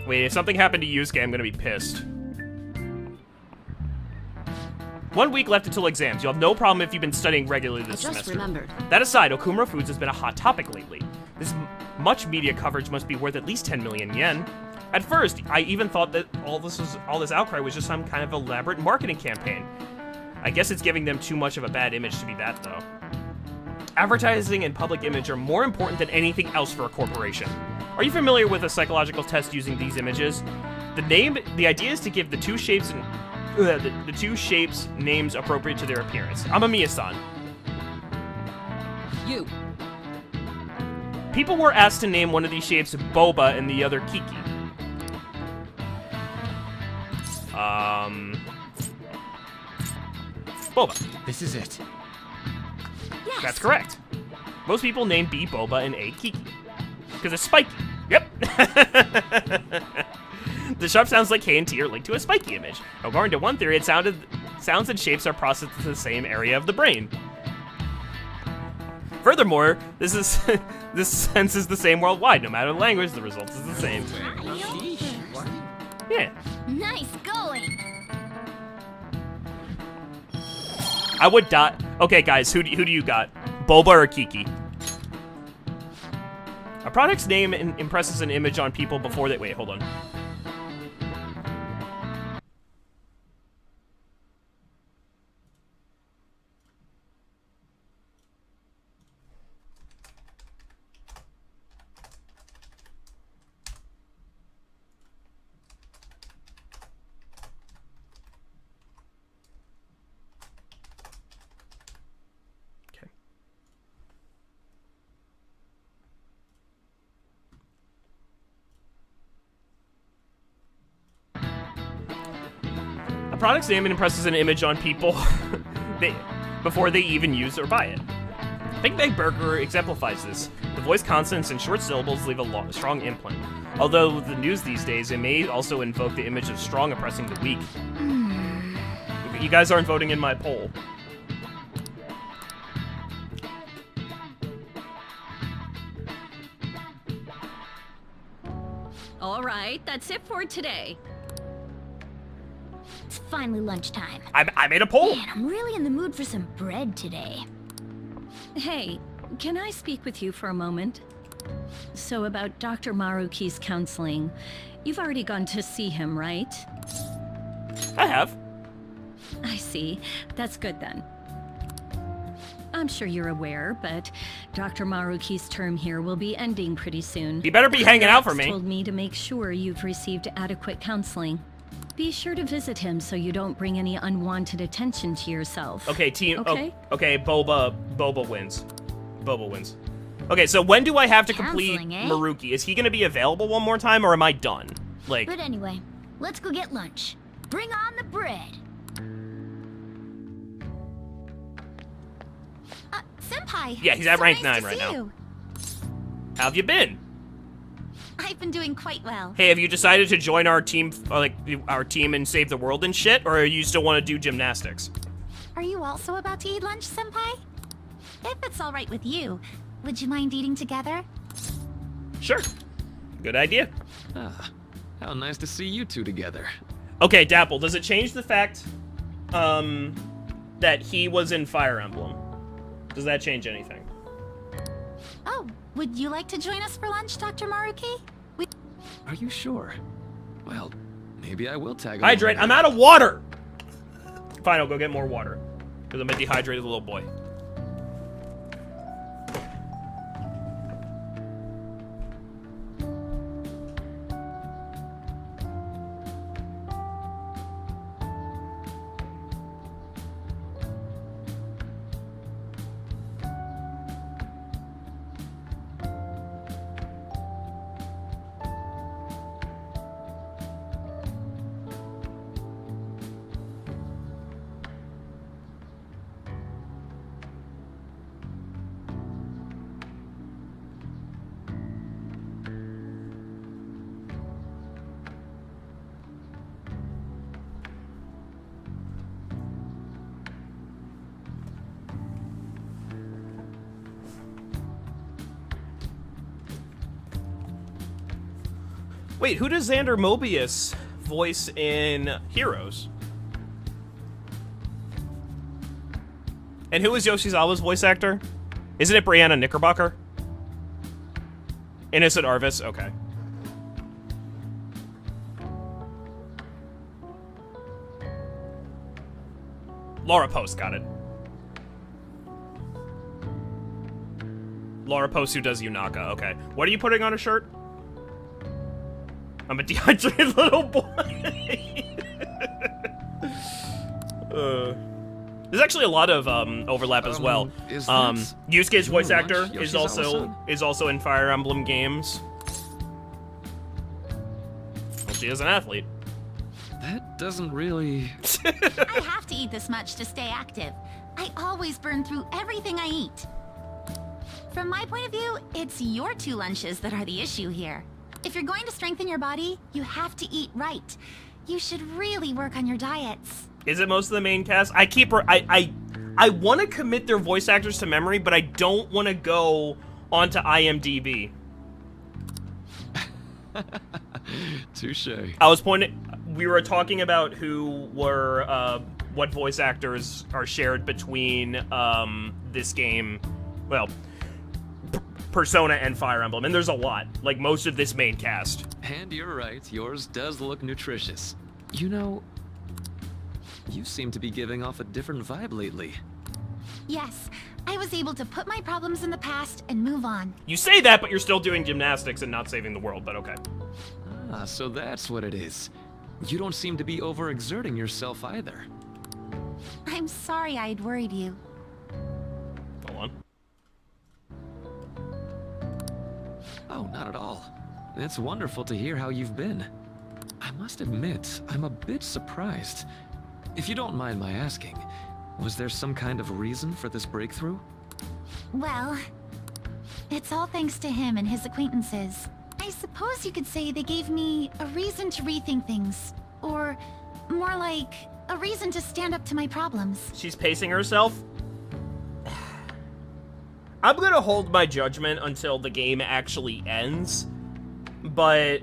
Wait, if something happened to Yusuke, I'm gonna be pissed. 1 week left until exams. You'll have no problem if you've been studying regularly this semester. remembered. That aside, Okumura Foods has been a hot topic lately. This much media coverage must be worth at least 10 million yen. At first, I even thought that all this outcry was just some kind of elaborate marketing campaign. I guess it's giving them too much of a bad image to be that, though. Advertising and public image are more important than anything else for a corporation. Are you familiar with a psychological test using these images? The idea is to give the two shapes names appropriate to their appearance. Amamiya-san. You. People were asked to name one of these shapes Boba and the other Kiki. Boba. This is it. Yes. That's correct. Most people name B Boba and A Kiki. Because it's spiky. Yep. The sharp sounds like K and T are linked to a spiky image. According to one theory, sounds and shapes are processed in the same area of the brain. Furthermore, this sense is the same worldwide. No matter the language, the result is the same. Yeah. Nice going. I would die. Okay, guys, who do you got? Boba or Kiki? A product's name impresses an image on people before they... Wait, hold on. A product's name impresses an image on people before they even use or buy it. Big Bag Burger exemplifies this. The voice consonants and short syllables leave a strong imprint. Although the news these days, it may also invoke the image of strong oppressing the weak. You guys aren't voting in my poll. All right, that's it for today. It's finally lunchtime. I made a poll. Man, I'm really in the mood for some bread today. Hey, can I speak with you for a moment? So about Dr. Maruki's counseling, you've already gone to see him, right? I have. I see. That's good then. I'm sure you're aware, but Dr. Maruki's term here will be ending pretty soon. You better be hanging out for me. He told me to make sure you've received adequate counseling. Be sure to visit him so you don't bring any unwanted attention to yourself. Okay, team. Okay? Okay, Boba wins. Boba wins. Okay, so when do I have to complete Counseling, eh? Maruki? Is he going to be available one more time, or am I done? Like, But anyway, let's go get lunch. Bring on the bread. Senpai. yeah, he's at so rank nice 9 to right see now. you. How have you been? I've been doing quite well. Hey, have you decided to join our team, our team and save the world and shit, or you still want to do gymnastics? Are you also about to eat lunch, Senpai? If it's all right with you, would you mind eating together? Sure. Good idea. Ah, how nice to see you two together. Okay, Dapple, does it change the fact, that he was in Fire Emblem? Does that change anything? Oh, would you like to join us for lunch, Dr. Maruki? Are you sure? Well, maybe I will tag along. Hydrate. I'm out of water. Fine, I'll go get more water. Because I'm a dehydrated little boy. Wait, who does Xander Mobius voice in Heroes? And who is Yoshizawa's voice actor? Isn't it Brianna Knickerbocker? Innocent Arvis? Okay. Laura Post, got it. Laura Post, who does Yunaka, okay. What are you putting on a shirt? I'm a dehydrated little boy. There's actually a lot of overlap as well. Yusuke's voice actor is also in Fire Emblem games. Well, she is an athlete. That doesn't really... I have to eat this much to stay active. I always burn through everything I eat. From my point of view, it's your 2 lunches that are the issue here. If you're going to strengthen your body, you have to eat right. You should really work on your diets. Is it most of the main cast? I want to commit their voice actors to memory, but I don't want to go onto IMDb. Touche. We were talking about who were, what voice actors are shared between, this game, well, Persona and Fire Emblem, and there's a lot. Like, most of this main cast. And you're right, yours does look nutritious. You know, you seem to be giving off a different vibe lately. Yes, I was able to put my problems in the past and move on. You say that, but you're still doing gymnastics and not saving the world, but okay. Ah, so that's what it is. You don't seem to be overexerting yourself either. I'm sorry I'd worried you. Hold on. Oh, not at all. It's wonderful to hear how you've been. I must admit, I'm a bit surprised. If you don't mind my asking, was there some kind of reason for this breakthrough? Well, it's all thanks to him and his acquaintances. I suppose you could say they gave me a reason to rethink things. Or, more like, a reason to stand up to my problems. She's pacing herself. I'm gonna hold my judgment until the game actually ends, but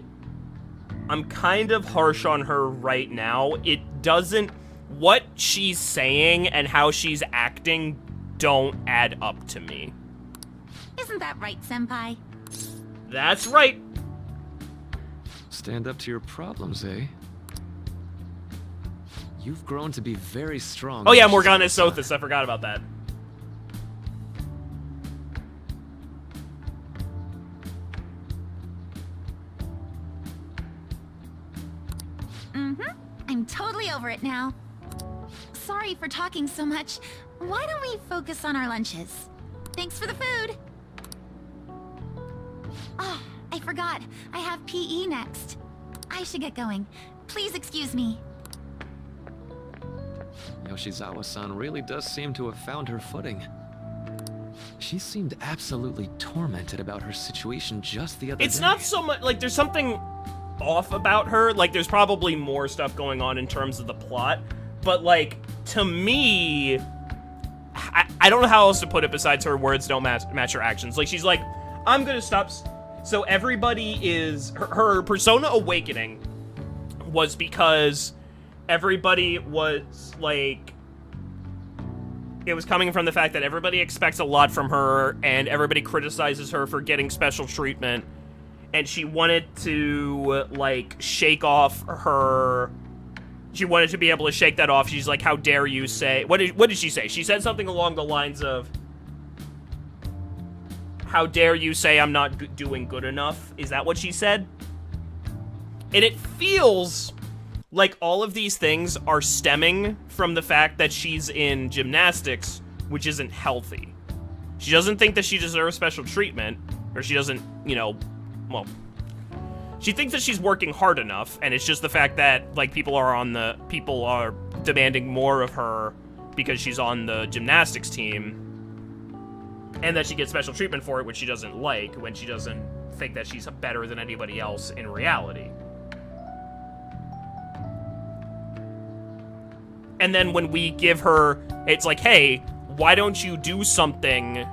I'm kind of harsh on her right now. It doesn't... What she's saying and how she's acting don't add up to me. Isn't that right, Senpai? That's right. Stand up to your problems, eh? You've grown to be very strong. Oh yeah, Morgana Sothis, I forgot about that. I'm totally over it now. Sorry for talking so much. Why don't we focus on our lunches? Thanks for the food. Oh, I forgot. I have PE next. I should get going. Please excuse me. Yoshizawa-san really does seem to have found her footing. She seemed absolutely tormented about her situation just the other day. It's not so much, like, there's something off about her. Like, there's probably more stuff going on in terms of the plot. But, like, to me, I don't know how else to put it besides her words don't match her actions. Like, she's like, I'm gonna stop. So everybody is... Her Persona Awakening was because everybody was, like... It was coming from the fact that everybody expects a lot from her, and everybody criticizes her for getting special treatment. And she wanted to, like, shake off her... She wanted to be able to shake that off. She's like, how dare you say... What did she say? She said something along the lines of... How dare you say I'm not doing good enough? Is that what she said? And it feels like all of these things are stemming from the fact that she's in gymnastics, which isn't healthy. She doesn't think that she deserves special treatment, or she doesn't, you know, well... She thinks that she's working hard enough, and it's just the fact that, like, people are demanding more of her because she's on the gymnastics team, and that she gets special treatment for it, which she doesn't like, when she doesn't think that she's better than anybody else in reality. And then when we give her, it's like, hey, why don't you do something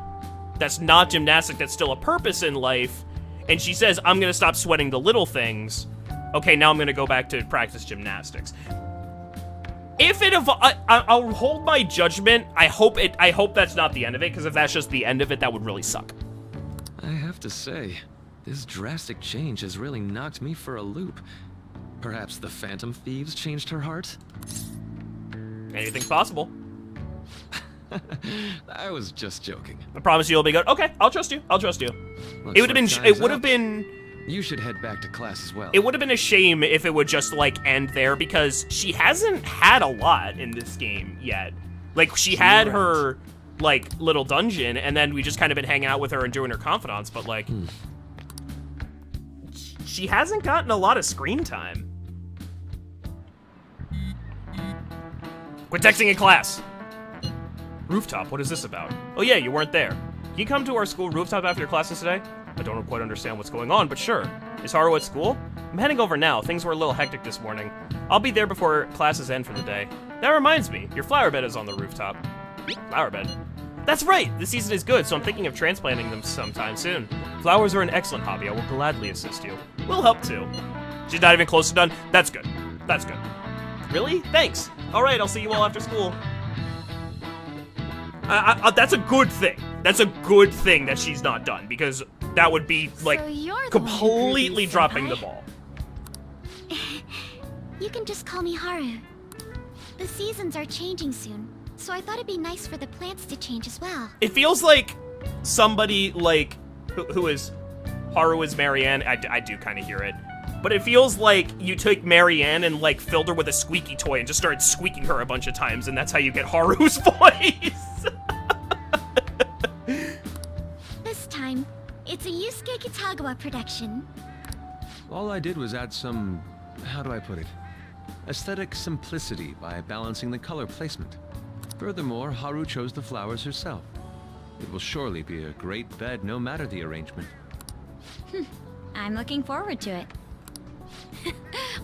that's not gymnastic, that's still a purpose in life? And she says, I'm gonna stop sweating the little things. okay, now I'm gonna go back to practice gymnastics. If it I'll hold my judgment. I hope that's not the end of it, because if that's just the end of it, that would really suck. I have to say, this drastic change has really knocked me for a loop. Perhaps the Phantom Thieves changed her heart? Anything's possible. I was just joking. I promise you it'll be good. Okay, I'll trust you. I'll trust you. Looks It would have like been. time's It would have up. been. You should head back to class as well. It would have been a shame if it would just like end there, because she hasn't had a lot in this game yet. Like she had her like little dungeon, and then we just kind of been hanging out with her and doing her confidants. But like, she hasn't gotten a lot of screen time. Quit texting in class. Rooftop, what is this about? Oh yeah, you weren't there. Can you come to our school rooftop after your classes today? I don't quite understand what's going on, but sure. Is Haru at school? I'm heading over now. Things were a little hectic this morning. I'll be there before classes end for the day. That reminds me, your flower bed is on the rooftop. Flower bed? That's right! The season is good, so I'm thinking of transplanting them sometime soon. Flowers are an excellent hobby. I will gladly assist you. We'll help too. She's not even close to done? That's good. That's good. Really? Thanks. Alright, I'll see you all after school. That's a good thing. That's a good thing that she's not done, because that would be, like, So you're the one who completely grew, dropping the senpai? ball. You can just call me Haru. The seasons are changing soon, so I thought it'd be nice for the plants to change as well. It feels like somebody, like, who is Haru is Marianne. I do kind of hear it. But it feels like you took Marianne and, like, filled her with a squeaky toy and just started squeaking her a bunch of times, and that's how you get Haru's voice. This time, it's a Yusuke Kitagawa production. All I did was add some, how do I put it, aesthetic simplicity by balancing the color placement. Furthermore, Haru chose the flowers herself. It will surely be a great bed no matter the arrangement. I'm looking forward to it.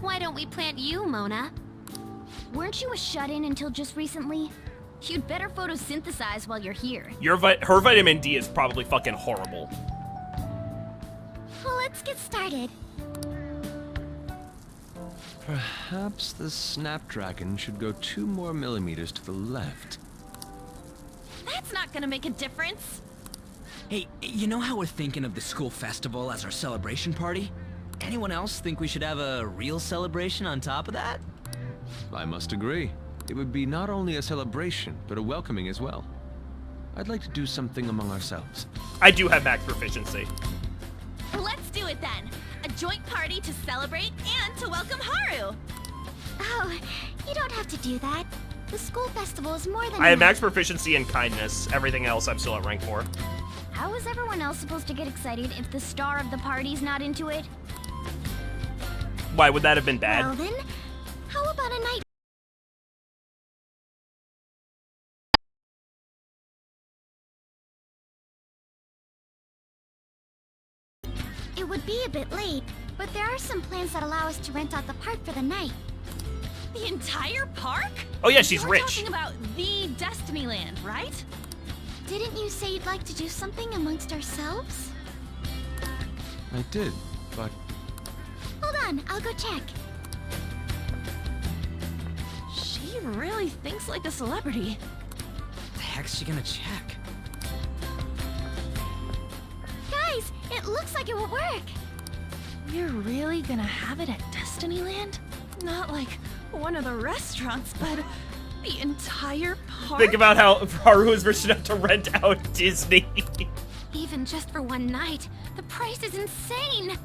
Why don't we plant you, Mona? Weren't you a shut-in until just recently? You'd better photosynthesize while you're here. Her vitamin D is probably fucking horrible. Well, let's get started. Perhaps the Snapdragon should go 2 more millimeters to the left. That's not gonna make a difference. Hey, you know how we're thinking of the school festival as our celebration party? Anyone else think we should have a real celebration on top of that? I must agree. It would be not only a celebration, but a welcoming as well. I'd like to do something among ourselves. I do have max proficiency. Let's do it then. A joint party to celebrate and to welcome Haru. Oh, you don't have to do that. The school festival is more than I have enough. max proficiency in kindness. Everything else I'm still at rank 4. How is everyone else supposed to get excited if the star of the party's not into it? Why would that have been bad? Well then, how about a night? It would be a bit late, but there are some plans that allow us to rent out the park for the night. The entire park? Oh yeah, she's You're rich. talking about the Destinyland, right? Didn't you say you'd like to do something amongst ourselves? I did, but Hold on, I'll go check. She really thinks like a celebrity. The heck's she gonna check? Guys, it looks like it will work. We're really gonna have it at Destinyland? Not like one of the restaurants, but the entire park? Think about how Haru is rich enough to rent out Disney. Even just for one night, the price is insane!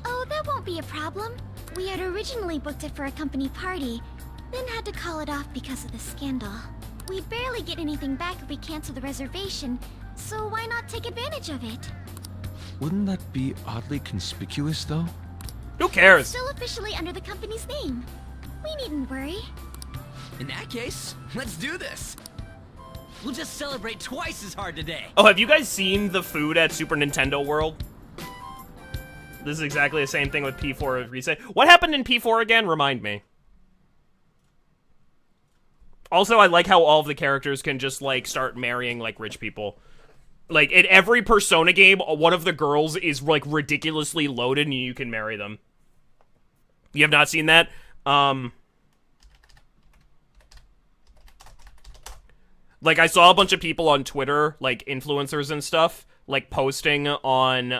Oh, that won't be a problem. We had originally booked it for a company party, then had to call it off because of the scandal. We'd barely get anything back if we cancel the reservation, so why not take advantage of it? wouldn't that be oddly conspicuous, though? Who cares? Still officially under the company's name. We needn't worry. In that case, let's do this. We'll just celebrate twice as hard today. Oh, have you guys seen the food at Super Nintendo World? This is exactly the same thing with P4 Reset. What happened in P4 again? Remind me. Also, I like how all of the characters can just, like, start marrying, like, rich people. Like, in every Persona game, one of the girls is, like, ridiculously loaded and you can marry them. You have not seen that? Like, I saw a bunch of people on Twitter, like, influencers and stuff, like, posting on the,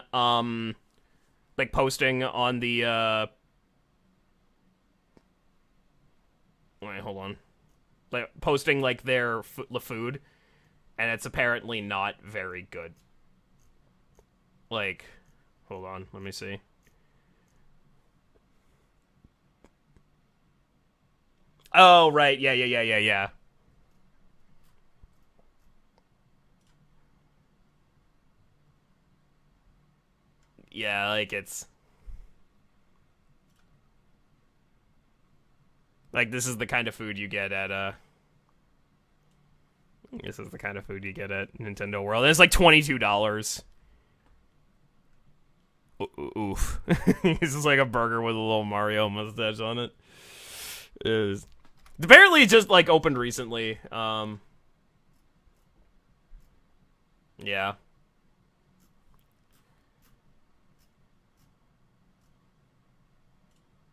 wait, hold on. Like, posting, like, their food, and it's apparently not very good. Like, hold on, let me see. Oh, right, yeah. Yeah, like, it's... Like, this is the kind of food you get at, This is the kind of food you get at Nintendo World. And it's like $22. Oof. This is like a burger with a little Mario mustache on it. It is... Apparently it just, like, opened recently. Yeah.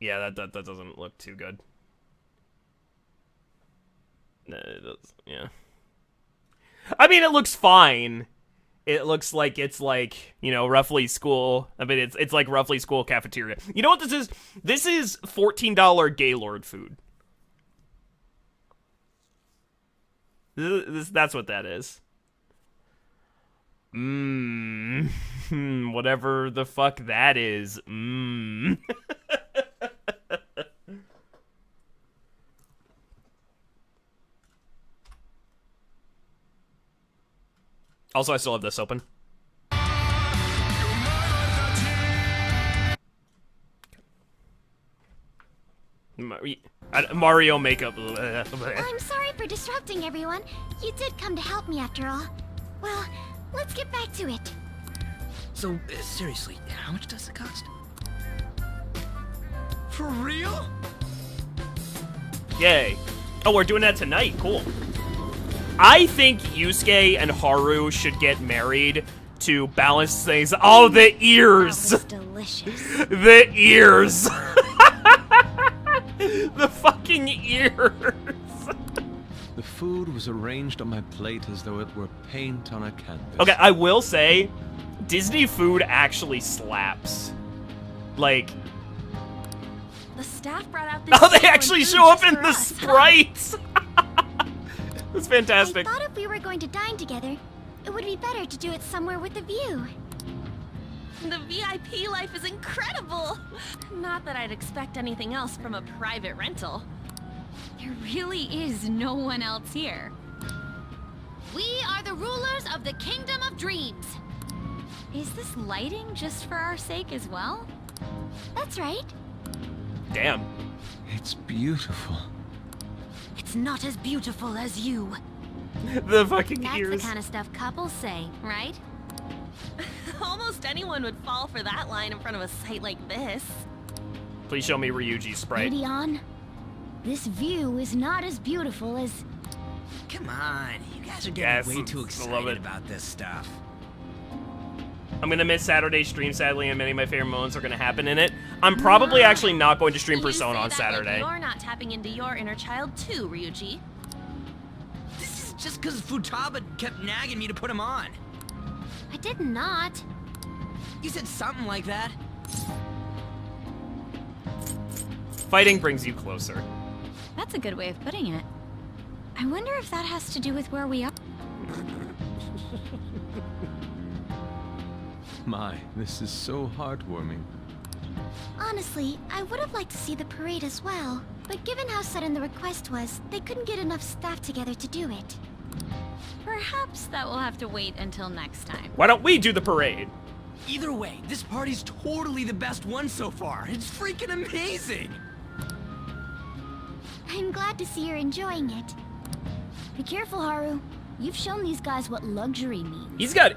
Yeah, that doesn't look too good. No, it does, yeah. I mean, it looks fine. It looks like it's like, you know, roughly school. I mean, it's like roughly school cafeteria. You know what this is? This is $14 Gaylord food. That's what that is. Whatever the fuck that is. Also, I still have this open. Mario makeup. I'm sorry for disrupting everyone. You did come to help me after all. Well, let's get back to it. So, seriously, how much does it cost? For real? Yay. Oh, we're doing that tonight. Cool. I think Yusuke and Haru should get married to balance things. Oh, the ears! That was delicious. The ears! The fucking ears! The food was arranged on my plate as though it were paint on a canvas. Okay, I will say, Disney food actually slaps. Like... The staff brought out this. Oh, they actually show up in the sprites! That's fantastic. I thought if we were going to dine together, it would be better to do it somewhere with a view. The VIP life is incredible! Not that I'd expect anything else from a private rental. There really is no one else here. We are the rulers of the Kingdom of Dreams. Is this lighting just for our sake as well? That's right. Damn. It's beautiful. It's not as beautiful as you. The fucking That's ears. the kind of stuff couples say, right? Almost anyone would fall for that line in front of a site like this. Please show me Ryuji's sprite. Gideon, this view is not as beautiful as... Come on, you guys are Yes, getting way too I love excited it. about this stuff. I'm gonna miss Saturday's stream, sadly, and many of my favorite moments are gonna happen in it. I'm probably actually not going to stream You Persona say on that Saturday. Like you're not tapping into your inner child too, Ryuji. This is just because Futaba kept nagging me to put him on. I did not. You said something like that. Fighting brings you closer. That's a good way of putting it. I wonder if that has to do with where we are. My, this is so heartwarming. Honestly, I would have liked to see the parade as well. But given how sudden the request was, they couldn't get enough staff together to do it. Perhaps that will have to wait until next time. Why don't we do the parade? Either way, this party's totally the best one so far. It's freaking amazing. I'm glad to see you're enjoying it. Be careful, Haru. You've shown these guys what luxury means. He's got...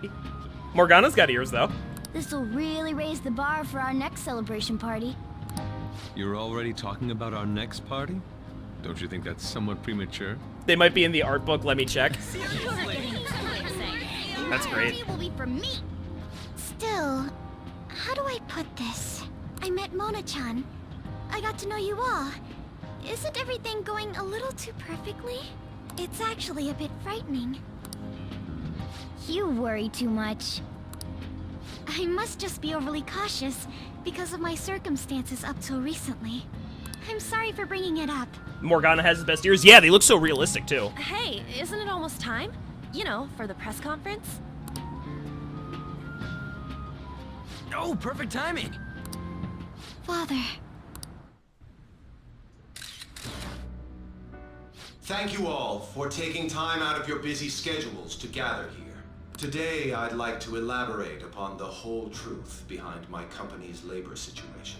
Morgana's got ears, though. This'll really raise the bar for our next celebration party. You're already talking about our next party? Don't you think that's somewhat premature? They might be in the art book, let me check. That's great. Party will be for me. Still, how do I put this? I met Mona-chan. I got to know you all. Isn't everything going a little too perfectly? It's actually a bit frightening. You worry too much. I must just be overly cautious because of my circumstances up till recently. I'm sorry for bringing it up. Morgana has the best ears. Yeah, they look so realistic too. Hey, isn't it almost time? You know, for the press conference? Oh, perfect timing. Father. Thank you all for taking time out of your busy schedules to gather here. Today, I'd like to elaborate upon the whole truth behind my company's labor situation.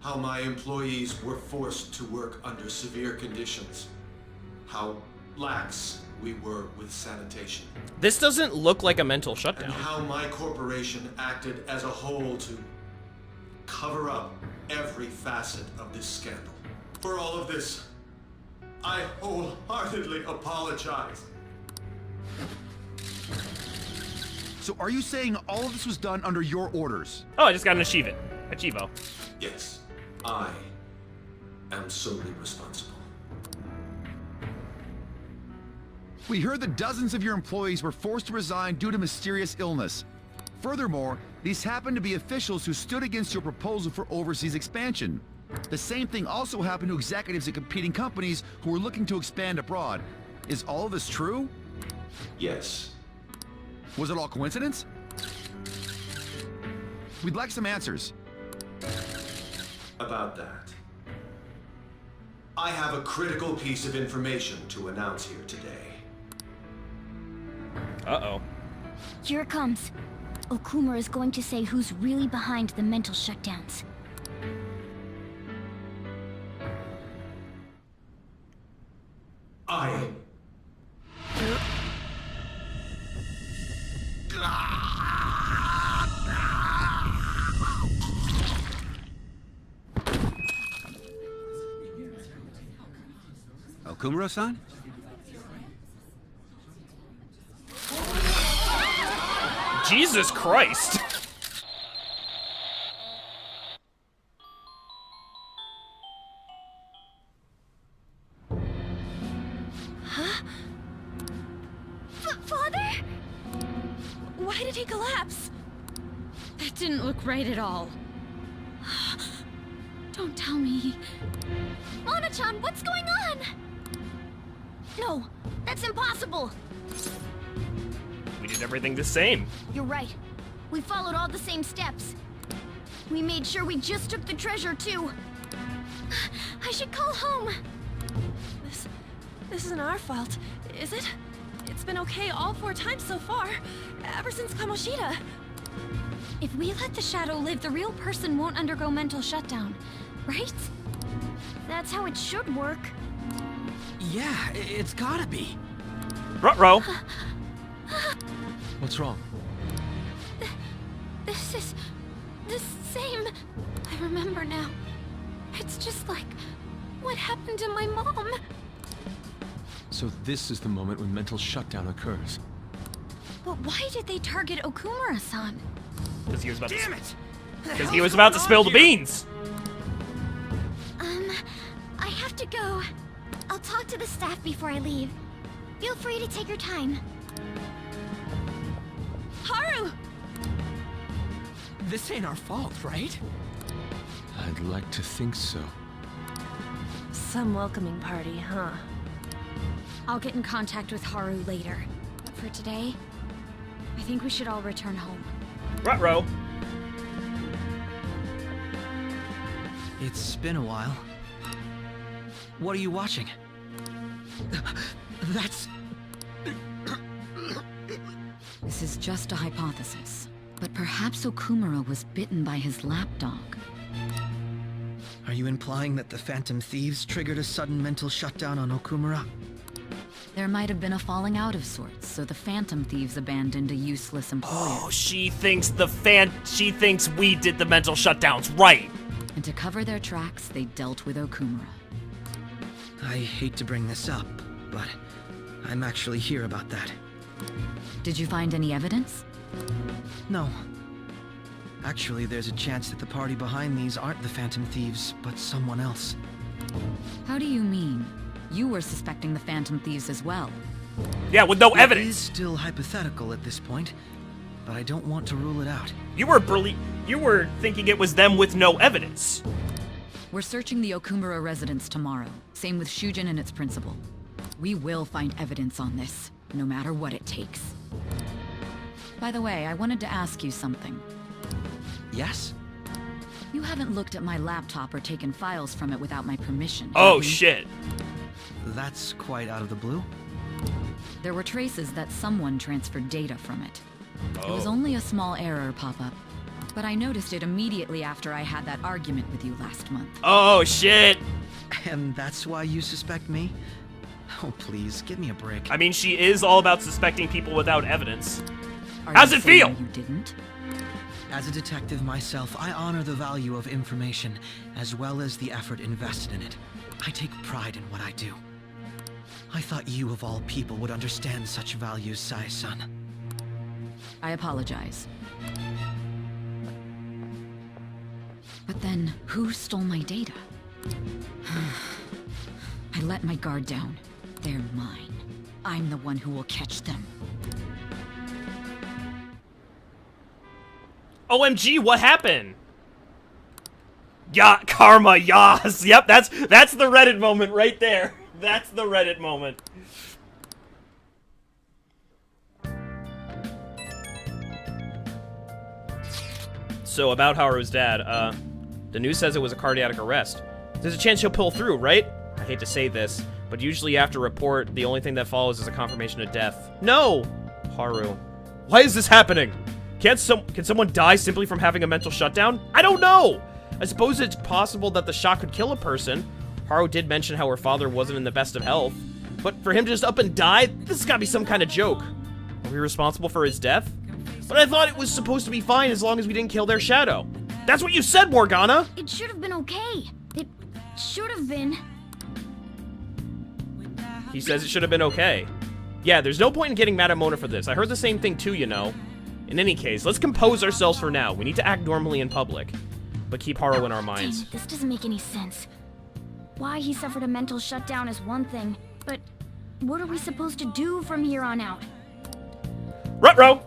How my employees were forced to work under severe conditions. How lax we were with sanitation. This doesn't look like a mental And shutdown. how my corporation acted as a whole to cover up every facet of this scandal. For all of this, I wholeheartedly apologize. So are you saying all of this was done under your orders? Oh, I just got an Achievo. Yes, I am solely responsible. We heard that dozens of your employees were forced to resign due to mysterious illness. Furthermore, these happened to be officials who stood against your proposal for overseas expansion. The same thing also happened to executives at competing companies who were looking to expand abroad. Is all of this true? Yes. Was it all coincidence? We'd like some answers. About that. I have a critical piece of information to announce here today. Uh-oh. Here it comes. Okumura is going to say who's really behind the mental shutdowns. I... Okumura-san? Jesus Christ. Father? Why did he collapse? That didn't look right at all. Don't tell me. Mona-chan, what's going on? No, that's impossible. We did everything the same. You're right. We followed all the same steps. We made sure we just took the treasure, too. I should call home. This isn't our fault, is it? It's been okay all 4 times so far, ever since Kamoshida. If we let the shadow live, the real person won't undergo mental shutdown, right? That's how it should work. Yeah, it's gotta be. Ruh-roh. What's wrong? This is the same. I remember now. It's just like what happened to my mom. So this is the moment when mental shutdown occurs. But why did they target Okumura-san? Because he was about Damn to, it! because he was about to spill the beans. I have to go. I'll talk to the staff before I leave. Feel free to take your time. Haru! This ain't our fault, right? I'd like to think so. Some welcoming party, huh? I'll get in contact with Haru later. But for today, I think we should all return home. Ruh-roh. It's been a while. What are you watching? That's... This is just a hypothesis, but perhaps Okumura was bitten by his lapdog. Are you implying that the Phantom Thieves triggered a sudden mental shutdown on Okumura? There might have been a falling out of sorts, so the Phantom Thieves abandoned a useless employer. Oh, she thinks she thinks we did the mental shutdowns, right? And to cover their tracks, they dealt with Okumura. I hate to bring this up, but I'm actually here about that. Did you find any evidence? No. Actually, there's a chance that the party behind these aren't the Phantom Thieves, but someone else. How do you mean? You were suspecting the Phantom Thieves as well. Yeah, with no It evidence. is still hypothetical at this point, but I don't want to rule it out. You were thinking it was them with no evidence. We're searching the Okumura residence tomorrow. Same with Shujin and its principal. We will find evidence on this, no matter what it takes. By the way, I wanted to ask you something. Yes? You haven't looked at my laptop or taken files from it without my permission. Oh, have you? shit. That's quite out of the blue. There were traces that someone transferred data from it. It was Oh. only a small error pop-up, but I noticed it immediately after I had that argument with you last month. Oh, shit. And that's why you suspect me? Oh, please, give me a break. I mean, she is all about suspecting people without evidence. Are How's you it feel? saying you didn't? As a detective myself, I honor the value of information, as well as the effort invested in it. I take pride in what I do. I thought you, of all people, would understand such values, Sai-san. I apologize. But then, who stole my data? I let my guard down. They're mine. I'm the one who will catch them. OMG, what happened? Yeah, karma, yas. Yep, that's the Reddit moment right there. That's the Reddit moment. So, about Haru's dad, the news says it was a cardiac arrest. There's a chance he'll pull through, right? I hate to say this, but usually after a report, the only thing that follows is a confirmation of death. No! Haru. Why is this happening? Can someone die simply from having a mental shutdown? I don't know! I suppose it's possible that the shock could kill a person. Haru did mention how her father wasn't in the best of health. But for him to just up and die, this has gotta be some kind of joke. Are we responsible for his death? But I thought it was supposed to be fine as long as we didn't kill their shadow. That's what you said, Morgana! It should have been okay. It should have been. He says it should have been okay. Yeah, there's no point in getting mad at Mona for this. I heard the same thing too, you know. In any case, let's compose ourselves for now. We need to act normally in public. But keep Haru in our minds. Dang, this doesn't make any sense. Why he suffered a mental shutdown is one thing, but what are we supposed to do from here on out? Ruh-roh!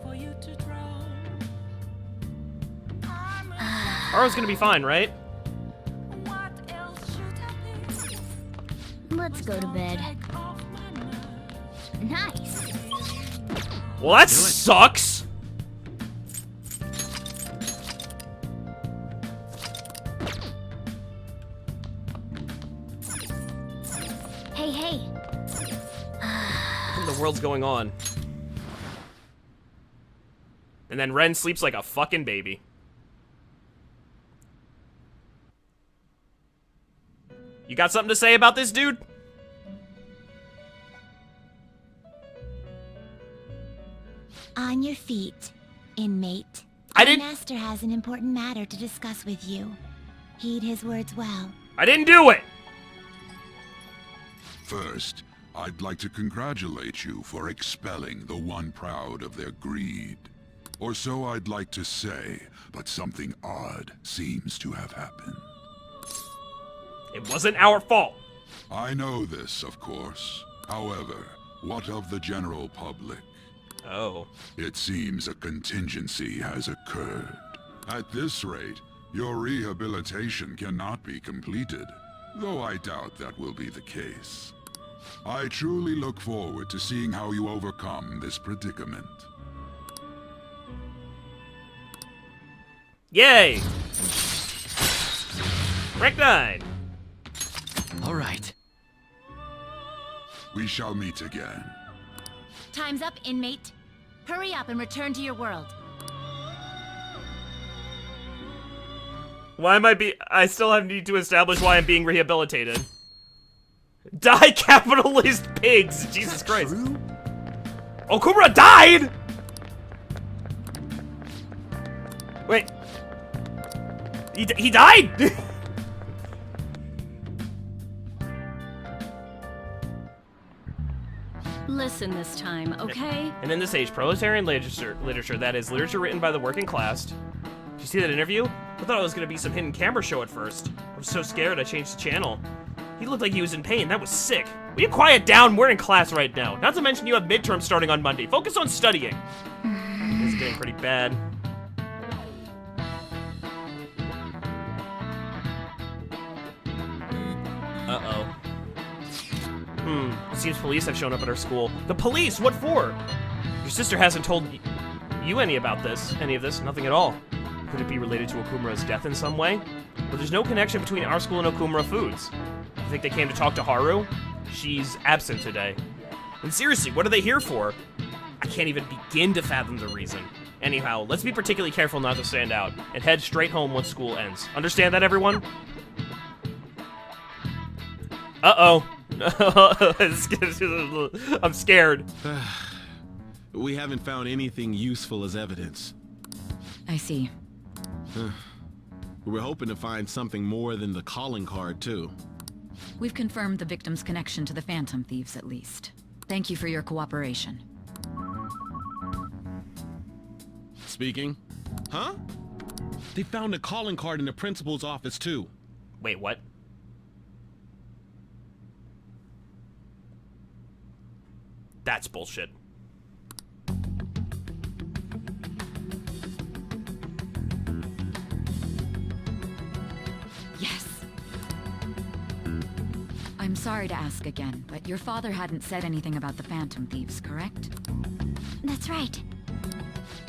Haru's gonna be fine, right? Let's go to bed. Nice. Well, that sucks! Hey. What in the world's going on? And then Ren sleeps like a fucking baby. You got something to say about this, dude? On your feet, inmate. I Our didn't- master has an important matter to discuss with you. Heed his words well. I didn't do it! First, I'd like to congratulate you for expelling the one proud of their greed. Or so I'd like to say, but something odd seems to have happened. It wasn't our fault. I know this, of course. However, what of the general public? Oh. It seems a contingency has occurred. At this rate, your rehabilitation cannot be completed, though I doubt that will be the case. I truly look forward to seeing how you overcome this predicament. Yay! Rec 9! All right. We shall meet again. Time's up, inmate. Hurry up and return to your world. Why am I still have need to establish why I'm being rehabilitated. Die capitalist pigs! Jesus Christ. True? Okumura died?! Wait. He died?! Listen this time, okay? And in this age, proletarian literature, that is, literature written by the working class, you see that interview? I thought it was gonna be some hidden camera show at first. I was so scared I changed the channel. He looked like he was in pain. That was sick. Will you quiet down? We're in class right now. Not to mention you have midterms starting on Monday. Focus on studying. This is getting pretty bad. Uh-oh. It seems police have shown up at our school. The police? What for? Your sister hasn't told you any of this. Nothing at all. Could it be related to Okumura's death in some way? But there's no connection between our school and Okumura Foods. You think they came to talk to Haru? She's absent today. And seriously, what are they here for? I can't even begin to fathom the reason. Anyhow, let's be particularly careful not to stand out, and head straight home once school ends. Understand that, everyone? Uh-oh. I'm scared. We haven't found anything useful as evidence. I see. We're hoping to find something more than the calling card, too. We've confirmed the victim's connection to the Phantom Thieves, at least. Thank you for your cooperation. Speaking? Huh? They found a calling card in the principal's office, too. Wait, what? That's bullshit. Yes. I'm sorry to ask again, but your father hadn't said anything about the Phantom Thieves, correct? That's right.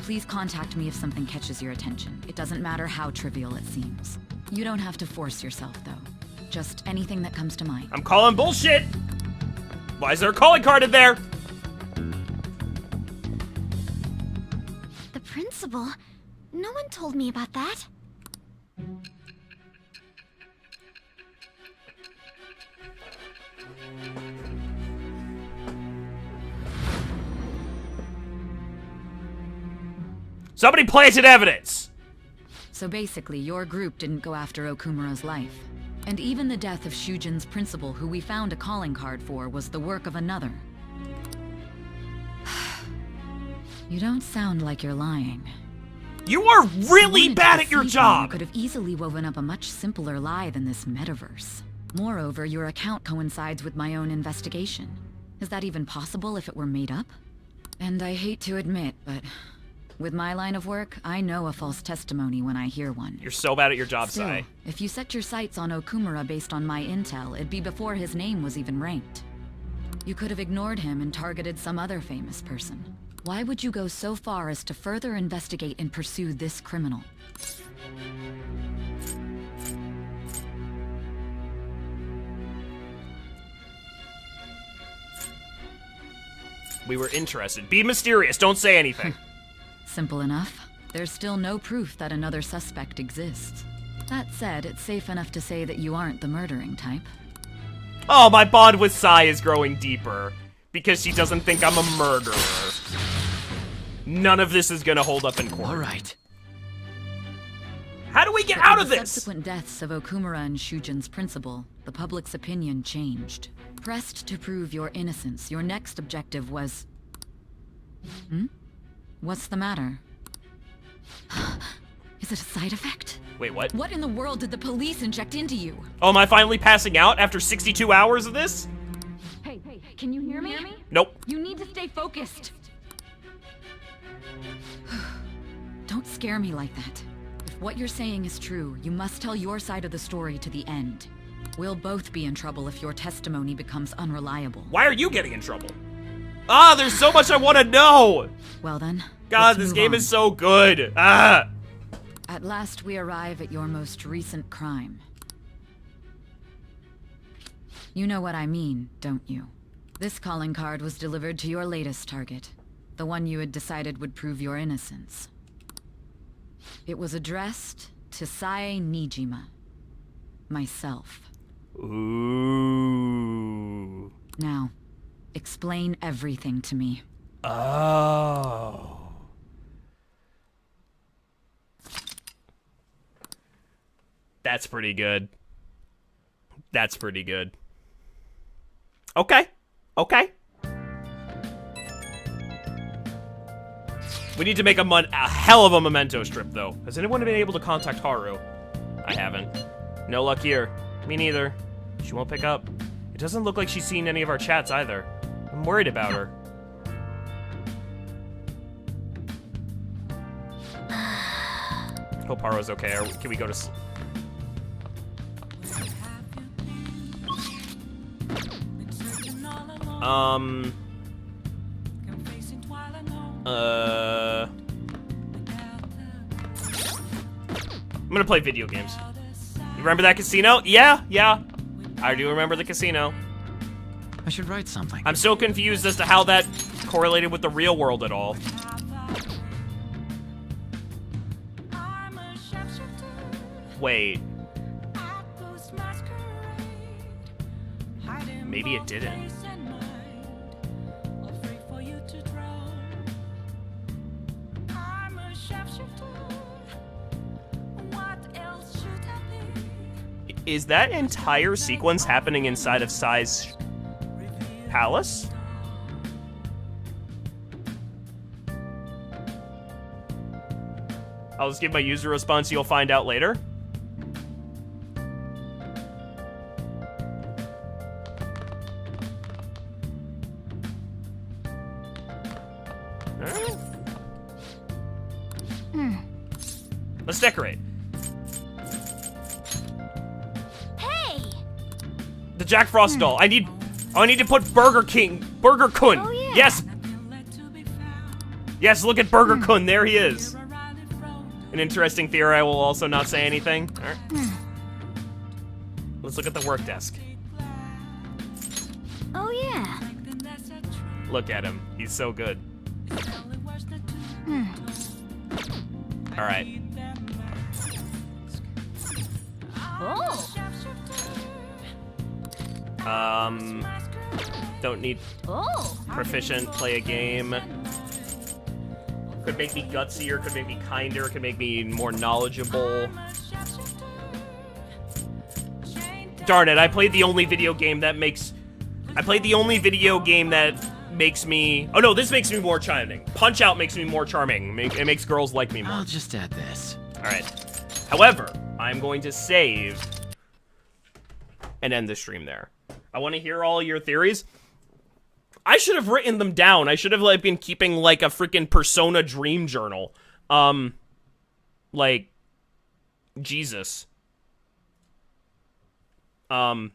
Please contact me if something catches your attention. It doesn't matter how trivial it seems. You don't have to force yourself, though. Just anything that comes to mind. I'm calling bullshit! Why is there a calling card in there? The principal? No one told me about that. Somebody planted evidence! So basically, your group didn't go after Okumura's life. And even the death of Shujin's principal, who we found a calling card for, was the work of another. You don't sound like you're lying. You are really bad at your job! You could have easily woven up a much simpler lie than this metaverse. Moreover, your account coincides with my own investigation. Is that even possible if it were made up? And I hate to admit, but with my line of work, I know a false testimony when I hear one. You're so bad at your job, Still, Sai. if you set your sights on Okumura based on my intel, it'd be before his name was even ranked. You could have ignored him and targeted some other famous person. Why would you go so far as to further investigate and pursue this criminal? We were interested. Be mysterious, don't say anything. Simple enough. There's still no proof that another suspect exists. That said, it's safe enough to say that you aren't the murdering type. Oh, my bond with Sai is growing deeper. Because she doesn't think I'm a murderer. None of this is gonna hold up in court. Alright. How do we get out of the this? Subsequent deaths of Okumura and Shujin's principal, the public's opinion changed. Pressed to prove your innocence, your next objective was... What's the matter? Is it a side effect? Wait, what? What in the world did the police inject into you? Oh, am I finally passing out after 62 hours of this? Hey, can you hear me? Nope. You need to stay focused. Don't scare me like that. If what you're saying is true, you must tell your side of the story to the end. We'll both be in trouble if your testimony becomes unreliable. Why are you getting in trouble? Ah, there's so much I want to know! Well then, God, this game is so good. Ah! At last we arrive at your most recent crime. You know what I mean, don't you? This calling card was delivered to your latest target. The one you had decided would prove your innocence. It was addressed to Sae Nijima. Myself. Ooh. Now, explain everything to me. Oh. That's pretty good. That's pretty good. Okay. Okay. We need to make a hell of a memento strip, though. Has anyone been able to contact Haru? I haven't. No luck here. Me neither. She won't pick up. It doesn't look like she's seen any of our chats either. I'm worried about her. Hope Haru's okay. Or can we go to... I'm gonna play video games. You remember that casino? Yeah. I do remember the casino. I should write something. I'm so confused as to how that correlated with the real world at all. Wait. Maybe it didn't. Is that entire sequence happening inside of Sai's palace? I'll just give my user response, you'll find out later. Alright. Let's decorate. The Jack Frost doll. I need to put Burger Kun. Oh, yeah. Yes. Yes, look at Burger Kun. There he is. An interesting theory. I will also not say anything. All right. Let's look at the work desk. Oh, yeah. Look at him. He's so good. All right. Oh. Don't need proficient, play a game. Could make me gutsier, could make me kinder, could make me more knowledgeable. Darn it, I played the only video game that makes me... Oh no, this makes me more charming. Punch-Out makes me more charming. It makes girls like me more. I'll just add this. Alright. However, I'm going to save and end the stream there. I want to hear all your theories. I should have written them down. I should have been keeping like a freaking Persona dream journal. Like Jesus. Yeah,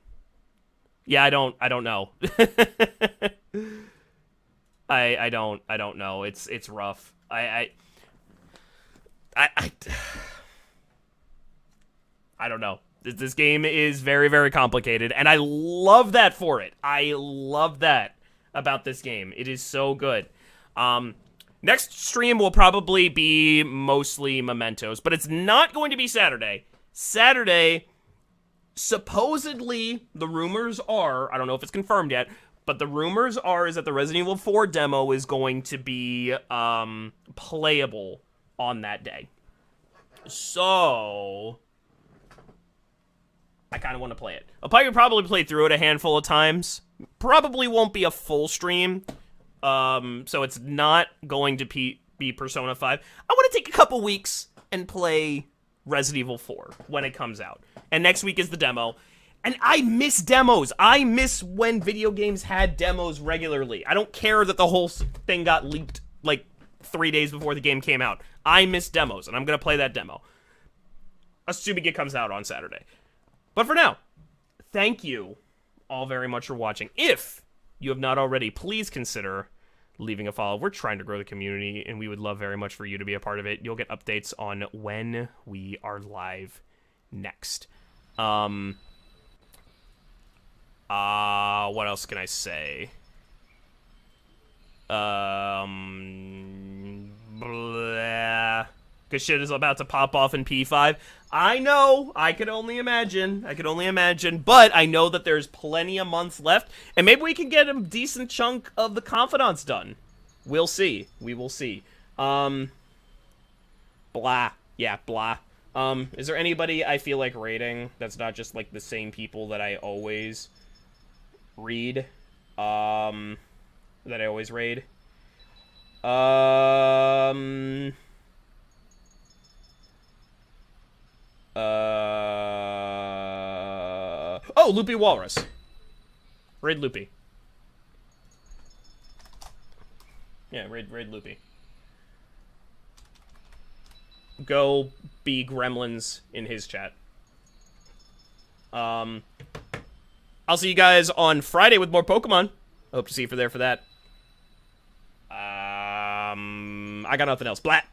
I don't know. I don't know. It's rough. I don't know. This game is very, very complicated, and I love that for it. I love that about this game. It is so good. Next stream will probably be mostly mementos, but it's not going to be Saturday. Saturday, supposedly, the rumors are, I don't know if it's confirmed yet, but the rumors are is that the Resident Evil 4 demo is going to be playable on that day. So I kind of want to play it. I'll probably play through it a handful of times. Probably won't be a full stream. So it's not going to be Persona 5. I want to take a couple weeks and play Resident Evil 4 when it comes out. And next week is the demo. And I miss demos. I miss when video games had demos regularly. I don't care that the whole thing got leaked like 3 days before the game came out. I miss demos, and I'm going to play that demo. Assuming it comes out on Saturday. But for now, thank you all very much for watching. If you have not already, please consider leaving a follow. We're trying to grow the community, and we would love very much for you to be a part of it. You'll get updates on when we are live next. What else can I say? Blah. Because shit is about to pop off in P5. I know. I could only imagine. But I know that there's plenty of months left. And maybe we can get a decent chunk of the Confidants done. We'll see. We will see. Blah. Yeah, blah. Is there anybody I feel like rating that's not just like the same people that I always read? That I always raid? Oh, Loopy Walrus. Raid Loopy. Yeah, raid Loopy. Go be gremlins in his chat. I'll see you guys on Friday with more Pokemon. I hope to see you there for that. I got nothing else. Blat.